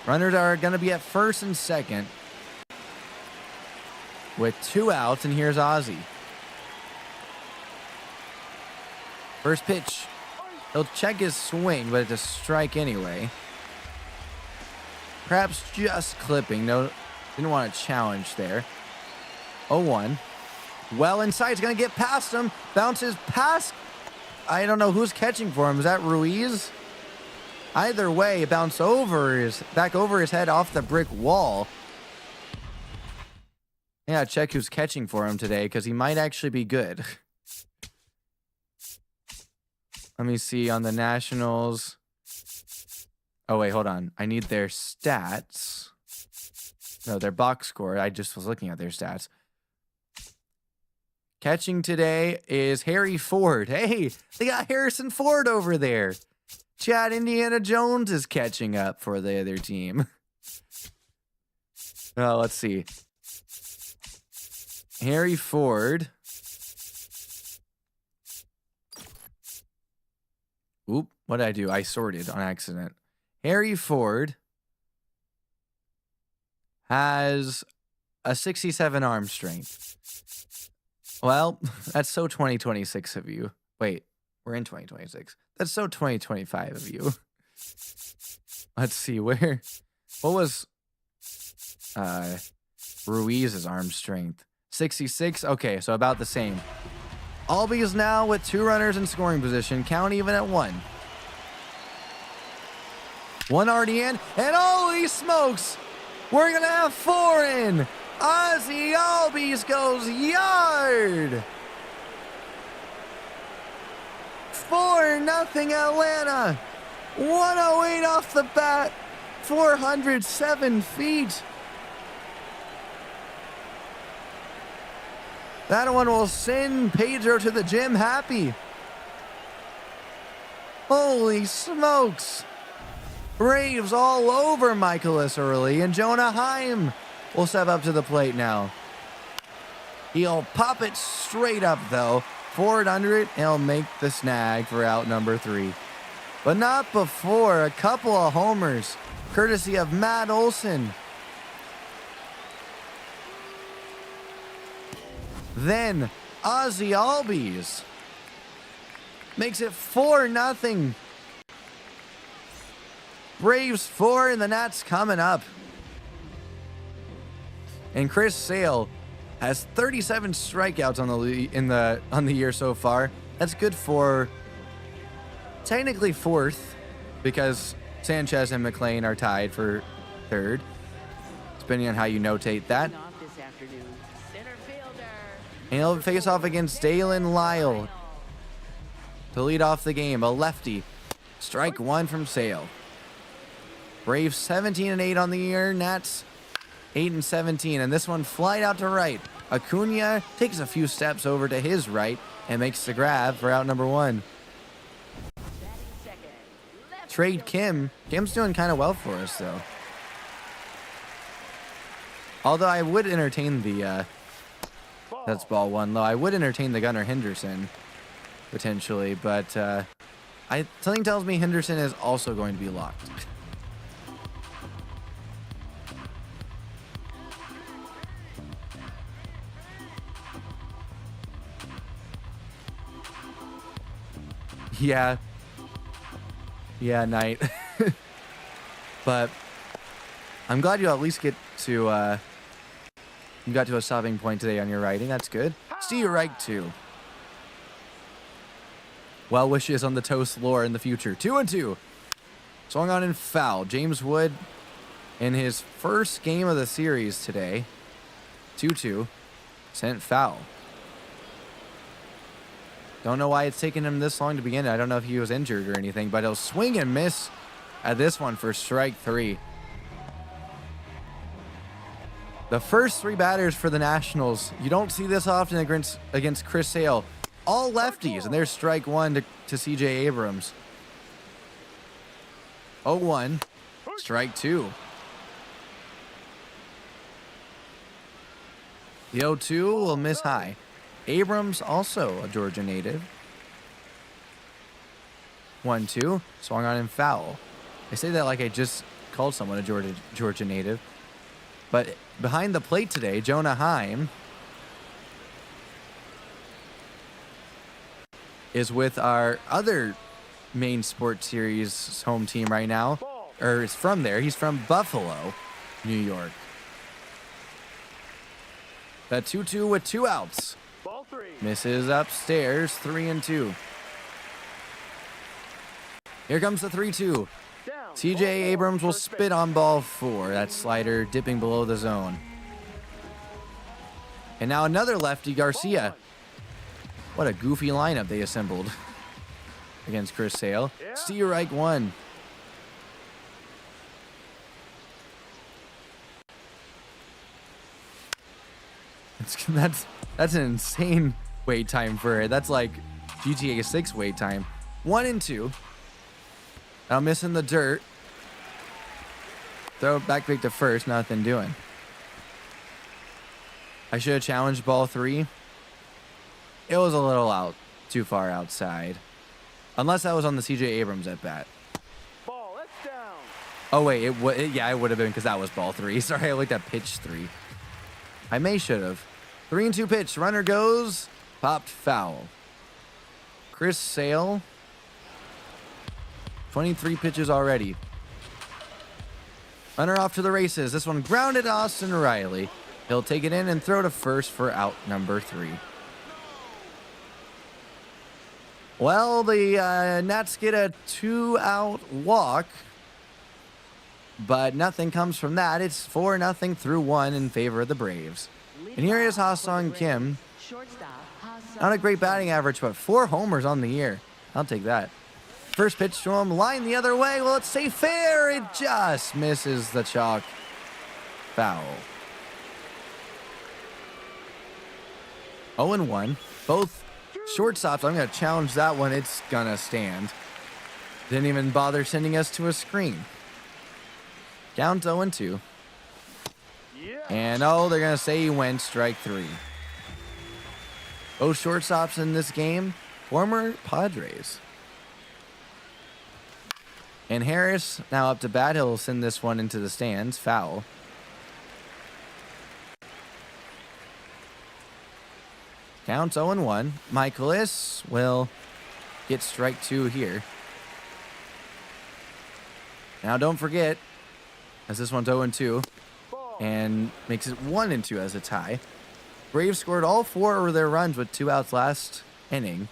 Runners are going to be at first and second with 2 outs, and here's Ozzy. First pitch. He'll check his swing, but it's a strike anyway. Perhaps just clipping. No, didn't want to challenge there. 0-1. Well inside. He's going to get past him. Bounces past. I don't know who's catching for him. Is that Ruiz? Either way, it bounced back over his head off the brick wall. Yeah, check who's catching for him today because he might actually be good. Let me see on the Nationals. Oh, wait, hold on. I need their stats. No, their box score. I just was looking at their stats. Catching today is Harry Ford. Hey, they got Harrison Ford over there. Chad Indiana Jones is catching up for the other team. Oh, let's see. Harry Ford. Oop, what did I do? I sorted on accident. Harry Ford has a 67 arm strength. Well, that's so 2026 of you. Wait, we're in 2026. That's so 2025 of you. Let's see, what was Ruiz's arm strength? 66? Okay, so about the same. Albies now with 2 runners in scoring position. Count even at 1. 1 already in, and holy smokes! We're gonna have 4 in! Ozzy Albies goes yard! 4-0 Atlanta! 108 off the bat, 407 feet. That one will send Pedro to the gym happy. Holy smokes. Braves all over Michaelis early, and Jonah Heim will step up to the plate now. He'll pop it straight up, though. Forward under it, and he'll make the snag for out number 3. But not before a couple of homers, courtesy of Matt Olson. Then Ozzy Albies makes it 4-0. Braves 4 and the Nats coming up. And Chris Sale has 37 strikeouts on the year so far. That's good for technically 4th because Sanchez and McLean are tied for 3rd, depending on how you notate that. And he'll face off against Dalen Lyle to lead off the game. A lefty. Strike 1 from Sale. Braves 17-8 on the year. Nats 8-17. And this one flied out to right. Acuna takes a few steps over to his right and makes the grab for out number 1. Trade Kim. Kim's doing kind of well for us, though. Although I would entertain the... That's ball 1 low. I would entertain the Gunnar Henderson, potentially, but something tells me Henderson is also going to be locked. Yeah, Knight. But I'm glad you at least get to... You got to a stopping point today on your writing. That's good. See you right, too. Well wishes on the toast lore in the future. 2-2. Swung on and foul. James Wood in his first game of the series today. 2-2. Sent foul. Don't know why it's taken him this long to begin. I don't know if he was injured or anything, but he'll swing and miss at this one for strike 3. The first 3 batters for the Nationals. You don't see this often against Chris Sale. All lefties, and there's strike 1 to C.J. Abrams. 0-1. Strike 2. The 0-2 will miss high. Abrams, also a Georgia native. 1-2. Swung on and foul. I say that like I just called someone a Georgia native. But behind the plate today, Jonah Heim is with our other main sports series home team right now. Or is from there. He's from Buffalo, New York. The 2-2 with 2 outs. Misses upstairs, 3-2. Here comes the 3-2. C.J. Abrams will spit on ball 4. That slider dipping below the zone. And now another lefty, Garcia. What a goofy lineup they assembled against Chris Sale. Strike one. That's an insane wait time for it. That's like GTA 6 wait time. 1-2. Now missing the dirt. Throw it back pick to first. Nothing doing. I should have challenged ball 3. It was a little out, too far outside. Unless that was on the CJ Abrams at bat. Ball, that's down. Oh wait, it would have been because that was ball 3. Sorry, I looked at pitch 3. I should have. 3-2 pitch. Runner goes. Popped foul. Chris Sale. 23 pitches already. Runner off to the races. This one grounded to Austin Riley. He'll take it in and throw to first for out number 3. Well, the Nats get a 2-out walk. But nothing comes from that. It's 4-0 through 1 in favor of the Braves. And here is Ha-Sung Kim. Not a great batting average, but 4 homers on the year. I'll take that. First pitch to him, line the other way. Will it stay fair? It just misses the chalk. Foul. 0-1. Both shortstops. I'm going to challenge that one. It's going to stand. Didn't even bother sending us to a screen. Count 0-2. And they're going to say he went strike 3. Both shortstops in this game, former Padres. And Harris now up to bat. He'll send this one into the stands. Foul. Counts 0-1. Michaelis will get strike 2 here. Now don't forget, as this one's 0-2. And makes it 1-2 as a tie. Braves scored all 4 of their runs with 2 outs last inning.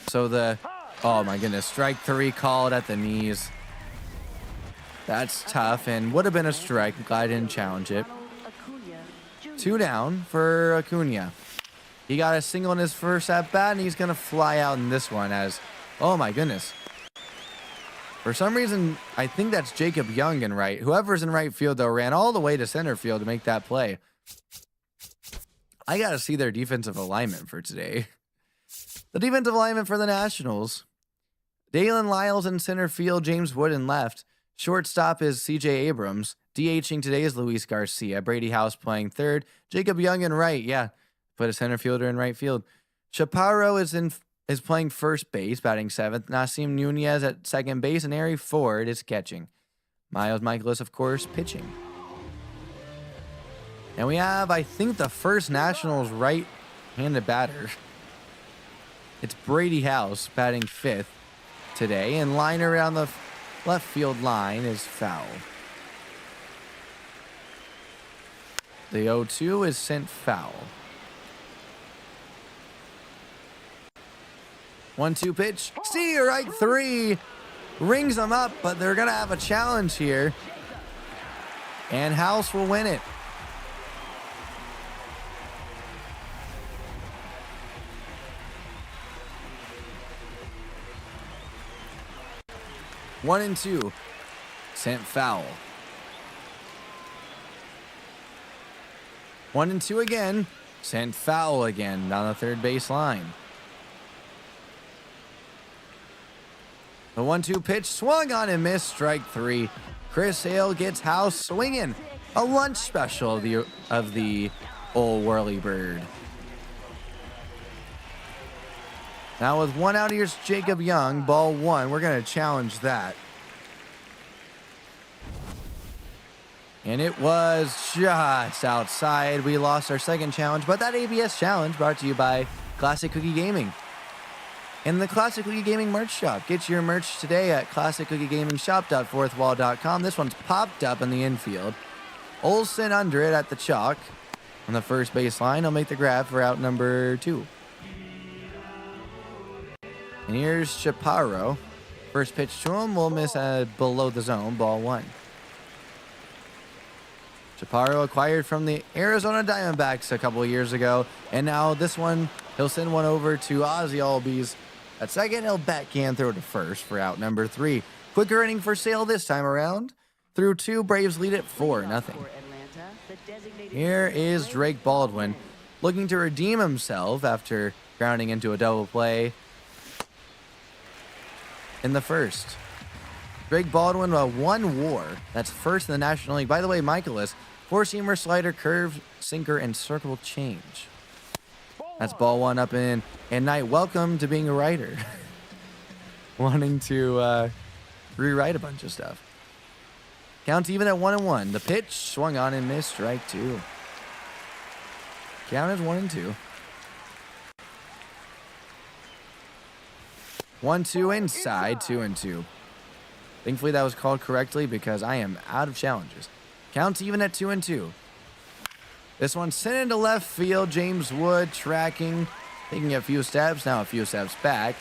So oh my goodness, strike 3 called at the knees. That's tough and would have been a strike. I'm glad I didn't challenge it. 2 down for Acuna. He got a single in his first at bat and he's going to fly out in this one as, oh my goodness. For some reason, I think that's Jacob Young in right. Whoever's in right field, though, ran all the way to center field to make that play. I got to see their defensive alignment for today. The defensive alignment for the Nationals. Dalen Lyles in center field, James Wood in left. Shortstop is CJ Abrams. DHing today is Luis Garcia. Brady House playing third. Jacob Young in right. Yeah, put a center fielder in right field. Chaparro is playing first base, batting 7th. Nasim Nunez at second base, and Harry Ford is catching. Miles Michaelis, of course, pitching. And we have, I think, the first Nationals right-handed batter. It's Brady House batting 5th today, and line around the left field line is foul. The 0-2 is sent foul. 1-2 pitch. Strike 3. Rings them up, but they're going to have a challenge here. And House will win it. One and 2. Sent foul. 1-2 again. Sent foul again down the third base line. The 1-2 pitch swung on and missed. Strike 3. Chris Hale gets House swinging. A lunch special of the old whirly bird. Now with 1 out, here's Jacob Young. Ball 1. We're going to challenge that. And it was just outside. We lost our second challenge, but that ABS challenge brought to you by Classic Cookie Gaming. In the Classic Cookie Gaming merch shop. Get your merch today at classiccookiegamingshop.fourthwall.com. This one's popped up in the infield. Olsen under it at the chalk. On the first base line, he'll make the grab for out number 2. And here's Chaparro. First pitch to him will miss below the zone, ball 1. Chaparro acquired from the Arizona Diamondbacks a couple of years ago, and now this one, he'll send one over to Ozzy Albies. At second, he'll backhand throw to first for out number 3. Quicker inning for Sale this time around. Through 2, Braves lead it 4-0. Here is Drake Baldwin looking to redeem himself after grounding into a double play in the first. Drake Baldwin, 1 WAR. That's first in the National League. By the way, Michaelis, 4-seamer, slider, curve, sinker, and circle change. That's ball 1 up and in. And Knight, welcome to being a writer. Wanting to rewrite a bunch of stuff. Count's even at 1-1. The pitch swung on and missed. Strike 2. Count is 1-2. 1-2 inside. 2-2. Thankfully that was called correctly because I am out of challenges. Count's even at 2-2. This one sent into left field. James Wood tracking, taking a few steps, now a few steps back.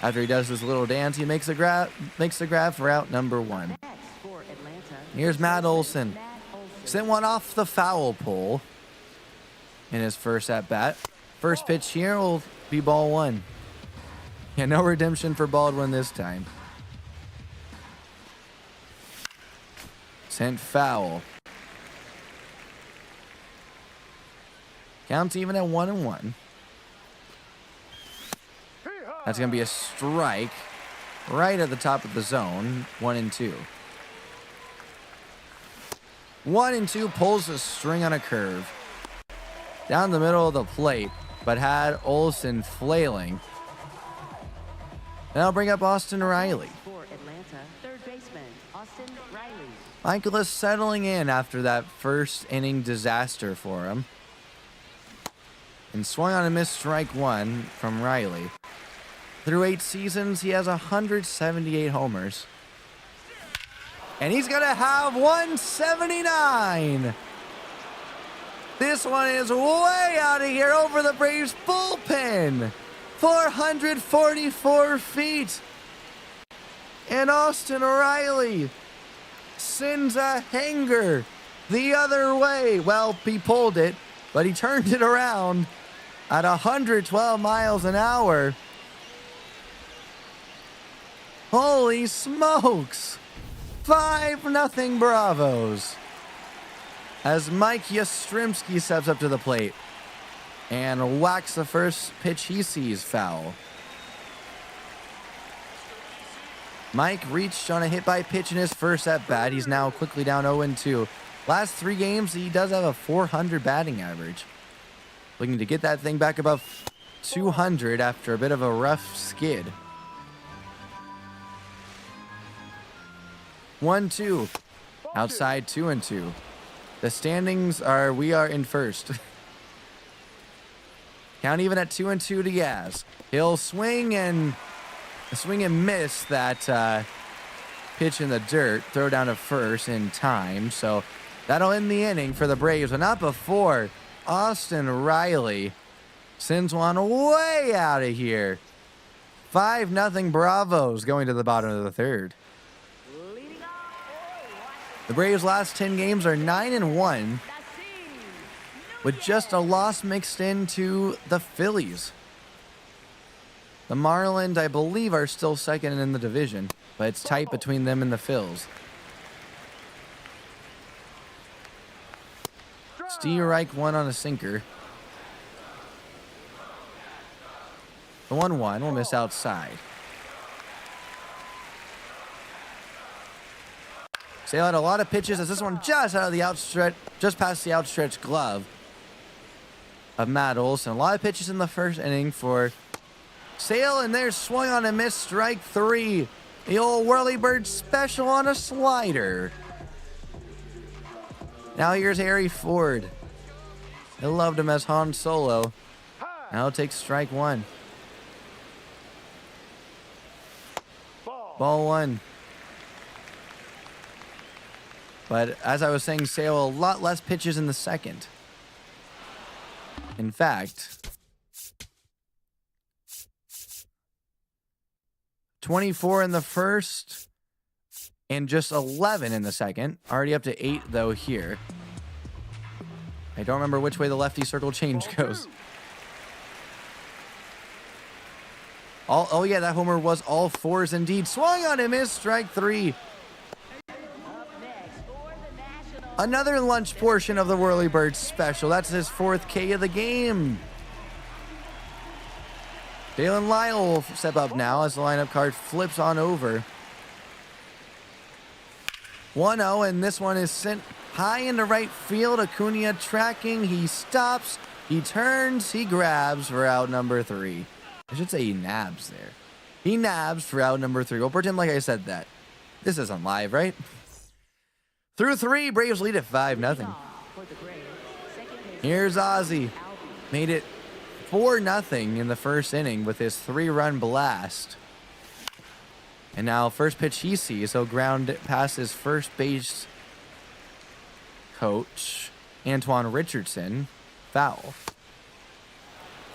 After he does this little dance, he makes the grab for out number 1. Here's Matt Olson. Sent one off the foul pole in his first at bat. First pitch here will be ball 1. Yeah, no redemption for Baldwin this time. Sent foul. Count's even at 1-1. That's going to be a strike right at the top of the zone. 1-2. 1-2 pulls the string on a curve. Down the middle of the plate, but had Olson flailing. And I'll bring up Austin Riley. Michaelis settling in after that first inning disaster for him. And swung on a missed strike 1 from Riley. Through 8 seasons, he has 178 homers. And he's going to have 179. This one is way out of here over the Braves bullpen. 444 feet. And Austin Riley sends a hanger the other way. Well, he pulled it, but he turned it around at 112 miles an hour. Holy smokes. 5-0 Bravos. As Mike Yastrzemski steps up to the plate and whacks the first pitch he sees foul. Mike reached on a hit by pitch in his first at bat. He's now quickly down 0-2. Last 3 games, he does have a 400 batting average. Looking to get that thing back above 200 after a bit of a rough skid. 1-2. Outside 2-2. The standings are, we are in first. Count even at 2-2 to Yaz. He'll swing and miss that pitch in the dirt. Throw down to first in time. So that'll end the inning for the Braves, but not before Austin Riley sends one way out of here. 5-0 Bravos going to the bottom of the 3rd. The Braves' last 10 games are 9-1, with just a loss mixed into the Phillies. The Marlins, I believe, are still second in the division, but it's tight between them and the Phils. Steerike 1 on a sinker. The 1-1 will miss outside. Sale had a lot of pitches as this one just out of the outstretch, just past the outstretched glove of Matt Olson. A lot of pitches in the first inning for Sale, and there's swung on a miss, strike 3. The old Whirlybird special on a slider. Now here's Harry Ford. They loved him as Han Solo. Now he'll take strike 1. Ball 1. But as I was saying, Sale, a lot less pitches in the second. In fact, 24 in the first and just 11 in the second. Already up to 8, though, here. I don't remember which way the lefty circle change goes. Oh yeah, that homer was all fours indeed. Swung on and missed. Strike 3. Another lunch portion of the Whirlybird special. That's his 4th K of the game. Dalen Lyle will step up now as the lineup card flips on over. 1-0, and this one is sent high into right field. Acuna tracking. He stops. He turns. He grabs for out number 3. I should say he nabs there. He nabs for out number 3. We'll pretend like I said that. This isn't live, right? Through 3, Braves lead at 5-0. Here's Ozzie. Made it 4-0 in the first inning with his 3-run blast. And now first pitch he sees, he'll ground it past his first base coach, Antoine Richardson. Foul.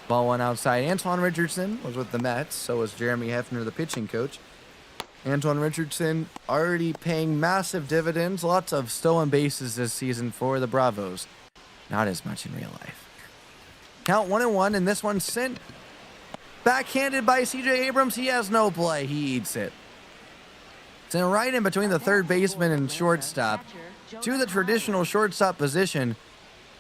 Ball one outside. Antoine Richardson was with the Mets. So was Jeremy Hefner, the pitching coach. Antoine Richardson already paying massive dividends. Lots of stolen bases this season for the Bravos. Not as much in real life. Count 1-1, and this one sent backhanded by C.J. Abrams. He has no play. He eats it. It's in right in between the third baseman and shortstop to the traditional shortstop position.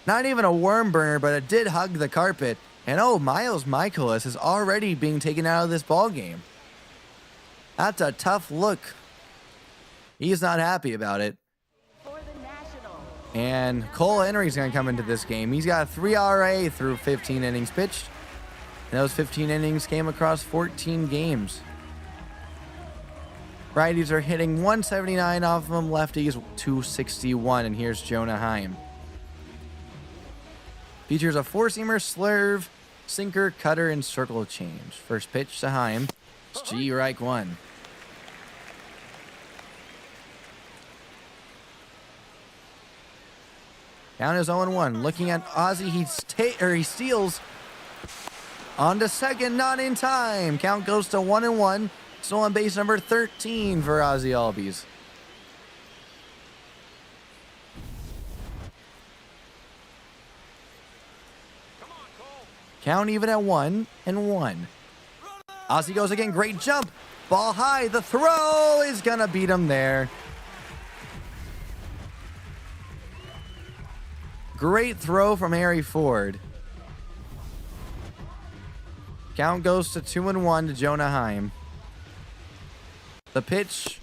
Not even a worm burner, but it did hug the carpet. And oh, Miles Michaelis is already being taken out of this ball game. That's a tough look. He's not happy about it. And Cole Henry's going to come into this game. He's got a 3 RA through 15 innings pitched. And those 15 innings came across 14 games. Righties are hitting 179 off of them. Lefties 261. And here's Jonah Heim. Features a four-seamer, slurve, sinker, cutter, and circle change. First pitch to Heim. Strike 1. Count is 0-1. Looking at Ozzie, he steals. On to second, not in time. Count goes to 1-1. Stolen base number 13 for Ozzie Albies. Count even at 1-1. Ozzie goes again. Great jump. Ball high. The throw is going to beat him there. Great throw from Harry Ford. Count goes to 2-1 to Jonah Heim. The pitch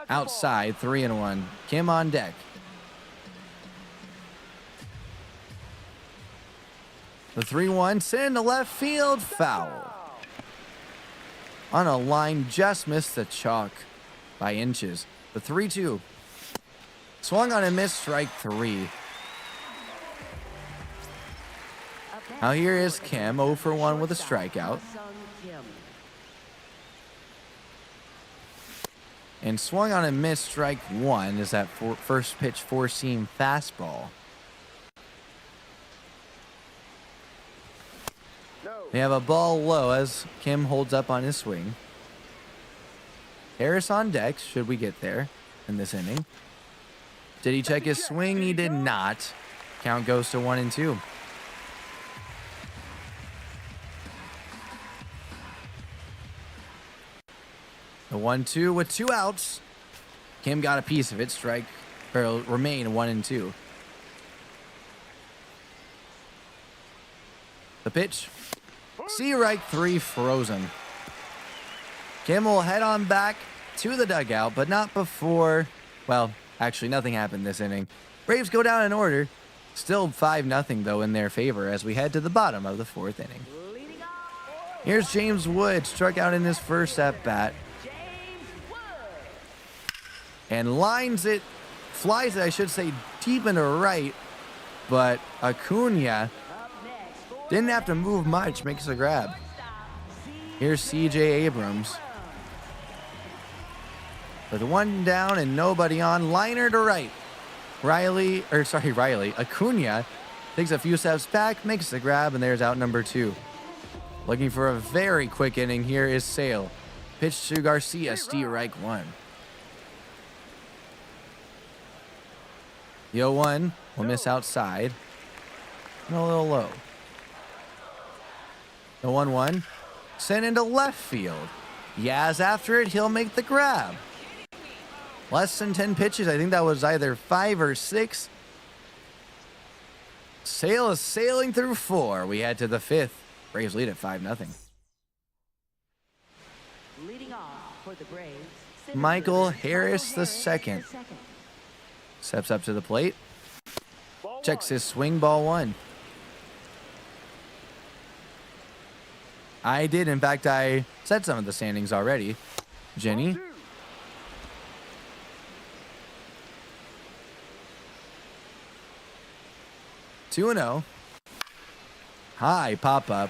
outside, 3-1. Kim on deck. The 3-1 send to left field, foul. On a line, just missed the chalk by inches. The 3-2. Swung on and missed, strike 3. Now here is Kim, 0 for 1 with a strikeout. And swung on and missed, strike 1 is that first pitch four-seam fastball. They have a ball low as Kim holds up on his swing. Harris on deck, should we get there in this inning. Did he check his swing? He did not. Count goes to 1-2. The 1-2 with 2 outs. Kim got a piece of it. Strike, or it'll remain 1-2. The pitch. Strike 3, frozen. Kim will head on back to the dugout, but not before. Well, actually, nothing happened this inning. Braves go down in order. Still 5-0 though in their favor as we head to the bottom of the 4th inning. Here's James Wood, struck out in his first at bat. And lines it, flies it, I should say, deep into right. But Acuna didn't have to move much, makes a grab. Here's C.J. Abrams. With one down and nobody on, liner to right. Riley. Acuna takes a few steps back, makes the grab, and there's out number 2. Looking for a very quick inning here is Sale. Pitch to Garcia, strike 1. The 0-1 will miss outside. and a little low. The 1-1. Sent into left field. Yaz after it. He'll make the grab. Less than 10 pitches. I think that was either 5 or 6. Sale is sailing through 4. We head to the 5th. Braves lead at 5-0. Leading off for the Braves, Michael Harris the second. Steps up to the plate. Checks his swing, ball 1. I did. In fact, I said some of the standings already. Jenny. Two 2-0. High pop up.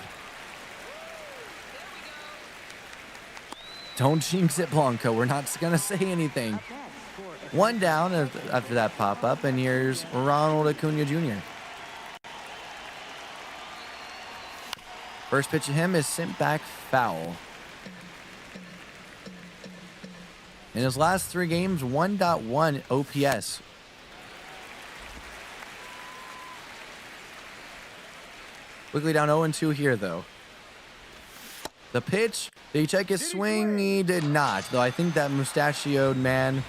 Don't jinx it, Blanco. We're not going to say anything. 1 down after that pop up, and here's Ronald Acuna Jr. First pitch of him is sent back foul. In his last 3 games, 1.1 OPS. Quickly down 0-2 here, though. The pitch, did he check his swing? He did not, though I think that mustachioed man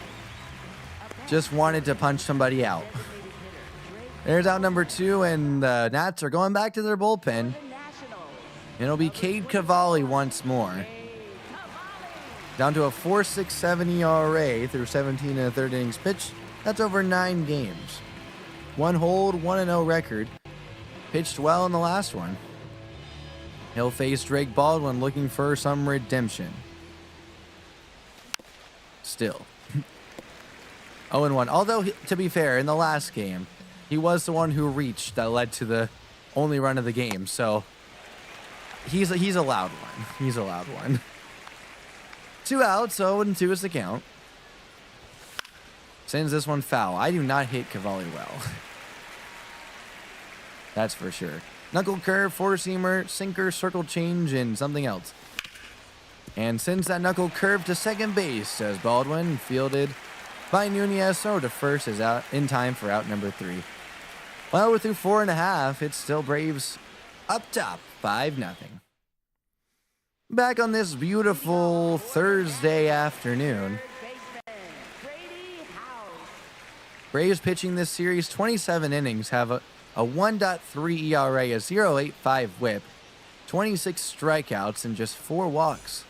just wanted to punch somebody out. There's out number 2, and the Nats are going back to their bullpen. It'll be Cade Cavalli once more. Down to a 4.67 ERA through 17 and a third innings pitched. That's over 9 games. 1 hold, 1-0 record. Pitched well in the last one. He'll face Drake Baldwin looking for some redemption. Still. 0-1. Although, to be fair, in the last game, he was the one who reached that led to the only run of the game. So, he's allowed one. He's allowed one. 2 outs, 0-2 is the count. Sends this one foul. I do not hit Cavalli well. That's for sure. Knuckle curve, four-seamer, sinker, circle change, and something else. And sends that knuckle curve to second base as Baldwin, fielded by Nunez, so to first is out in time for out number 3. Well, we're through 4.5. It's still Braves up top, 5-0. Back on this beautiful Thursday afternoon. Braves pitching this series 27 innings, have a 1.3 ERA, a 0.85 whip, 26 strikeouts, and just 4 walks.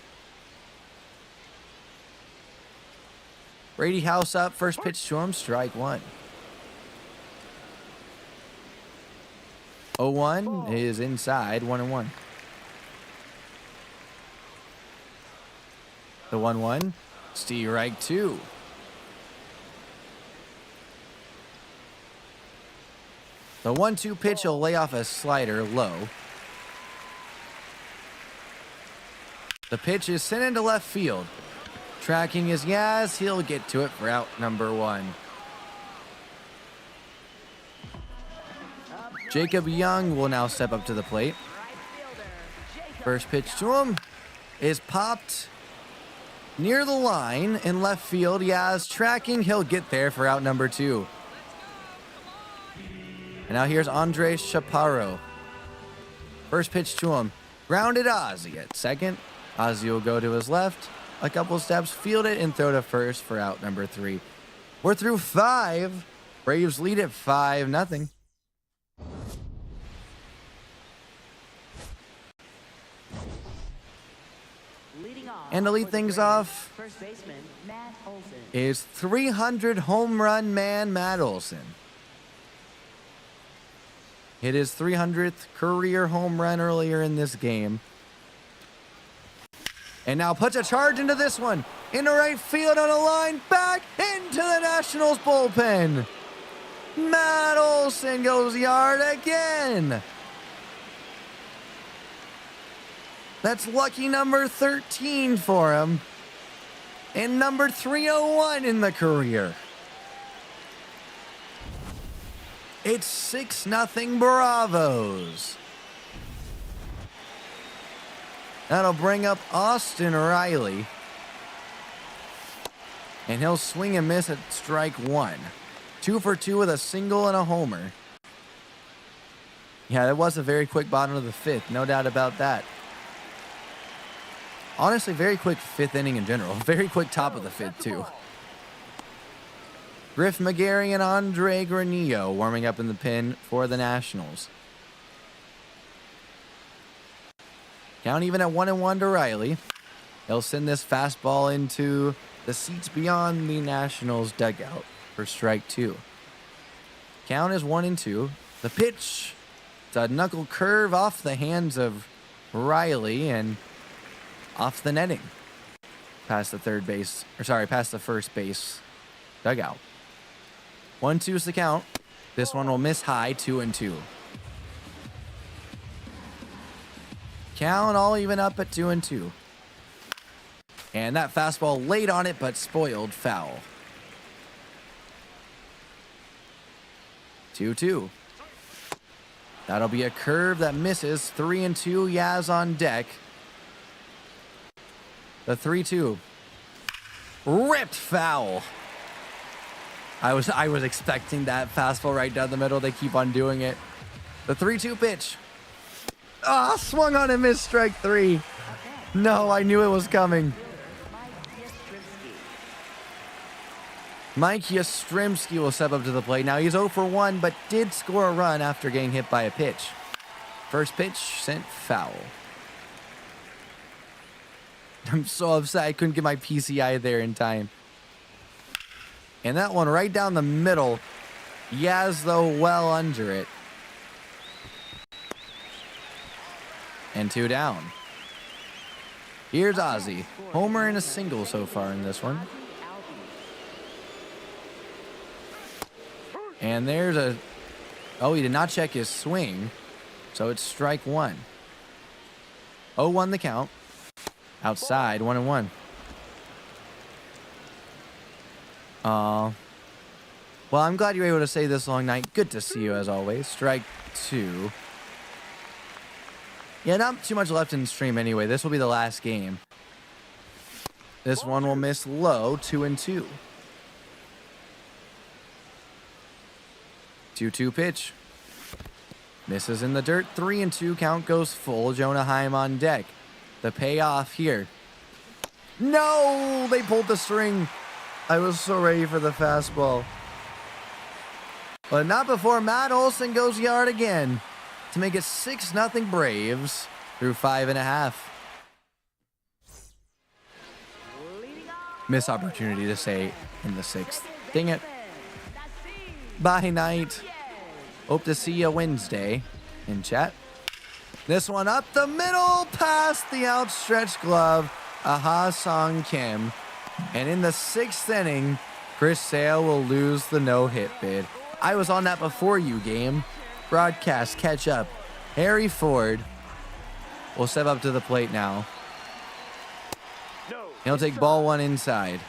Brady House up, first pitch to him, strike 1. 0-1 is inside, 1-1. The 1-1, strike 2. The 1-2 pitch will lay off a slider low. The pitch is sent into left field. Tracking is Yaz. He'll get to it for out number 1. Jacob Young will now step up to the plate. First pitch to him is popped near the line in left field. Yaz tracking. He'll get there for out number 2. And now here's Andres Chaparro. First pitch to him. Grounded Ozzy at second. Ozzy will go to his left. A couple steps, field it, and throw to first for out number 3. We're through 5. Braves lead at 5-0. And to lead things off first baseman Matt Olson. is 300 home run man Matt Olson. Hit his 300th career home run earlier in this game. And now puts a charge into this one. Into right field on a line. Back into the Nationals bullpen. Matt Olson goes yard again. That's lucky number 13 for him. And number 301 in the career. It's 6-0 Bravos. That'll bring up Austin Riley. And he'll swing and miss at strike 1. 2 for 2 with a single and a homer. Yeah, it was a very quick bottom of the fifth. No doubt about that. Honestly, very quick fifth inning in general. Very quick top of the fifth, too. Griff McGarry and Andre Granillo warming up in the pen for the Nationals. Count even at 1-1 to Riley. He'll send this fastball into the seats beyond the Nationals dugout for strike 2. Count is 1-2. The pitch. It's a knuckle curve off the hands of Riley and off the netting. Past the past the first base dugout. 1-2 is the count. This one will miss high, 2-2. Count all even up at 2-2. And that fastball laid on it, but spoiled foul. 2-2. That'll be a curve that misses. 3-2. Yaz on deck. The 3-2. Ripped foul. I was expecting that fastball right down the middle. They keep on doing it. The 3-2 pitch. Swung on and missed strike 3. No, I knew it was coming. Mike Yastrzemski will step up to the plate. Now he's 0 for 1, but did score a run after getting hit by a pitch. First pitch sent foul. I'm so upset I couldn't get my PCI there in time. And that one right down the middle. Yaz, though, well under it. And 2 down. Here's Ozzy. Homer and a single so far in this one. And there's a... Oh, he did not check his swing. So it's strike 1. 0-1 the count. Outside, 1-1. Well, I'm glad you were able to stay this long night. Good to see you as always. Strike 2. Yeah, not too much left in the stream anyway. This will be the last game. This one will miss low, 2-2. 2-2 pitch. Misses in the dirt, 3-2. Count goes full. Jonah Heim on deck. The payoff here. No! They pulled the string. I was so ready for the fastball. But not before Matt Olson goes yard again to make it 6-0 Braves through 5.5. Miss opportunity to say in the 6th. Dang it. Bye night. Hope to see you Wednesday in chat. This one up the middle past the outstretched glove. Aha Song Kim. And in the 6th inning, Chris Sale will lose the no-hit bid. I was on that before you, game. Broadcast, catch up. Harry Ford will step up to the plate now. He'll take ball 1 inside.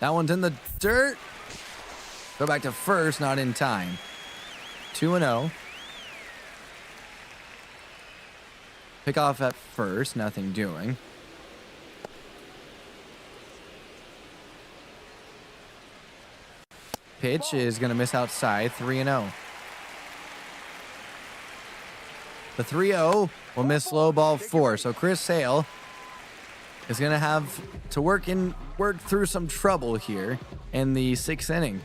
That one's in the dirt. Go back to first, not in time. 2-0. Pick off at first, nothing doing. Pitch is going to miss outside, 3-0. The 3-0 will miss low ball 4. So Chris Sale is going to have to work through some trouble here in the 6th inning.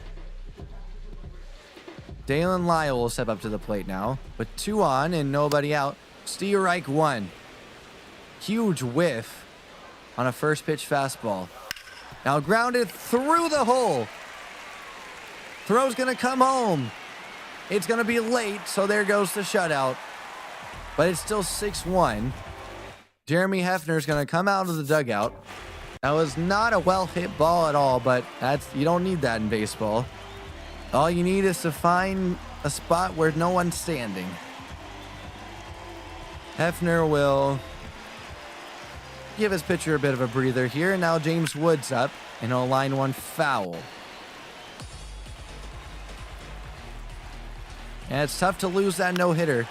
Dalen Lyle will step up to the plate now with 2 on and nobody out. Steerike 1. Huge whiff on a first pitch fastball. Now grounded through the hole. Throw's going to come home. It's going to be late, so there goes the shutout. But it's still 6-1. Jeremy Hefner's going to come out of the dugout. That was not a well-hit ball at all, but you don't need that in baseball. All you need is to find a spot where no one's standing. Hefner will give his pitcher a bit of a breather here. And now James Woods up, and he'll line one foul. And it's tough to lose that no-hitter.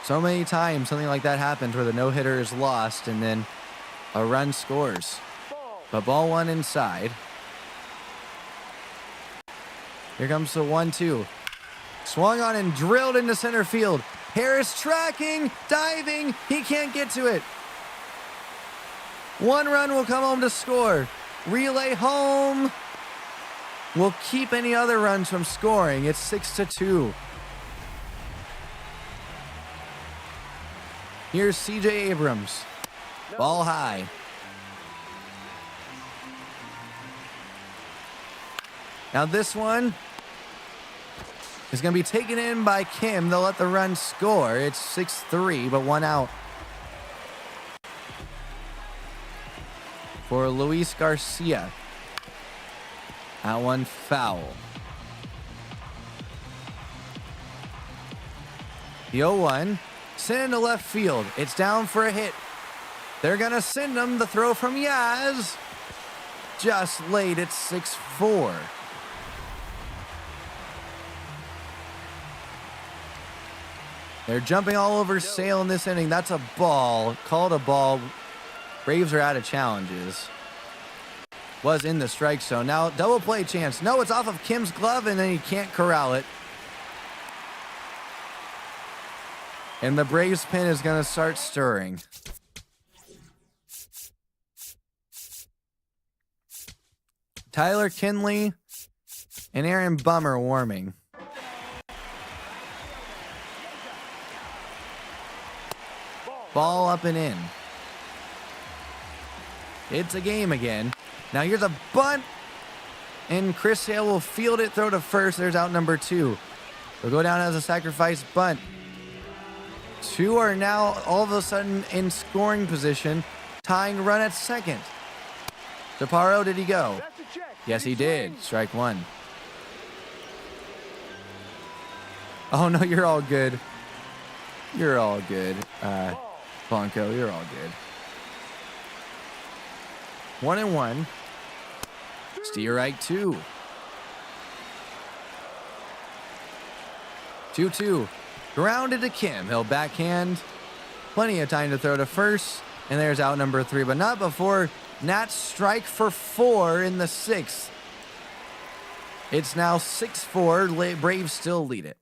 So many times something like that happens where the no-hitter is lost and then a run scores. But ball 1 inside. Here comes the 1-2. Swung on and drilled into center field. Harris tracking, diving. He can't get to it. 1 run will come home to score. Relay home will keep any other runs from scoring. It's 6-2. Here's C.J. Abrams. Ball high. Now this one is going to be taken in by Kim. They'll let the run score. It's 6-3, but 1 out. For Luis Garcia. That one foul. The 0-1. Send into left field. It's down for a hit. They're going to send him. The throw from Yaz. Just late. It's 6-4. They're jumping all over Sale in this inning. That's a ball. Called a ball. Braves are out of challenges. Was in the strike zone. Now, double play chance. No, it's off of Kim's glove, and then he can't corral it. And the Braves pin is going to start stirring. Tyler Kinley and Aaron Bummer warming. Ball up and in. It's a game again. Now here's a bunt. And Chris Hale will field it, throw to first. There's out number 2. They'll go down as a sacrifice bunt. 2 are now all of a sudden in scoring position. Tying run at second. Chaparro, did he go? Yes, he did. Strike 1. Oh, no, you're all good. You're all good. Blanco, you're all good. 1-1. Steer right 2. 2-2. Grounded to Kim. He'll backhand. Plenty of time to throw to first. And there's out number 3, but not before Nats strike for 4 in the 6th. It's now 6-4. Braves still lead it.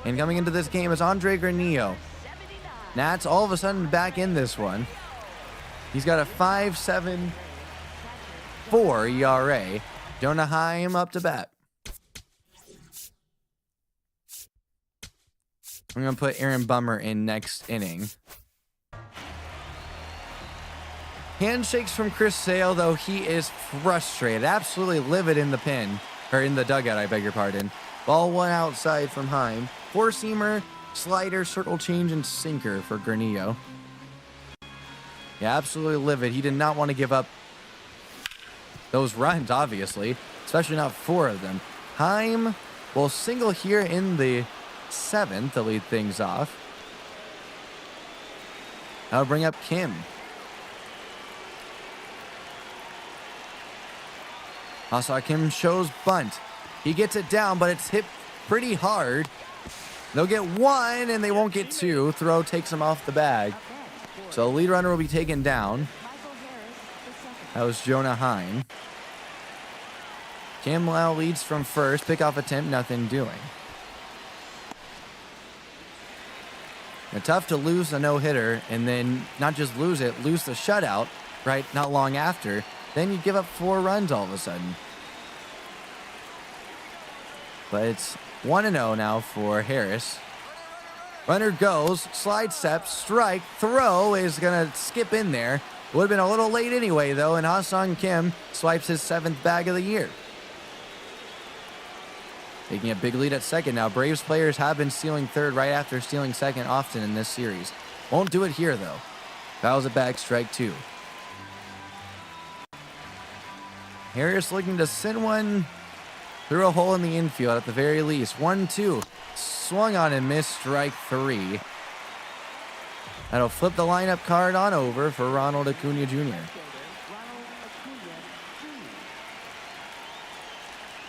And coming into this game is Andre Granillo. Nats all of a sudden back in this one. He's got a 5.74 ERA. Jonah Heim up to bat. I'm going to put Aaron Bummer in next inning. Handshakes from Chris Sale, though he is frustrated. Absolutely livid in the pen. Or in the dugout, I beg your pardon. Ball 1 outside from Heim. 4-seamer, slider, circle change, and sinker for Granillo. Yeah, absolutely livid. He did not want to give up those runs, obviously. Especially not 4 of them. Heim will single here in the 7th to lead things off. That'll bring up Kim. Also, Kim shows bunt. He gets it down, but it's hit pretty hard. They'll get 1, and they won't get 2. Throw takes him off the bag. So the lead runner will be taken down. That was Jonah Heim. Kim now leads from first. Pickoff attempt, nothing doing. Now, tough to lose a no-hitter, and then not just lose it, lose the shutout, right, not long after. Then you give up 4 runs all of a sudden. But it's 1-0 now for Harris. Runner goes, slide step, strike, throw is going to skip in there. Would have been a little late anyway, though, and Ha-Sung Kim swipes his 7th bag of the year. Taking a big lead at second now. Braves players have been stealing third right after stealing second often in this series. Won't do it here, though. Fouls it back, strike 2. Harris looking to send one through a hole in the infield at the very least. 1-2. Swung on and missed, strike 3. That'll flip the lineup card on over for Ronald Acuna Jr.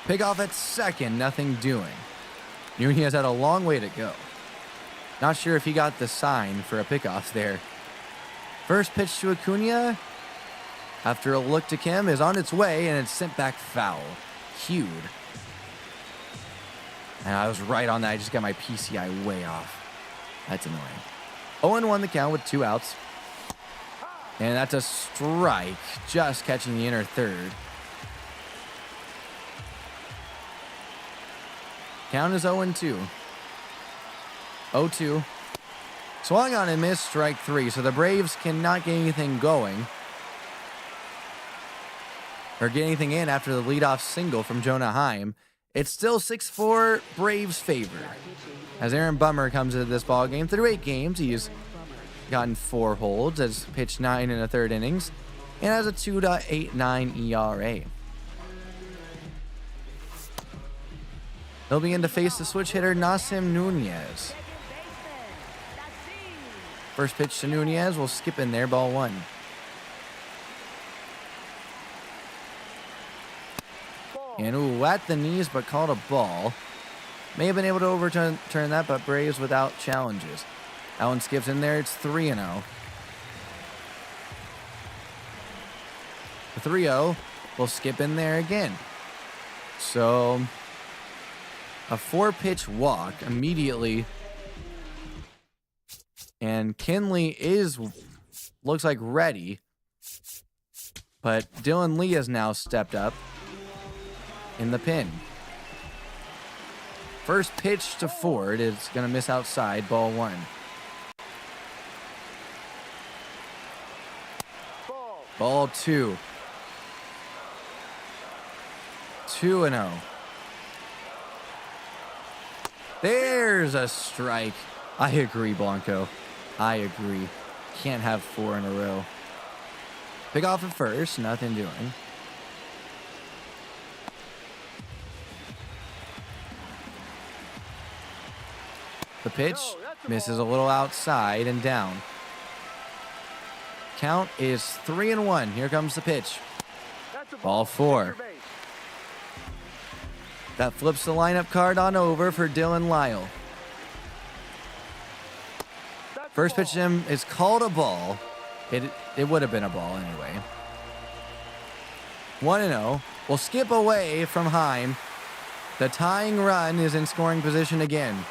Pickoff at second, nothing doing. Nunez had a long way to go. Not sure if he got the sign for a pickoff there. First pitch to Acuna, after a look to Kim, is on its way, and it's sent back foul. Cued. And I was right on that. I just got my PCI way off. That's annoying. 0-1 the count with 2 outs. And that's a strike, just catching the inner third. Count is 0-2. 0-2. Swung on and missed, strike 3. So the Braves cannot get anything going. Or get anything in after the leadoff single from Jonah Heim. It's still 6-4 Braves favor. As Aaron Bummer comes into this ball game through 8 games, he's gotten 4 holds, has pitched 9 in the 3rd innings, and has a 2.89 ERA. He'll begin to face the switch hitter Nasim Nunez. First pitch to Nunez will skip in there, ball 1. And ooh, at the knees, but called a ball. May have been able to overturn that, but Braves without challenges. That one skips in there. It's 3-0. The 3-0 will skip in there again. So a 4-pitch walk immediately. And Kinley looks like ready. But Dylan Lee has now stepped up in the pin. First pitch to Ford is going to miss outside, ball 1. Ball 2. 2-0. There's a strike. I agree, Blanco. I agree. Can't have 4 in a row. Pick off at first, nothing doing. The pitch misses a little outside and down. Count is 3-1. Here comes the pitch. Ball 4. That flips the lineup card on over for Dylan Lyle. First pitch to him is called a ball. It would have been a ball anyway. 1-0. We'll skip away from Heim. The tying run is in scoring position again.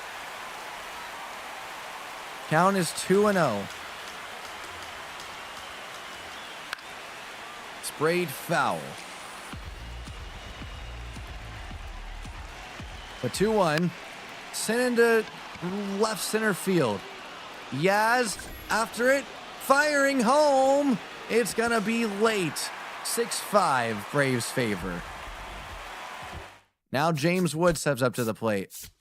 Count is 2-0. Sprayed foul. The 2-1. Sent into left center field. Yaz after it. Firing home. It's going to be late. 6-5 Braves favor. Now James Wood steps up to the plate.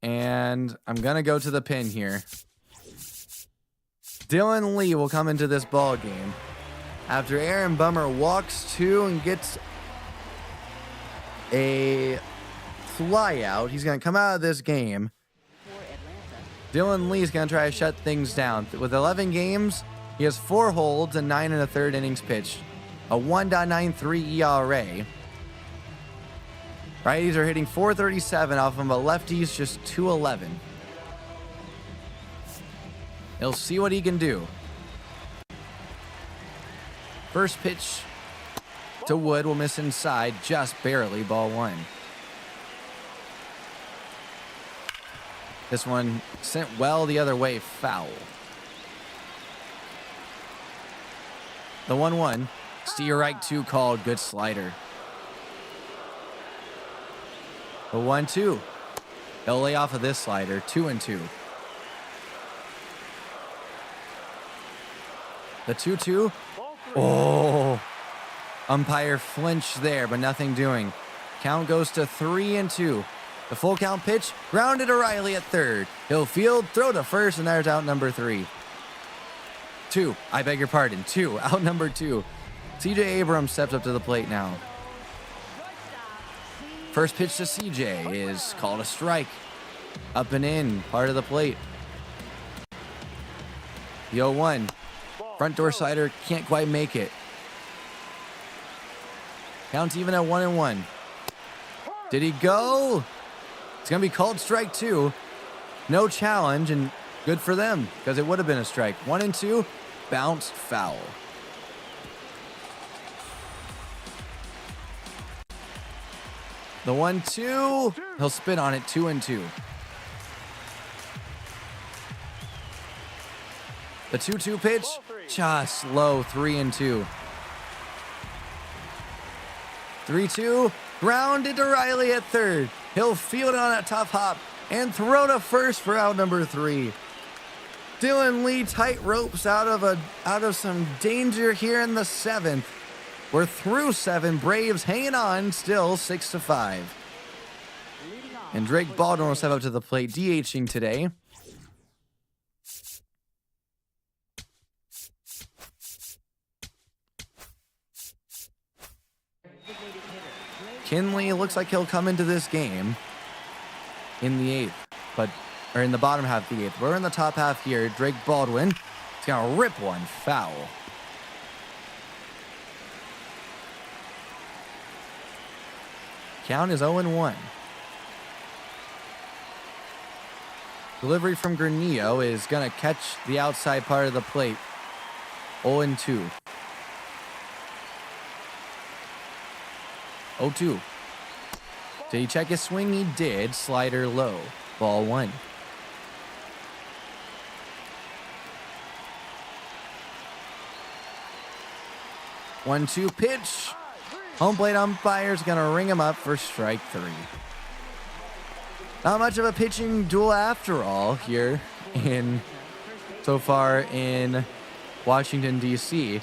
And I'm going to go to the pin here. Dylan Lee will come into this ball game after Aaron Bummer walks 2 and gets a fly out. He's going to come out of this game. Dylan Lee's going to try to shut things down. With 11 games, he has 4 holds and 9 1/3 innings pitched. A 1.93 ERA. Righties are hitting .437 off of a lefty's just .211. He'll see what he can do. First pitch to Wood will miss inside, just barely, ball 1. This one sent well the other way, foul. The 1-1, steer right 2 called, good slider. The 1-2. He'll lay off of this slider. 2-2. The 2-2. Oh. Umpire flinched there, but nothing doing. Count goes to 3-2. The full count pitch. Grounded to Riley at third. He'll field, throw to first, and there's out number 3. 2. I beg your pardon. 2. Out number 2. CJ Abrams steps up to the plate now. First pitch to CJ is called a strike. Up and in, part of the plate. The 0-1. Front door slider can't quite make it. Count's even at 1-1. Did he go? It's going to be called strike 2. No challenge, and good for them, because it would have been a strike. 1-2. bounced foul. The 1-2, he'll spin on it, 2-2. The 2-2 pitch, just low, 3-2. 3-2, grounded to Riley at third. He'll field it on a tough hop and throw to first for out number 3. Dylan Lee tight ropes out of some danger here in the 7th. We're through 7. Braves hanging on, still 6-5. And Drake Baldwin will step up to the plate, DHing today. Kinley looks like he'll come into this game in the 8th, or in the bottom half of the 8th. We're in the top half here. Drake Baldwin is going to rip one foul. Count is 0-1. Delivery from Granillo is going to catch the outside part of the plate. 0-2. 0-2. Did he check his swing? He did. Slider low. Ball 1. One-two pitch. Home plate umpire's going to ring him up for strike 3. Not much of a pitching duel after all here so far in Washington, D.C.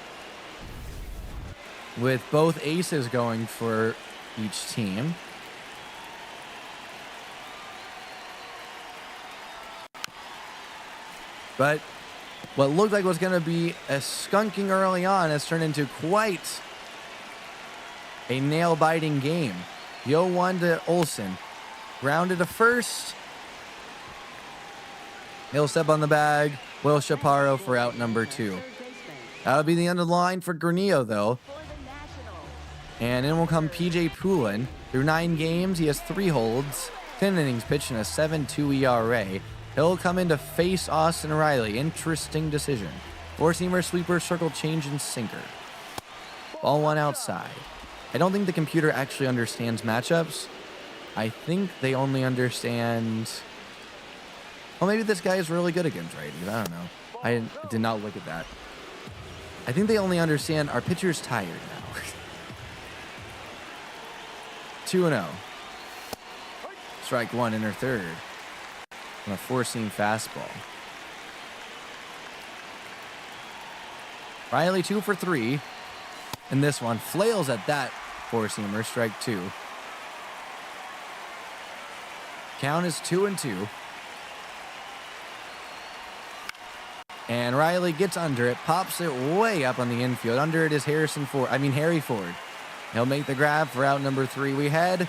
with both aces going for each team. But what looked like was going to be a skunking early on has turned into quite a nail-biting game. The 0-1 to Olsen. Grounded to first. He'll step on the bag. Will Chaparro for out number 2. That'll be the end of the line for Granillo, though. And in will come PJ Poulin. Through 9 games, he has 3 holds, 10 innings pitched, and a 7.2 ERA. He'll come in to face Austin Riley. Interesting decision. 4-seamer, sweeper, circle, change, and sinker. Ball 1 outside. I don't think the computer actually understands matchups. I think they only understand... Well, maybe this guy is really good against righties. I don't know. I did not look at that. I think they only understand our pitcher's tired now. 2-0. Strike 1, inner third. On a 4-seam fastball. Riley 2 for 3. And this one flails at that 4-seamer. Strike 2. Count is 2-2. And Riley gets under it, pops it way up on the infield. Under it is Harry Ford. He'll make the grab for out number 3. We head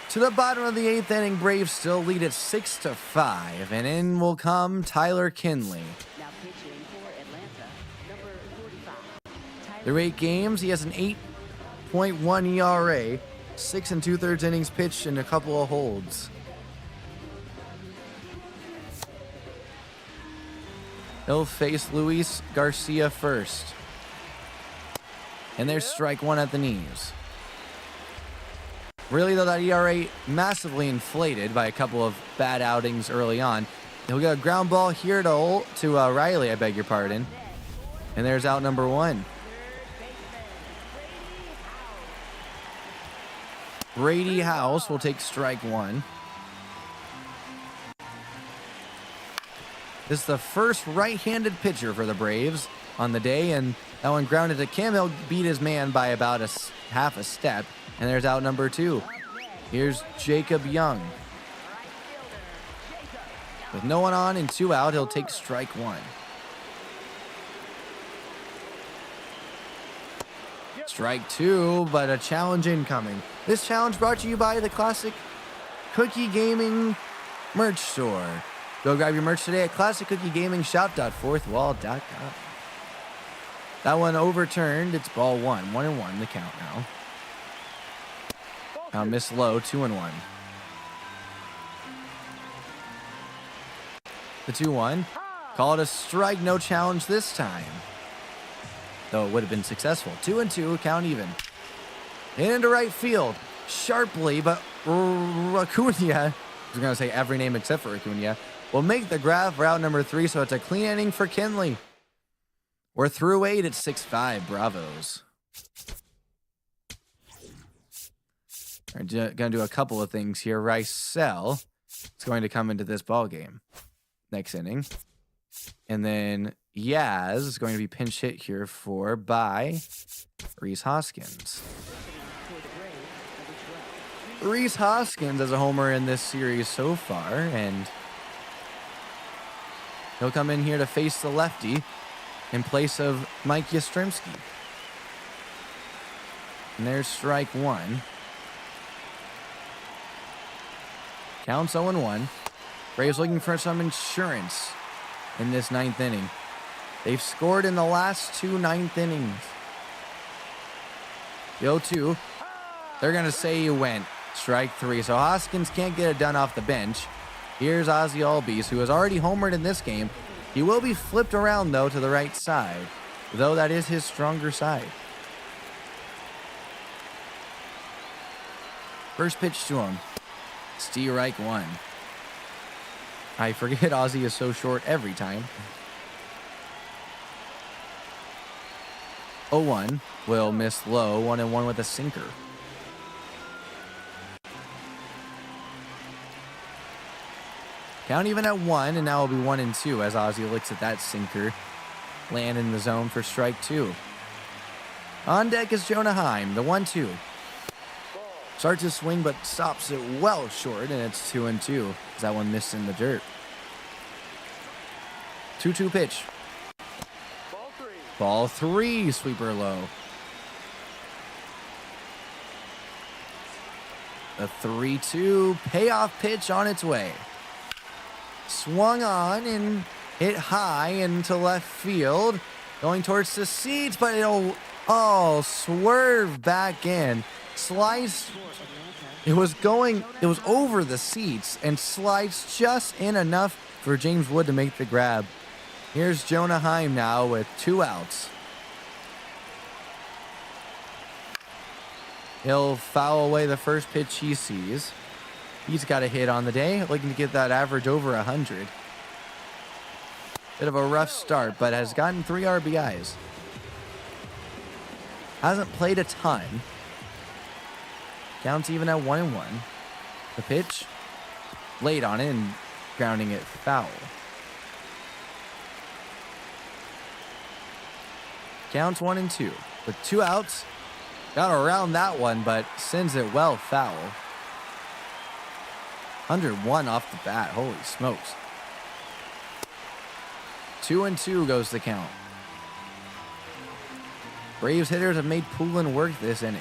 to the bottom of the 8th inning. Braves still lead at 6-5. And in will come Tyler Kinley. Now pitching for Atlanta, number 45. Through 8 games, he has an 8.1 ERA, 6 2/3 innings pitched, and a couple of holds. He'll face Luis Garcia first. And there's strike 1 at the knees. Really, though, that ERA massively inflated by a couple of bad outings early on. He'll get a ground ball here to Riley, I beg your pardon. And there's out number 1. Brady House will take strike 1. This is the first right-handed pitcher for the Braves on the day, and that one grounded to Kim. He'll beat his man by about half a step, and there's out number 2. Here's Jacob Young. With no one on and 2 out, he'll take strike 1. Strike 2, but a challenge incoming. This challenge brought to you by the Classic Cookie Gaming merch store. Go grab your merch today at classiccookiegamingshop.fourthwall.com. That one overturned. It's ball 1. 1-1 the count now. Now miss low. 2-1. The 2-1. Call it a strike, no challenge this time. Though it would have been successful. 2-2, count even. Into right field. Sharply, but Acuna, I was going to say every name except for Acuna, will make the grab for out number 3, so it's a clean inning for Kinley. We're through 8 at 6-5. Bravos. We're going to do a couple of things here. Rysel is going to come into this ball game next inning. And then Yaz is going to be pinch hit here by Rhys Hoskins. Rhys Hoskins has a homer in this series so far, and he'll come in here to face the lefty in place of Mike Yastrzemski. And there's strike 1. Counts 0-1. Braves looking for some insurance in this 9th inning. They've scored in the last 2 9th innings. The 0-2. They're going to say you went. Strike 3. So Hoskins can't get it done off the bench. Here's Ozzy Albies, who has already homered in this game. He will be flipped around, though, to the right side, though that is his stronger side. First pitch to him. Strike 1. I forget Ozzy is so short every time. 0-1 will miss low. 1-1 with a sinker. Count even at 1, and now it'll be 1-2 as Ozzy looks at that sinker. Land in the zone for strike 2. On deck is Jonah Heim, the 1-2. Starts to swing, but stops it well short, and it's 2-2. As that one missed in the dirt. 2-2 pitch. Ball 3, sweeper low. The 3-2 payoff pitch on its way. Swung on and hit high into left field. Going towards the seats, but it'll swerve back in. Slice. It was over the seats and sliced just in enough for James Wood to make the grab. Here's Jonah Heim now with 2 outs. He'll foul away the first pitch he sees. He's got a hit on the day, looking to get that average over 100. Bit of a rough start, but has gotten 3 RBIs. Hasn't played a ton. Counts even at 1-1. The pitch, late on it and grounding it foul. Counts 1-2. With 2 outs, got around that one, but sends it well foul. 101 off the bat. Holy smokes. 2-2 goes the count. Braves hitters have made Poulin work this inning,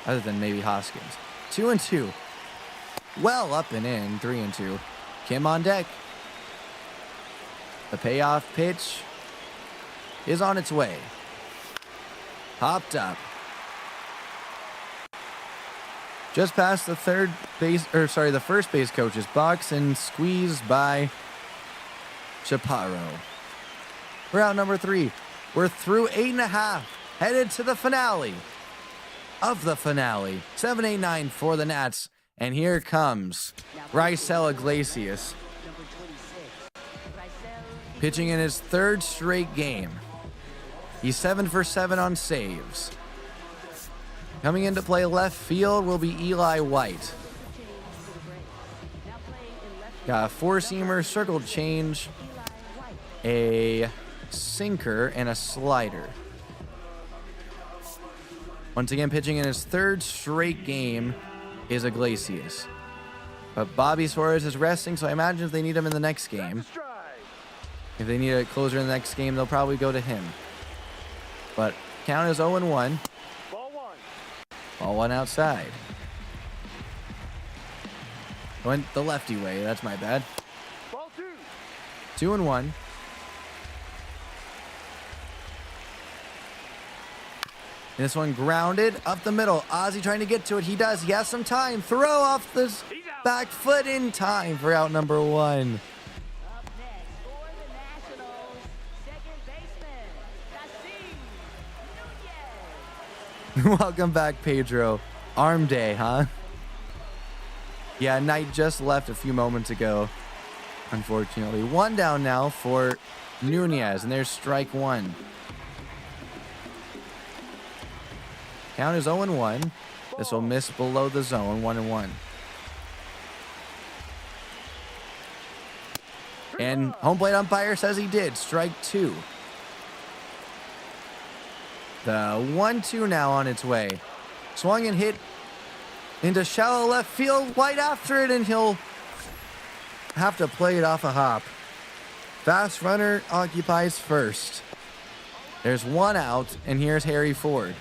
other than maybe Hoskins. 2-2. Well up and in. 3-2. Kim on deck. The payoff pitch is on its way. Popped up. Just past the the first base coach's box and squeezed by Chaparro. We're out number 3. We're through 8.5. Headed to the finale of the finale. 7-8-9 for the Nats. And here comes Rysel Iglesias. Pitching in his 3rd straight game. He's 7 for 7 on saves. Coming in to play left field will be Eli White. Got a 4-seamer, circle change, a sinker, and a slider. Once again, pitching in his 3rd straight game is Iglesias. But Bobby Suarez is resting, so I imagine if they need him in the next game, if they need a closer in the next game, they'll probably go to him. But count is 0-1. Ball 1 outside. Went the lefty way. That's my bad. 2-1. This one grounded up the middle. Ozzy trying to get to it. He does. He has some time. Throw off the back foot in time for out number 1. Welcome back, Pedro. Arm day, huh? Yeah, Knight just left a few moments ago, unfortunately. One down now for Nunez, and there's strike one. Count is 0-1. This will miss below the zone, 1-1. And home plate umpire says he did. Strike two. The 1-2 now on its way. Swung and hit into shallow left field. White after it, and he'll have to play it off a hop. Fast runner occupies first. There's one out, and here's Harry Ford.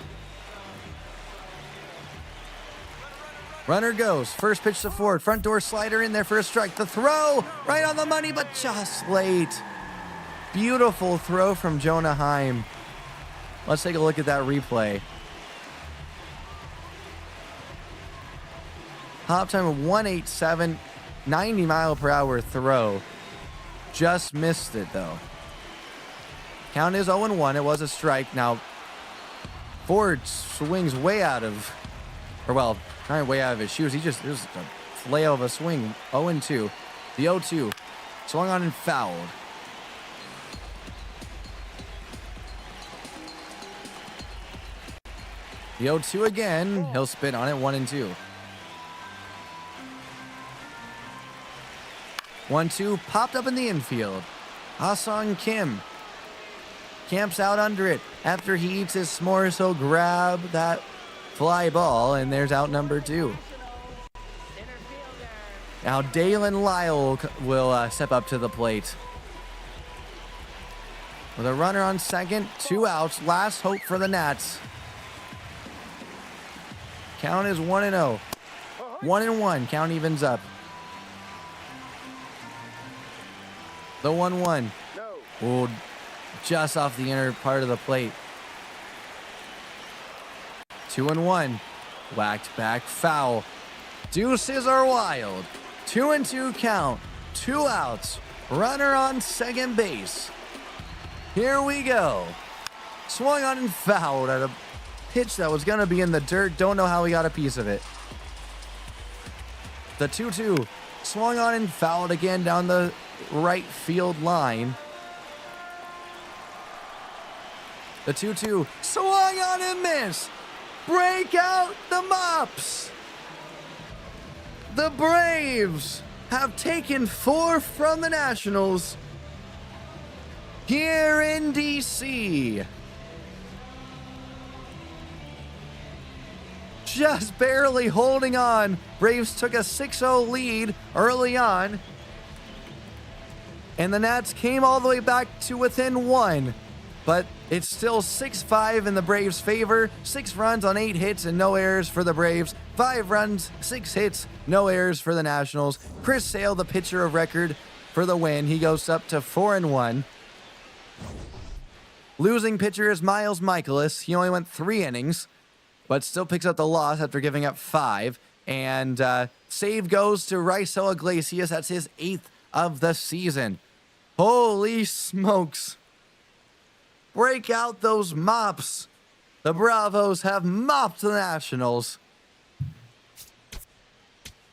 Runner goes. First pitch to Ford. Front door slider in there for a strike. The throw right on the money, but just late. Beautiful throw from Jonah Heim. Let's take a look at that replay. Hop time of 187, 90 mile per hour throw. Just missed it though. Count is 0-1. It was a strike. Now, Ford swings way out of, or well, not way out of his shoes. It was a flail of a swing. 0-2. The 0-2 swung on and fouled. The 0-2 again. He'll spin on it. 1-2. 1-2 popped up in the infield. Ha-Sung Kim camps out under it. After he eats his s'mores, he'll grab that fly ball, and there's out number two. Now Dalen Lyle will step up to the plate. With a runner on second, 2 outs. Last hope for the Nats. Count is 1-0. 1-1. Count evens up. The 1-1. Oh, just off the inner part of the plate. 2-1. Whacked back foul. Deuces are wild. 2-2 count. 2 outs. Runner on second base. Here we go. Swung on and fouled at a pitch that was going to be in the dirt. Don't know how he got a piece of it. The 2-2 swung on and fouled again down the right field line. The 2-2 swung on and missed. Break out the mops. The Braves have taken 4 from the Nationals here in DC. Just barely holding on. Braves took a 6-0 lead early on, and the Nats came all the way back to within 1. But it's still 6-5 in the Braves' favor. 6 runs on 8 hits and no errors for the Braves. 5 runs, 6 hits, no errors for the Nationals. Chris Sale, the pitcher of record for the win. He goes up to 4-1. Losing pitcher is Miles Michaelis. He only went 3 innings, but still picks up the loss after giving up 5. And save goes to Raisel Iglesias. That's his 8th of the season. Holy smokes. Break out those mops. The Bravos have mopped the Nationals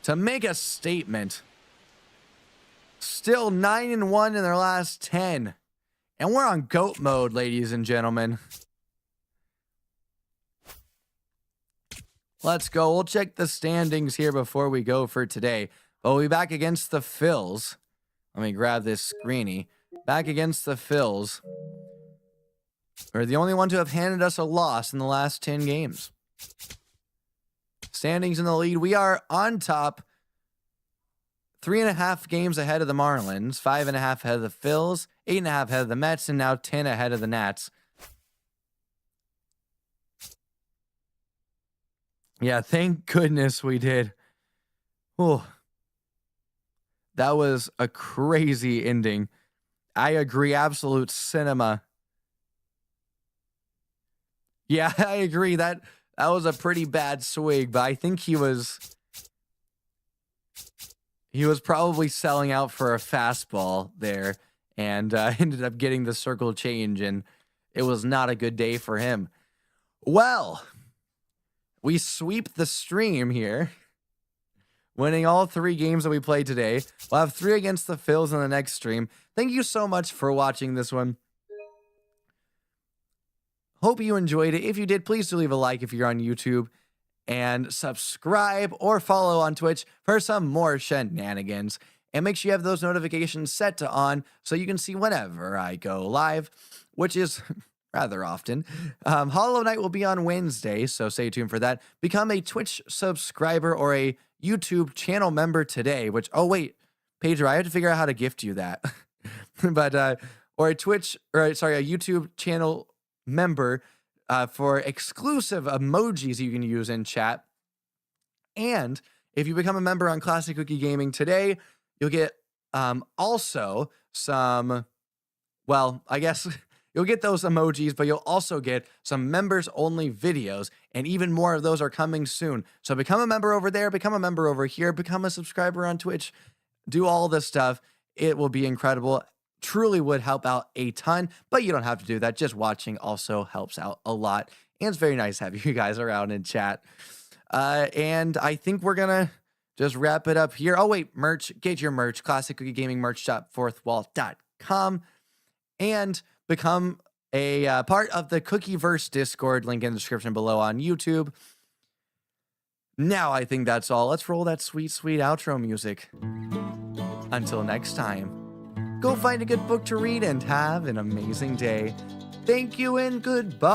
to make a statement. Still 9-1 in their last 10. And we're on GOAT mode, ladies and gentlemen. Let's go. We'll check the standings here before we go for today. We'll be back against the Phils. Let me grab this screeny. Back against the Phils. We're the only one to have handed us a loss in the last 10 games. Standings in the lead. We are on top. 3.5 games ahead of the Marlins. 5.5 ahead of the Phils. 8.5 ahead of the Mets. And now 10 ahead of the Nats. Yeah, thank goodness we did. Oh, that was a crazy ending. I agree. Absolute cinema. Yeah, I agree. That was a pretty bad swing, but I think he was probably selling out for a fastball there, and ended up getting the circle change, and it was not a good day for him. Well, we sweep the stream here, winning all 3 games that we played today. We'll have 3 against the Phils in the next stream. Thank you so much for watching this one. Hope you enjoyed it. If you did, please do leave a like if you're on YouTube, and subscribe or follow on Twitch for some more shenanigans. And make sure you have those notifications set to on so you can see whenever I go live, which is rather often. Hollow Knight will be on Wednesday, so stay tuned for that. Become a Twitch subscriber or a YouTube channel member today, which, oh wait, Pedro, I have to figure out how to gift you that. But, or a YouTube channel member for exclusive emojis you can use in chat. And if you become a member on Classic Cookie Gaming today, you'll get also some, well, I guess you'll get those emojis, but you'll also get some members-only videos, and even more of those are coming soon. So become a member over there, become a member over here, become a subscriber on Twitch, do all this stuff. It will be incredible. Truly would help out a ton, but you don't have to do that. Just watching also helps out a lot, and it's very nice to have you guys around in chat. And I think we're going to just wrap it up here. Oh, wait, merch. Get your merch. Classic Cookie Gaming merch shop, fourthwall.com. And become a part of the Cookieverse Discord. Link in the description below on YouTube. Now I think that's all. Let's roll that sweet, sweet outro music. Until next time, go find a good book to read and have an amazing day. Thank you and goodbye.